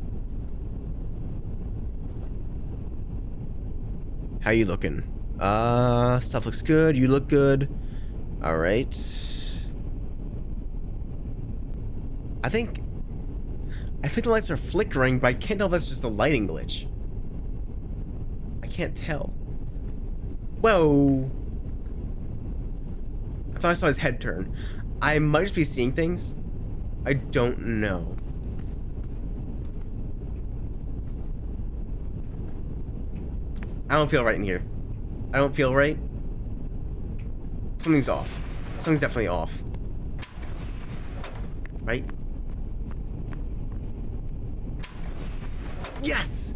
How you looking? Stuff looks good. You look good. All right. I think the lights are flickering, but I can't tell if that's just a lighting glitch. I can't tell. Whoa. I thought I saw his head turn. I might just be seeing things. I don't know. I don't feel right in here. I don't feel right. Something's off. Something's definitely off. Right? Yes!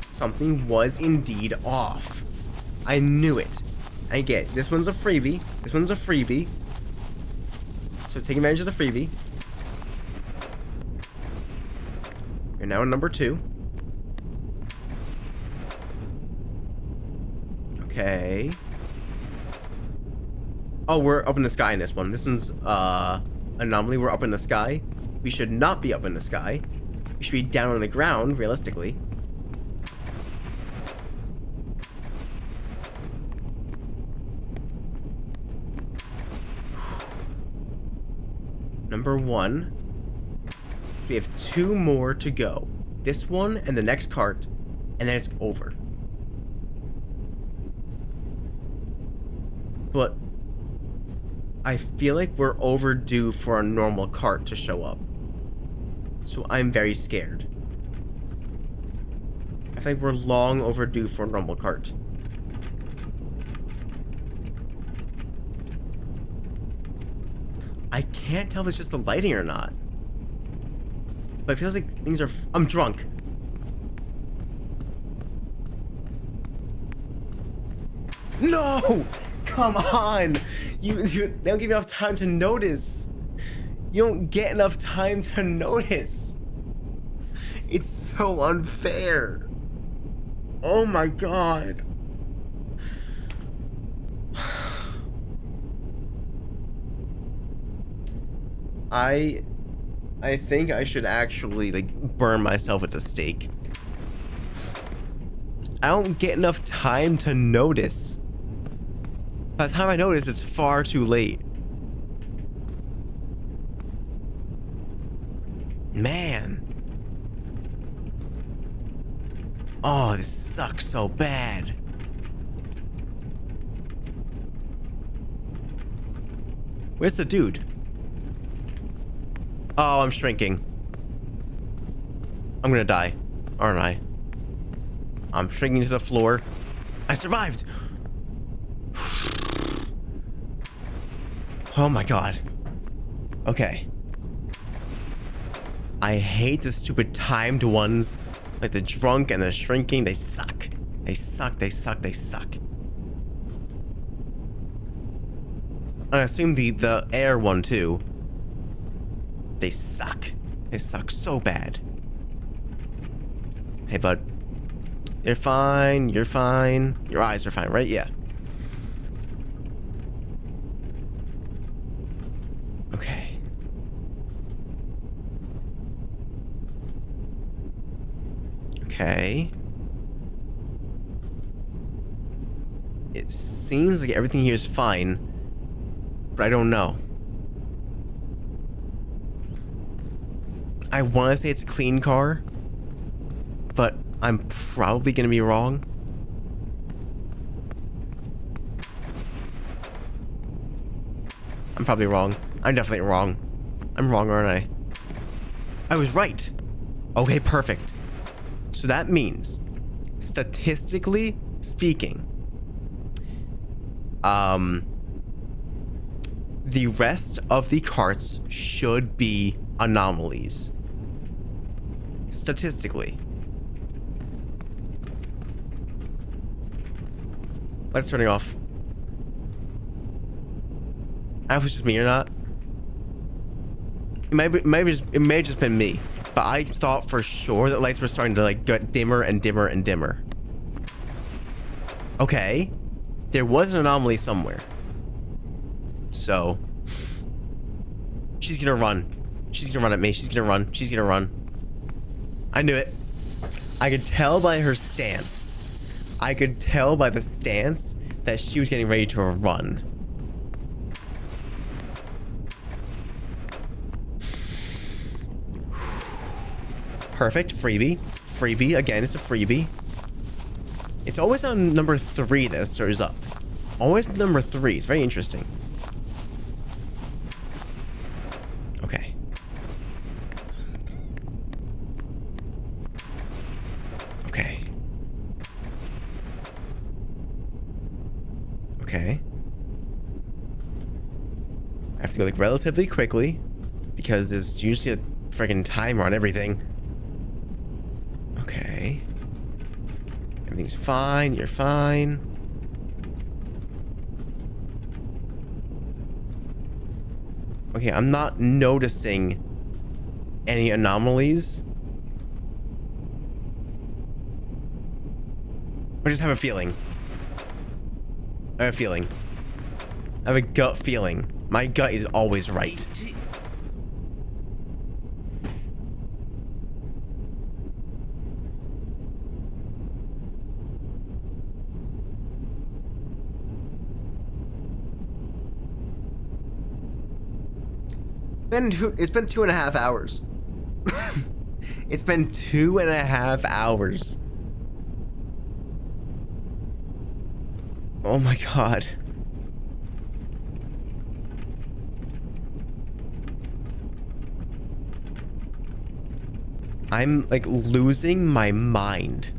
Something was indeed off. I knew it. I get it. This one's a freebie. This one's a freebie. So take advantage of the freebie. You're now number 2. Okay. Oh, we're up in the sky in this one. This one's anomaly. We're up in the sky. We should not be up in the sky. We should be down on the ground, realistically. Number 1. We have 2 more to go. This one and the next cart, and then it's over. But I feel like we're overdue for a normal cart to show up. So I'm very scared. I think we're long overdue for a normal cart. I can't tell if it's just the lighting or not. But it feels like things are... I'm drunk. No! Come on! They don't give you enough time to notice. You don't get enough time to notice. It's so unfair. Oh my god. I think I should actually like burn myself at the stake. I don't get enough time to notice. By the time I notice, it's far too late. Man. Oh, this sucks so bad. Where's the dude? Oh, I'm shrinking. I'm gonna die, aren't I? I'm shrinking to the floor. I survived! Oh my god. Okay. I hate the stupid timed ones. Like the drunk and the shrinking. They suck. They suck, they suck, they suck. I assume the air one too. They suck. They suck so bad. Hey bud. You're fine. You're fine. Your eyes are fine, right? Yeah. Okay. Okay. It seems like everything here is fine, but I don't know. I want to say it's a clean car, but I'm probably going to be wrong. I'm probably wrong. I'm definitely wrong. I'm wrong, aren't I? I was right. Okay, perfect. So that means, statistically speaking, the rest of the carts should be anomalies. Statistically. Lights turning off. I don't know if it's just me or not. It may have just been me, but I thought for sure that lights were starting to like get dimmer and dimmer and dimmer. Okay, there was an anomaly somewhere. So she's gonna run. She's gonna run at me. She's gonna run. She's gonna run. I knew it. I could tell by her stance. I could tell by the stance that she was getting ready to run. Perfect. Freebie. Freebie. Again, it's a freebie. It's always on number 3 that stirs up. Always number 3. It's very interesting. Okay. Okay. Okay. I have to go like relatively quickly because there's usually a friggin' timer on everything. Okay. Everything's fine. You're fine. Okay, I'm not noticing any anomalies. I just have a feeling. I have a feeling. I have a gut feeling. My gut is always right. It's been 2.5 hours. It's been 2.5 hours. Oh my god. I'm like losing my mind.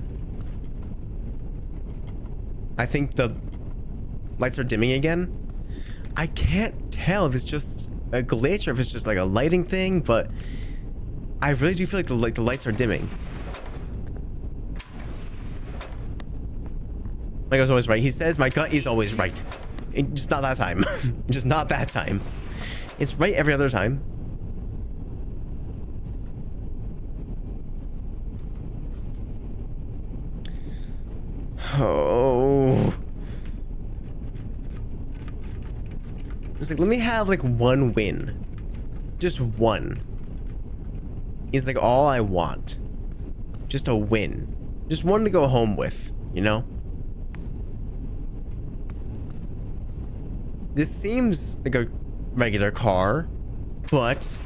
I think the lights are dimming again. I can't tell if it's just a glitch or if it's just like a lighting thing, but I really do feel like the lights are dimming. My gut's always right. He says my gut is always right. Just not that time. Just not that time. It's right every other time. Oh. Just like, let me have like one win. Just one. Is like all I want. Just a win. Just one to go home with, you know? This seems like a regular car, but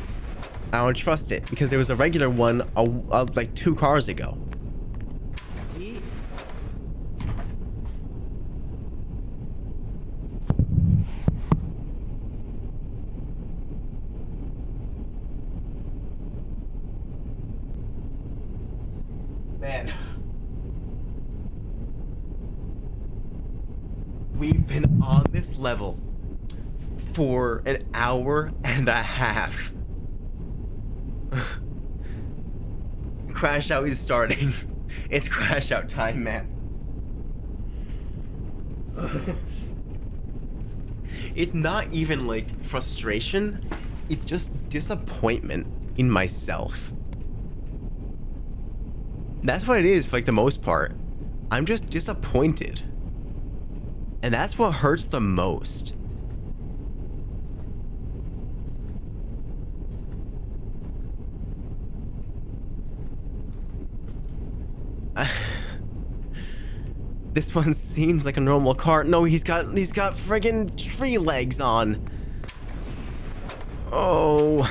I don't trust it because there was a regular one like 2 cars ago. Man. We've been on this level for an hour and a half. Crash out is starting. It's crash out time, man. It's not even like frustration. It's just disappointment in myself. That's what it is for like the most part. I'm just disappointed. And that's what hurts the most. This one seems like a normal car. No, he's got friggin' tree legs on. Oh.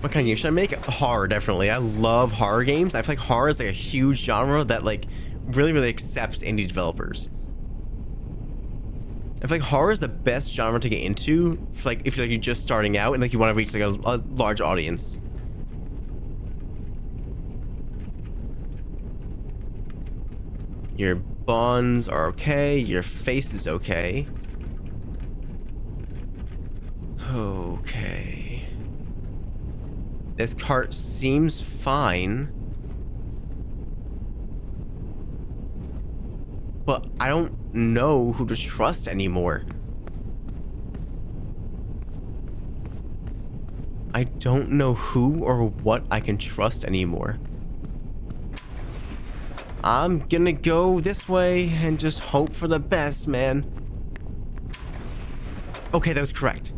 What kind of game should I make? Horror, definitely. I love horror games. I feel like horror is like a huge genre that like really accepts indie developers. I feel like horror is the best genre to get into for like if you're just starting out and like you want to reach like a large audience. Your buns are okay. Your face is okay. Okay. This cart seems fine. But I don't know who to trust anymore. I don't know who or what I can trust anymore. I'm gonna go this way and just hope for the best, man. Okay, that was correct.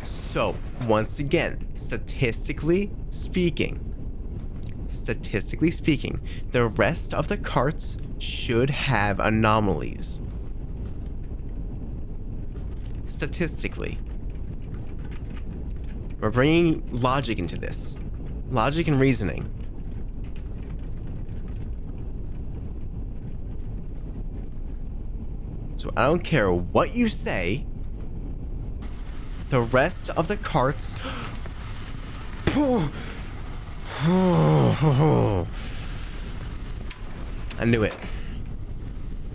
So, once again, statistically speaking, the rest of the carts should have anomalies. Statistically. We're bringing logic into this. Logic and reasoning. So I don't care what you say. The rest of the carts... I knew it.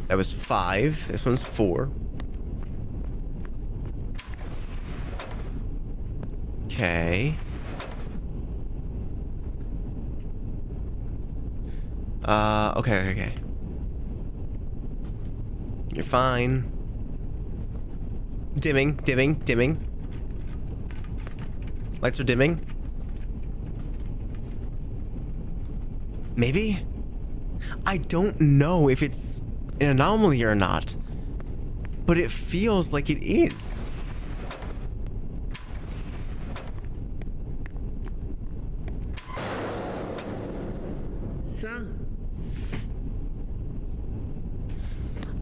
That was 5. This one's 4. Okay. Okay. You're fine. Dimming. Lights are dimming. Maybe? I don't know if it's an anomaly or not, but it feels like it is.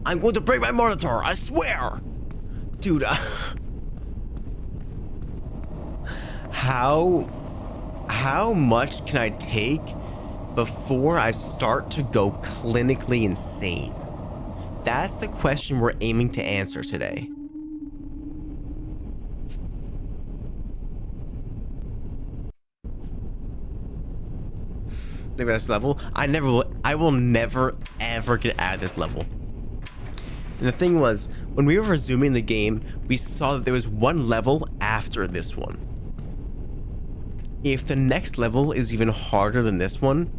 I'm going to break my monitor, I swear! Dude, how much can I take before I start to go clinically insane? That's the question we're aiming to answer today. Look at this level. I will never ever get out of this level. And the thing was, when we were resuming the game, we saw that there was one level after this one. If the next level is even harder than this one,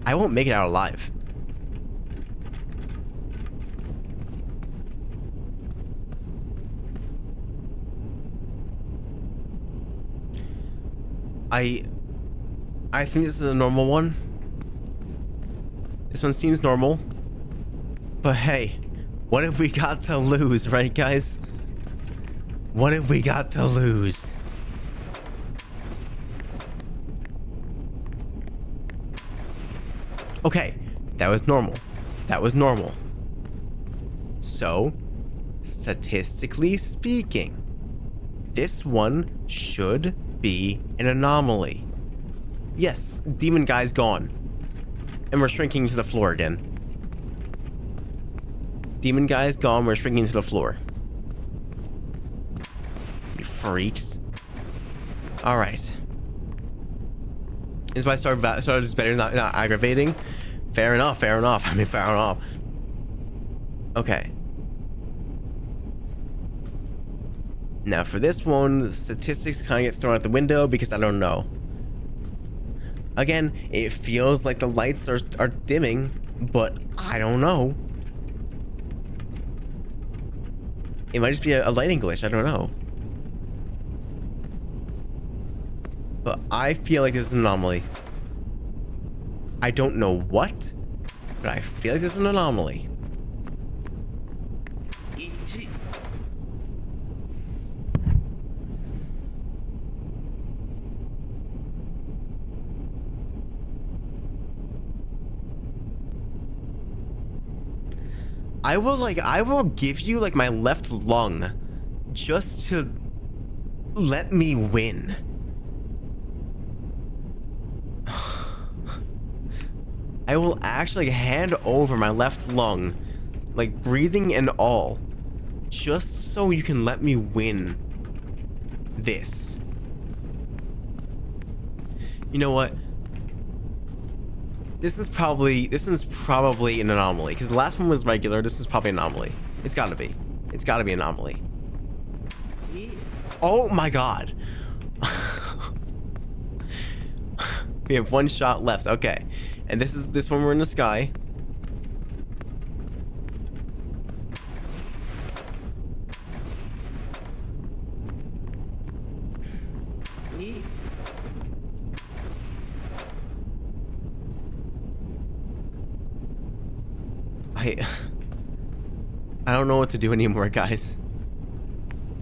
I won't make it out alive. I think this is a normal one. This one seems normal. But hey, what have we got to lose, right guys? What have we got to lose? Okay, that was normal. That was normal. So, statistically speaking, this one should be an anomaly. Yes, demon guy's gone. And we're shrinking to the floor again. Demon guy's gone, we're shrinking to the floor. You freaks. Alright. Is my start just better, not aggravating? Fair enough. I mean, fair enough. Okay. Now for this one, the statistics kind of get thrown out the window because I don't know. Again, it feels like the lights are dimming, but I don't know. It might just be a lighting glitch, I don't know. But I feel like this is an anomaly. I don't know what, but I feel like this is an anomaly. I will give you like my left lung just to let me win. I will actually hand over my left lung, like breathing and all, just so you can let me win this. You know what? This is probably an anomaly, because the last one was regular. This is probably an anomaly. It's gotta be. It's gotta be an anomaly. Oh my god. We have one shot left. Okay. And this one we're in the sky. I don't know what to do anymore, guys.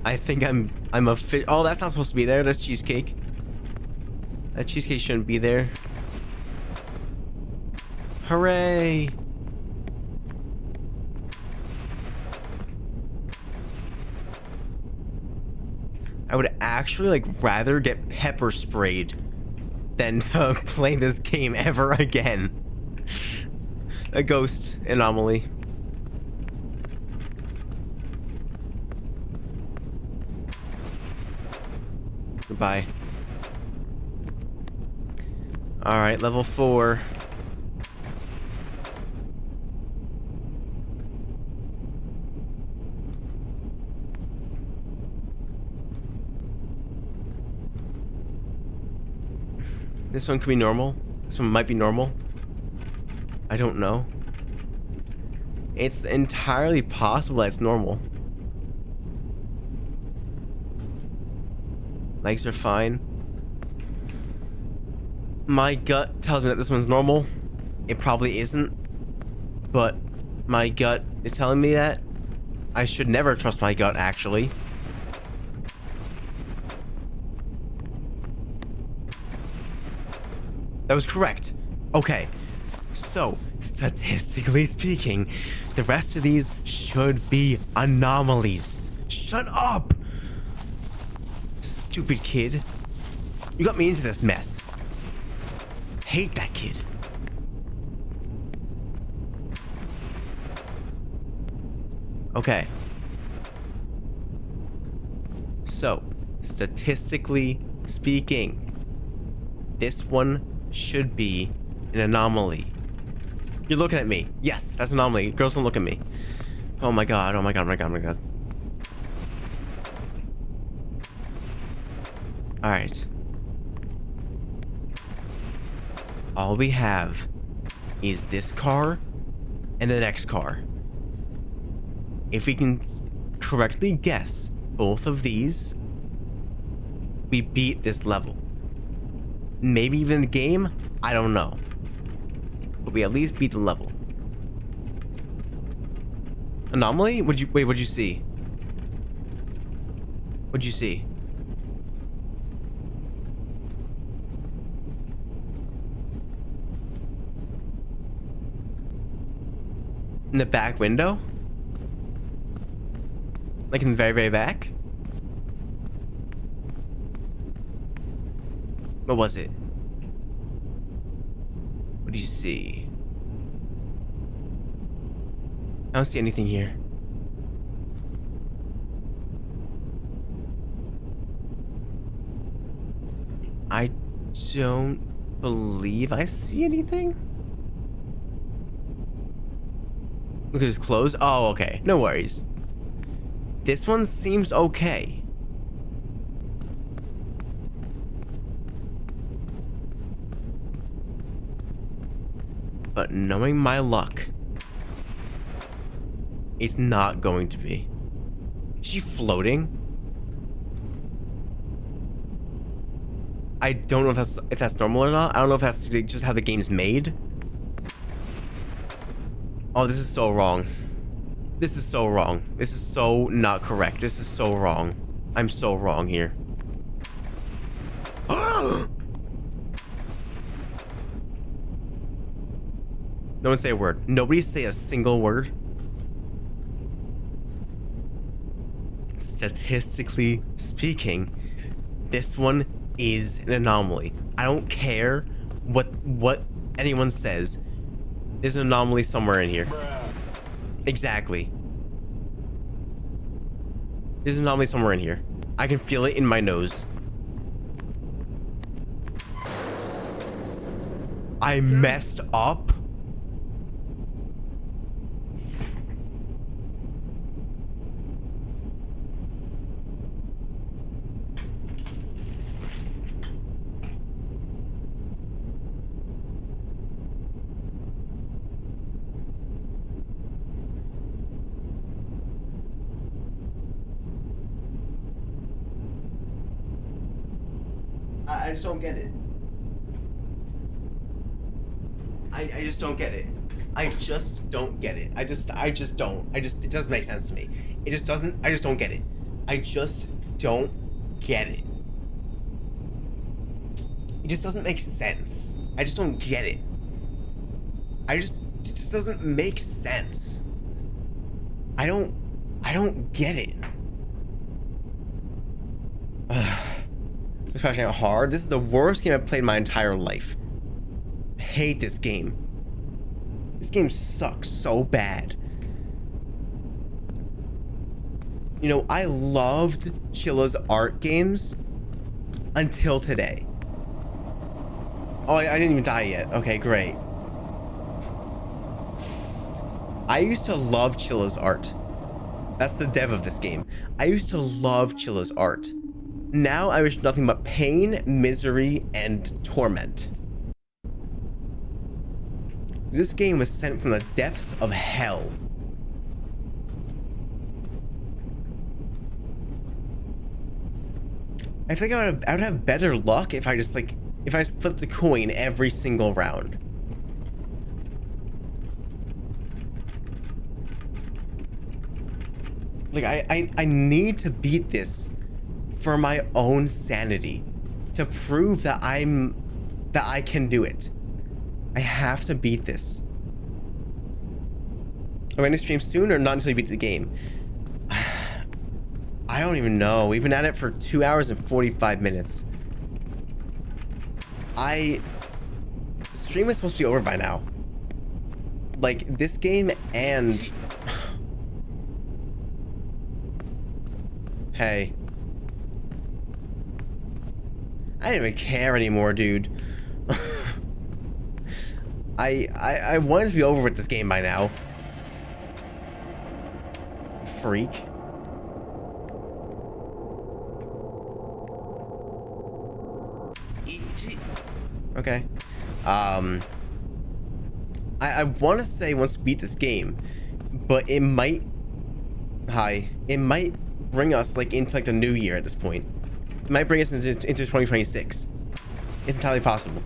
I think I'm a fit. Oh, that's not supposed to be there. That's cheesecake. That cheesecake shouldn't be there. Hooray! I would actually like rather get pepper sprayed than to play this game ever again. A ghost anomaly. Goodbye. Alright, level 4. This one could be normal. This one might be normal. I don't know. It's entirely possible that it's normal. Legs are fine. My gut tells me that this one's normal. It probably isn't. But my gut is telling me that. I should never trust my gut, actually. That was correct. Okay. So, statistically speaking, the rest of these should be anomalies. Shut up! Stupid kid. You got me into this mess. Hate that kid. Okay. So, statistically speaking, this one should be an anomaly. You're looking at me. Yes, that's an anomaly. Girls don't look at me. Oh my god, oh my god, oh my god, oh my god. Alright. All we have is this car and the next car. If we can correctly guess both of these, we beat this level. Maybe even the game? I don't know. But we at least beat the level. Anomaly? What'd you see? What'd you see? In the back window? Like in the very, very back? What was it? What do you see? I don't see anything here. I don't believe I see anything. Look at his clothes. Oh, okay. No worries. This one seems okay. But knowing my luck, it's not going to be. Is she floating? I don't know if that's normal or not. I don't know if that's just how the game's made. Oh, this is so wrong. This is so wrong. This is so not correct. This is so wrong. I'm so wrong here. No one say a word. Nobody say a single word. Statistically speaking, this one is an anomaly. I don't care what anyone says. There's an anomaly somewhere in here. Exactly. There's an anomaly somewhere in here. I can feel it in my nose. I messed up. I just don't get it. I just don't get it. I just don't get it. I just don't. It doesn't make sense to me. It just doesn't. I just don't get it. I just don't get it. It just doesn't make sense. I just don't get it. It just doesn't make sense. I don't get it. It's crashing out hard. This is the worst game I've played in my entire life. I hate this game. This game sucks so bad. You know, I loved Chilla's art games until today. Oh, I didn't even die yet. Okay, great. I used to love Chilla's art. That's the dev of this game. I used to love Chilla's art. Now I wish nothing but pain, misery, and torment. This game was sent from the depths of hell. I think I would have better luck if I just flipped a coin every single round. Like, I need to beat this for my own sanity, to prove that I can do it. I have to beat this. Are we going to stream soon or not until you beat the game? I don't even know. We've been at it for 2 hours and 45 minutes. Stream is supposed to be over by now. Like, this game and... Hey. I don't even care anymore, dude. I wanted to be over with this game by now. Freak. Okay. I want to say once we beat this game, but it might... It might bring us, like, into, like, the new year at this point. It might bring us into 2026. It's entirely possible.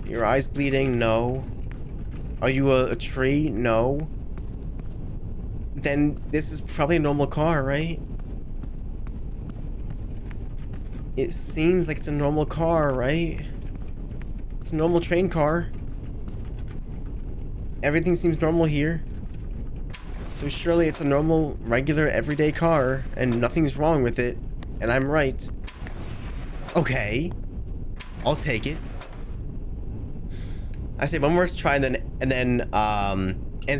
Your eyes bleeding? No. Are you a tree? No. Then this is probably a normal car, right? It seems like it's a normal car, right? It's a normal train car. Everything seems normal here. So surely it's a normal, regular, everyday car, and nothing's wrong with it, and I'm right. Okay. I'll take it. I say one more try and end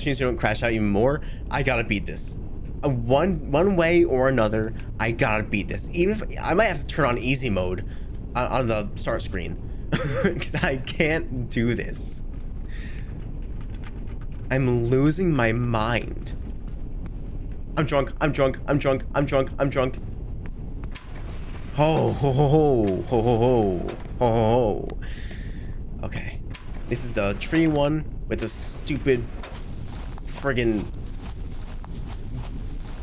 streams so don't crash out even more. I gotta beat this. One way or another, I gotta beat this. Even if I might have to turn on easy mode on the start screen. Because I can't do this. I'm losing my mind. I'm drunk. I'm drunk. I'm drunk. I'm drunk. I'm drunk. Ho ho ho ho ho ho ho ho ho. Okay. This is the tree one with the stupid friggin'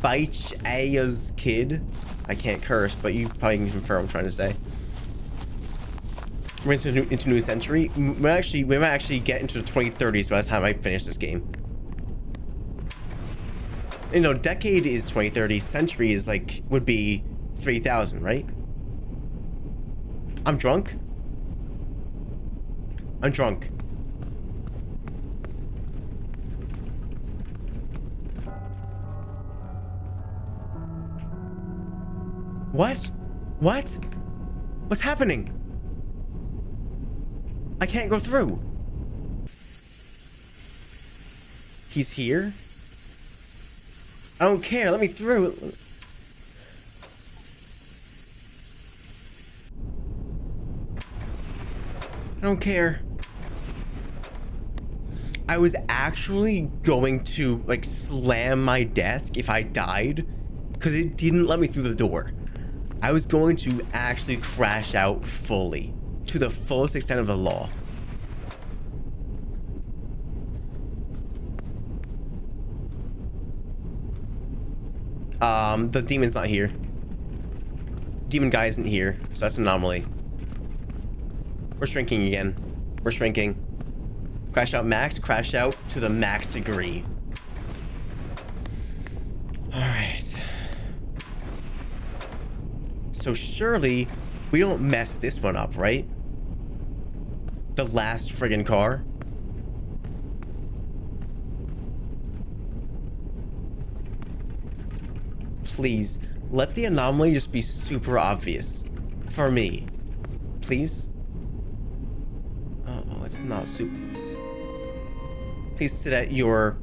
Beich Aya's kid. I can't curse, but you probably can confirm what I'm trying to say. We're into new century. We might actually get into the 2030s by the time I finish this game. You know, decade is 2030. Century is like would be 3000, right? I'm drunk. I'm drunk. What? What? What's happening? I can't go through. He's here? I don't care. Let me through. I don't care. I was actually going to, like, slam my desk if I died because it didn't let me through the door. I was going to actually crash out fully, to the fullest extent of the law. The demon's not here. Demon guy isn't here, so that's an anomaly. We're shrinking again. We're shrinking. Crash out max, crash out to the max degree. Alright. So surely we don't mess this one up, right? The last friggin' car. Please, let the anomaly just be super obvious. For me. Please? Oh, it's not super. Please sit at your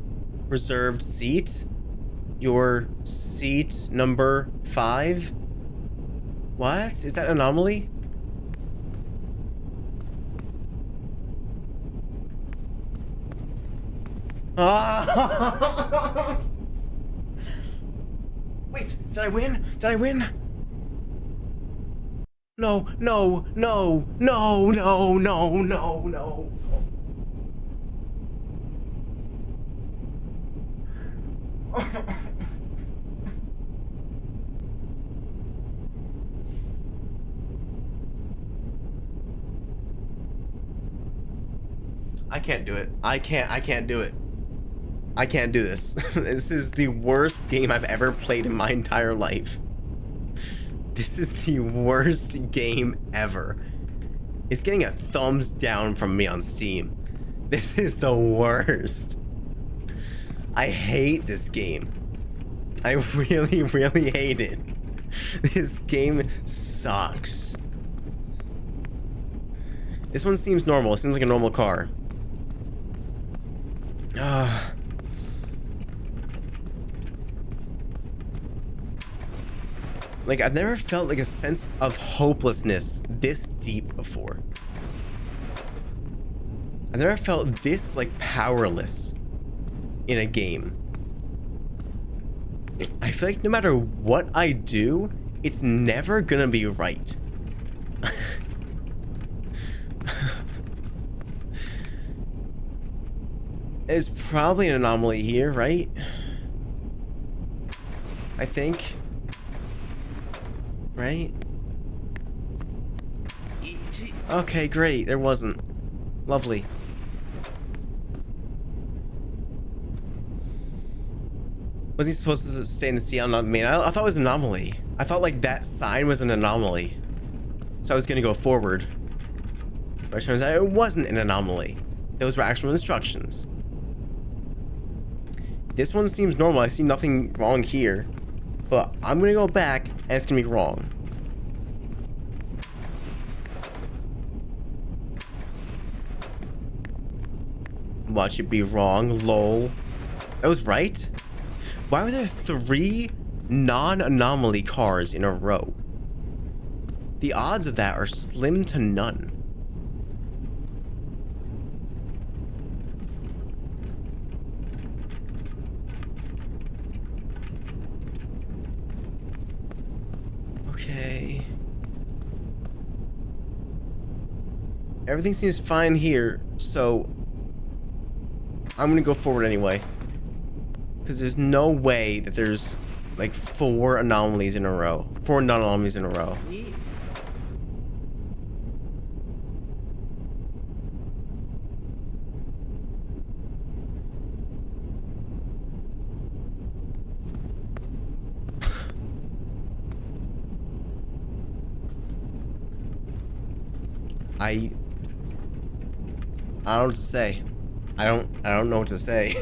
reserved seat. Your seat number 5? What? Is that anomaly? Ah! Wait, did I win? Did I win? No, no, no, no, no, no, no, no. I can't do it. I can't do it. I can't do this. This is the worst game I've ever played in my entire life. This is the worst game ever. It's getting a thumbs down from me on Steam. This is the worst. I hate this game. I really, really hate it. This game sucks. This one seems normal. It seems like a normal car. Like, I've never felt like a sense of hopelessness this deep before. I've never felt this, like, powerless in a game. I feel like no matter what I do, it's never gonna be right. There's probably an anomaly here, right? I think. Right? Okay, great. There wasn't. Lovely. Was he supposed to stay in the sea? I mean, I thought it was an anomaly. I thought like that sign was an anomaly. So I was gonna go forward. But it turns out it wasn't an anomaly. Those were actual instructions. This one seems normal. I see nothing wrong here. But I'm gonna go back and it's gonna be wrong. Watch it be wrong, lol. That was right? Why were there 3 non-anomaly cars in a row? The odds of that are slim to none. Okay. Everything seems fine here, so I'm gonna go forward anyway. Because there's no way that there's like 4 anomalies in a row. 4 non-anomalies in a row. I don't know what to say. I don't know what to say.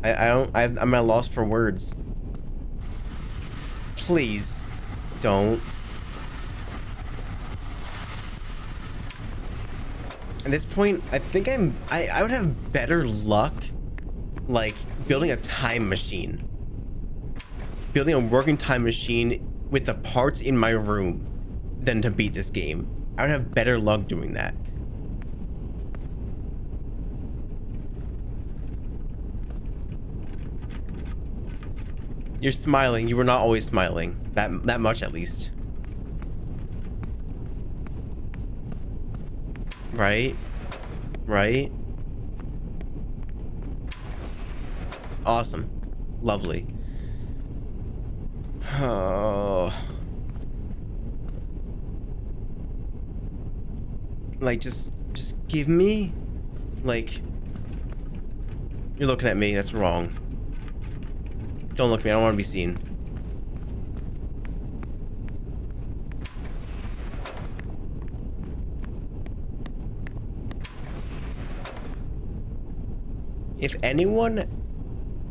I'm at a loss for words. Please don't. At this point, I think I would have better luck like building a time machine. Building a working time machine with the parts in my room than to beat this game. I would have better luck doing that. You're smiling. You were not always smiling. That much at least. Right? Right? Awesome. Lovely. Oh. Like, just give me, like, you're looking at me, that's wrong. Don't look at me, I don't want to be seen. If anyone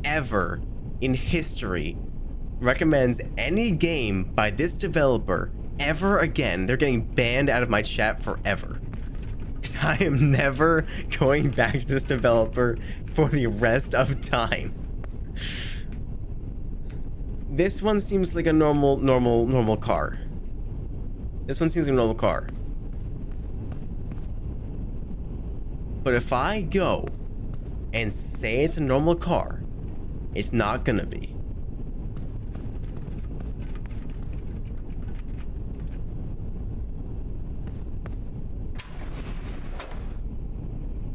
ever in history recommends any game by this developer ever again, they're getting banned out of my chat forever. Because I am never going back to this developer for the rest of time. This one seems like a normal car. This one seems like a normal car. But if I go and say it's a normal car, it's not gonna be.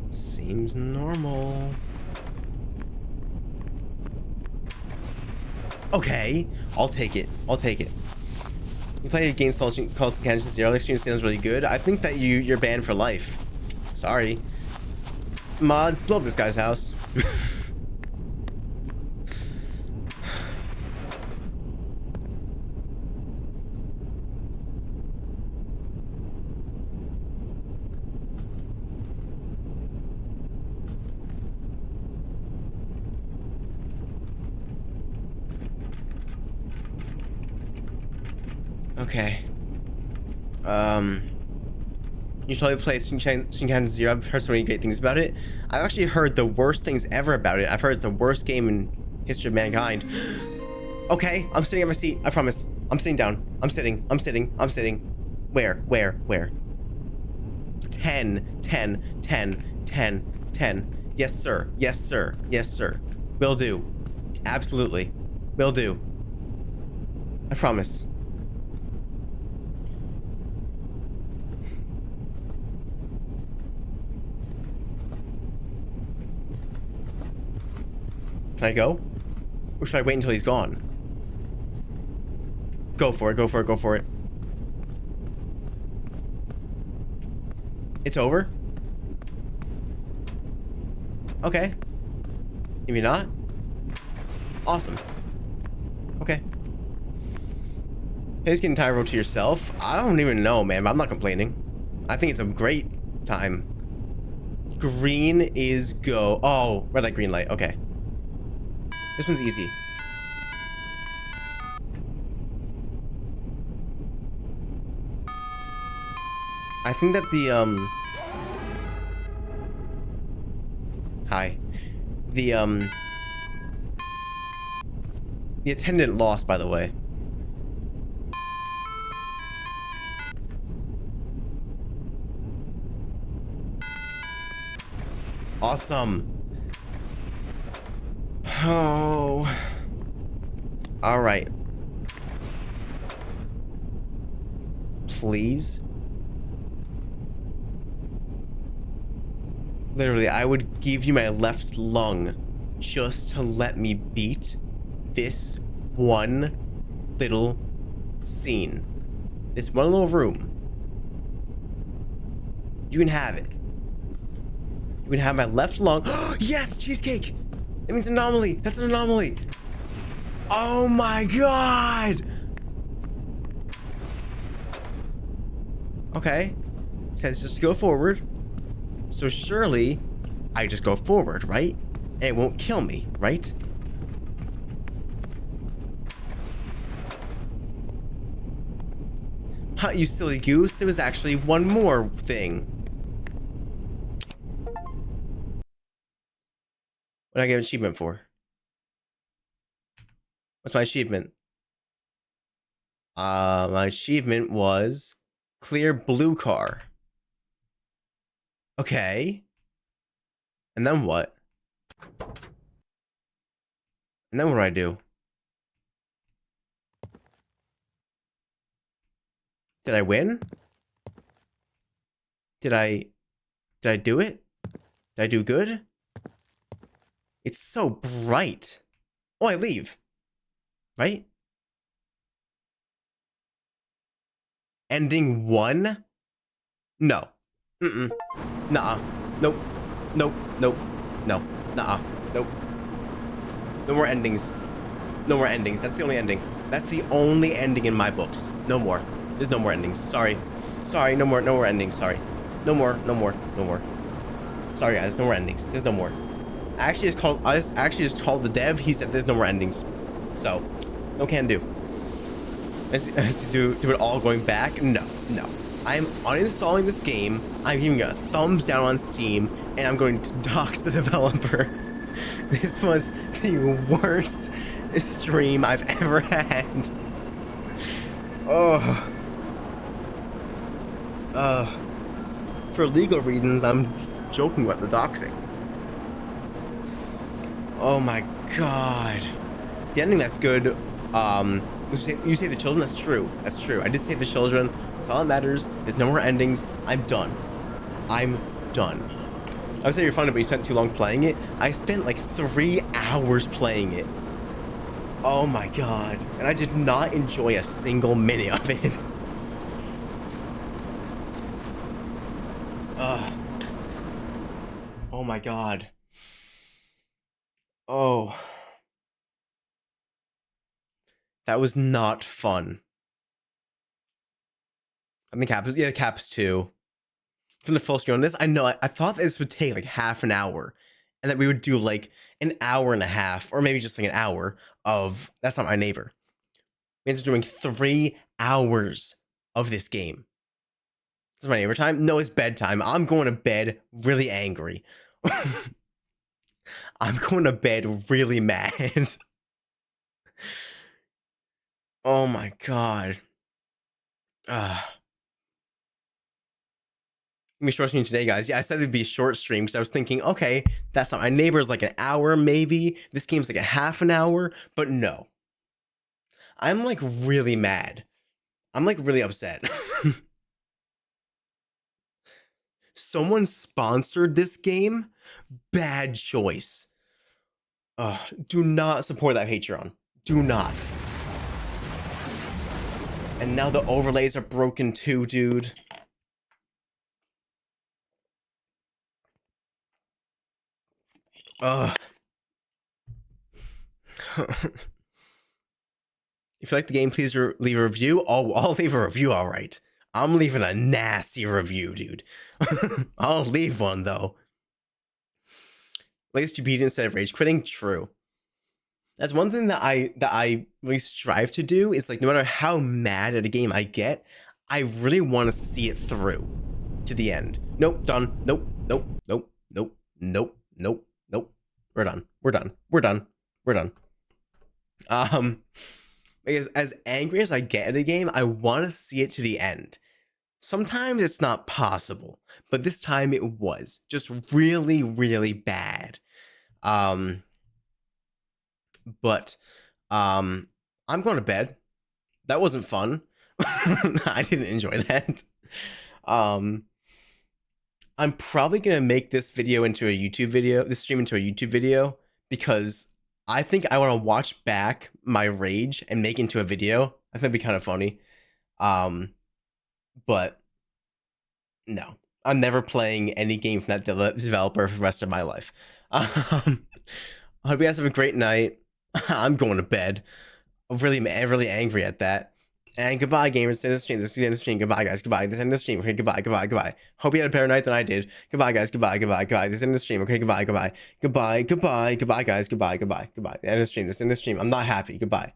Seems normal. Okay, I'll take it. I'll take it. You played a game called Shinkansen Zero. The stream sounds really good. I think that you're banned for life. Sorry. Mods, blow up this guy's house. Okay. You totally play Shinkansen Zero. I've heard so many great things about it. I've actually heard the worst things ever about it. I've heard it's the worst game in history of mankind. Okay, I'm sitting at my seat. I promise. I'm sitting down. I'm sitting. Where? 10, 10, 10, 10, 10. Yes, sir. Yes, sir. Yes, sir. Will do. Absolutely. Will do. I promise. Can I go? Or should I wait until he's gone? Go for it, go for it, go for it. It's over? Okay. Maybe not? Awesome. Okay. Hey, just getting tired to yourself. I don't even know, man. I'm not complaining. I think it's a great time. Green is go. Oh, red light, green light. Okay. This one's easy. I think that the, Hi. The attendant lost, by the way. Awesome. Oh. All right. Please. Literally, I would give you my left lung just to let me beat this one little scene. This one little room. You can have it. You can have my left lung. Yes, cheesecake! That means anomaly. That's an anomaly. Oh my god! Okay. Says just go forward. So surely I just go forward, right? And it won't kill me, right? Huh, you silly goose. There was actually one more thing. What did I get an achievement for? What's my achievement? My achievement was clear blue car. Okay. And then what? And then what do I do? Did I win? Did I do it? Did I do good? It's so bright. Oh, I leave. Right? Ending 1? No. Mm-mm. Nuh-uh. Nope. Nope. Nope. No. Nuh-uh. Nope. No more endings. No more endings. That's the only ending. That's the only ending in my books. No more. There's no more endings. Sorry. Sorry. No more endings. Sorry. No more. Sorry, guys. No more endings. There's no more. I actually just called the dev. He said there's no more endings, so no can do. As to do it all going back? No. I'm uninstalling this game. I'm giving it a thumbs down on Steam, and I'm going to dox the developer. This was the worst stream I've ever had. Oh. For legal reasons, I'm joking about the doxing. Oh my god. The ending that's good, you save the children? That's true. That's true. I did save the children. That's all that matters. There's no more endings. I'm done. I'm done. I would say you're fun, but you spent too long playing it. I spent like 3 hours playing it. Oh my god. And I did not enjoy a single minute of it. Oh my god. Oh. That was not fun. I think Caps 2. From the full screen on this, I know I thought this would take like half an hour, and that we would do like an hour and a half, or maybe just like an hour of That's Not My Neighbor. We ended up doing 3 hours of this game. Is my neighbor time? No, it's bedtime. I'm going to bed really angry. I'm going to bed really mad. Oh my god. Gonna be short stream today, guys. Yeah, I said it'd be a short stream because I was thinking, okay, That's Not My Neighbor is like an hour, maybe. This game's like a half an hour, but no. I'm like really mad. I'm like really upset. Someone sponsored this game? Bad choice. Do not support that Patreon. Do not. And now the overlays are broken too, dude. Ugh. If you like the game, please leave a review. I'll leave a review, alright. I'm leaving a nasty review, dude. I'll leave one, though. Latest you beat instead of rage quitting? True. That's one thing that I really strive to do, is like, no matter how mad at a game I get, I really want to see it through to the end. Nope, done. Nope. We're done. Because as angry as I get at a game, I want to see it to the end. Sometimes it's not possible, but this time it was just really, really bad. But I'm going to bed. That wasn't fun. I didn't enjoy that. I'm probably gonna make this video into a YouTube video, this stream into a YouTube video, because I think I want to watch back my rage and make it into a video. I think it'd be kind of funny. But no, I'm never playing any game from that developer for the rest of my life. I hope you guys have a great night. I'm going to bed. I'm really angry at that. And goodbye, gamers. This is the stream. This is the end of the stream. Goodbye, guys. Goodbye. This is the end of the stream. Okay, goodbye. Hope you had a better night than I did. Goodbye, guys. Goodbye. This is the end of the stream. Okay, goodbye. Goodbye, guys. Goodbye. The end of the stream. This is the end of the stream. I'm not happy. Goodbye.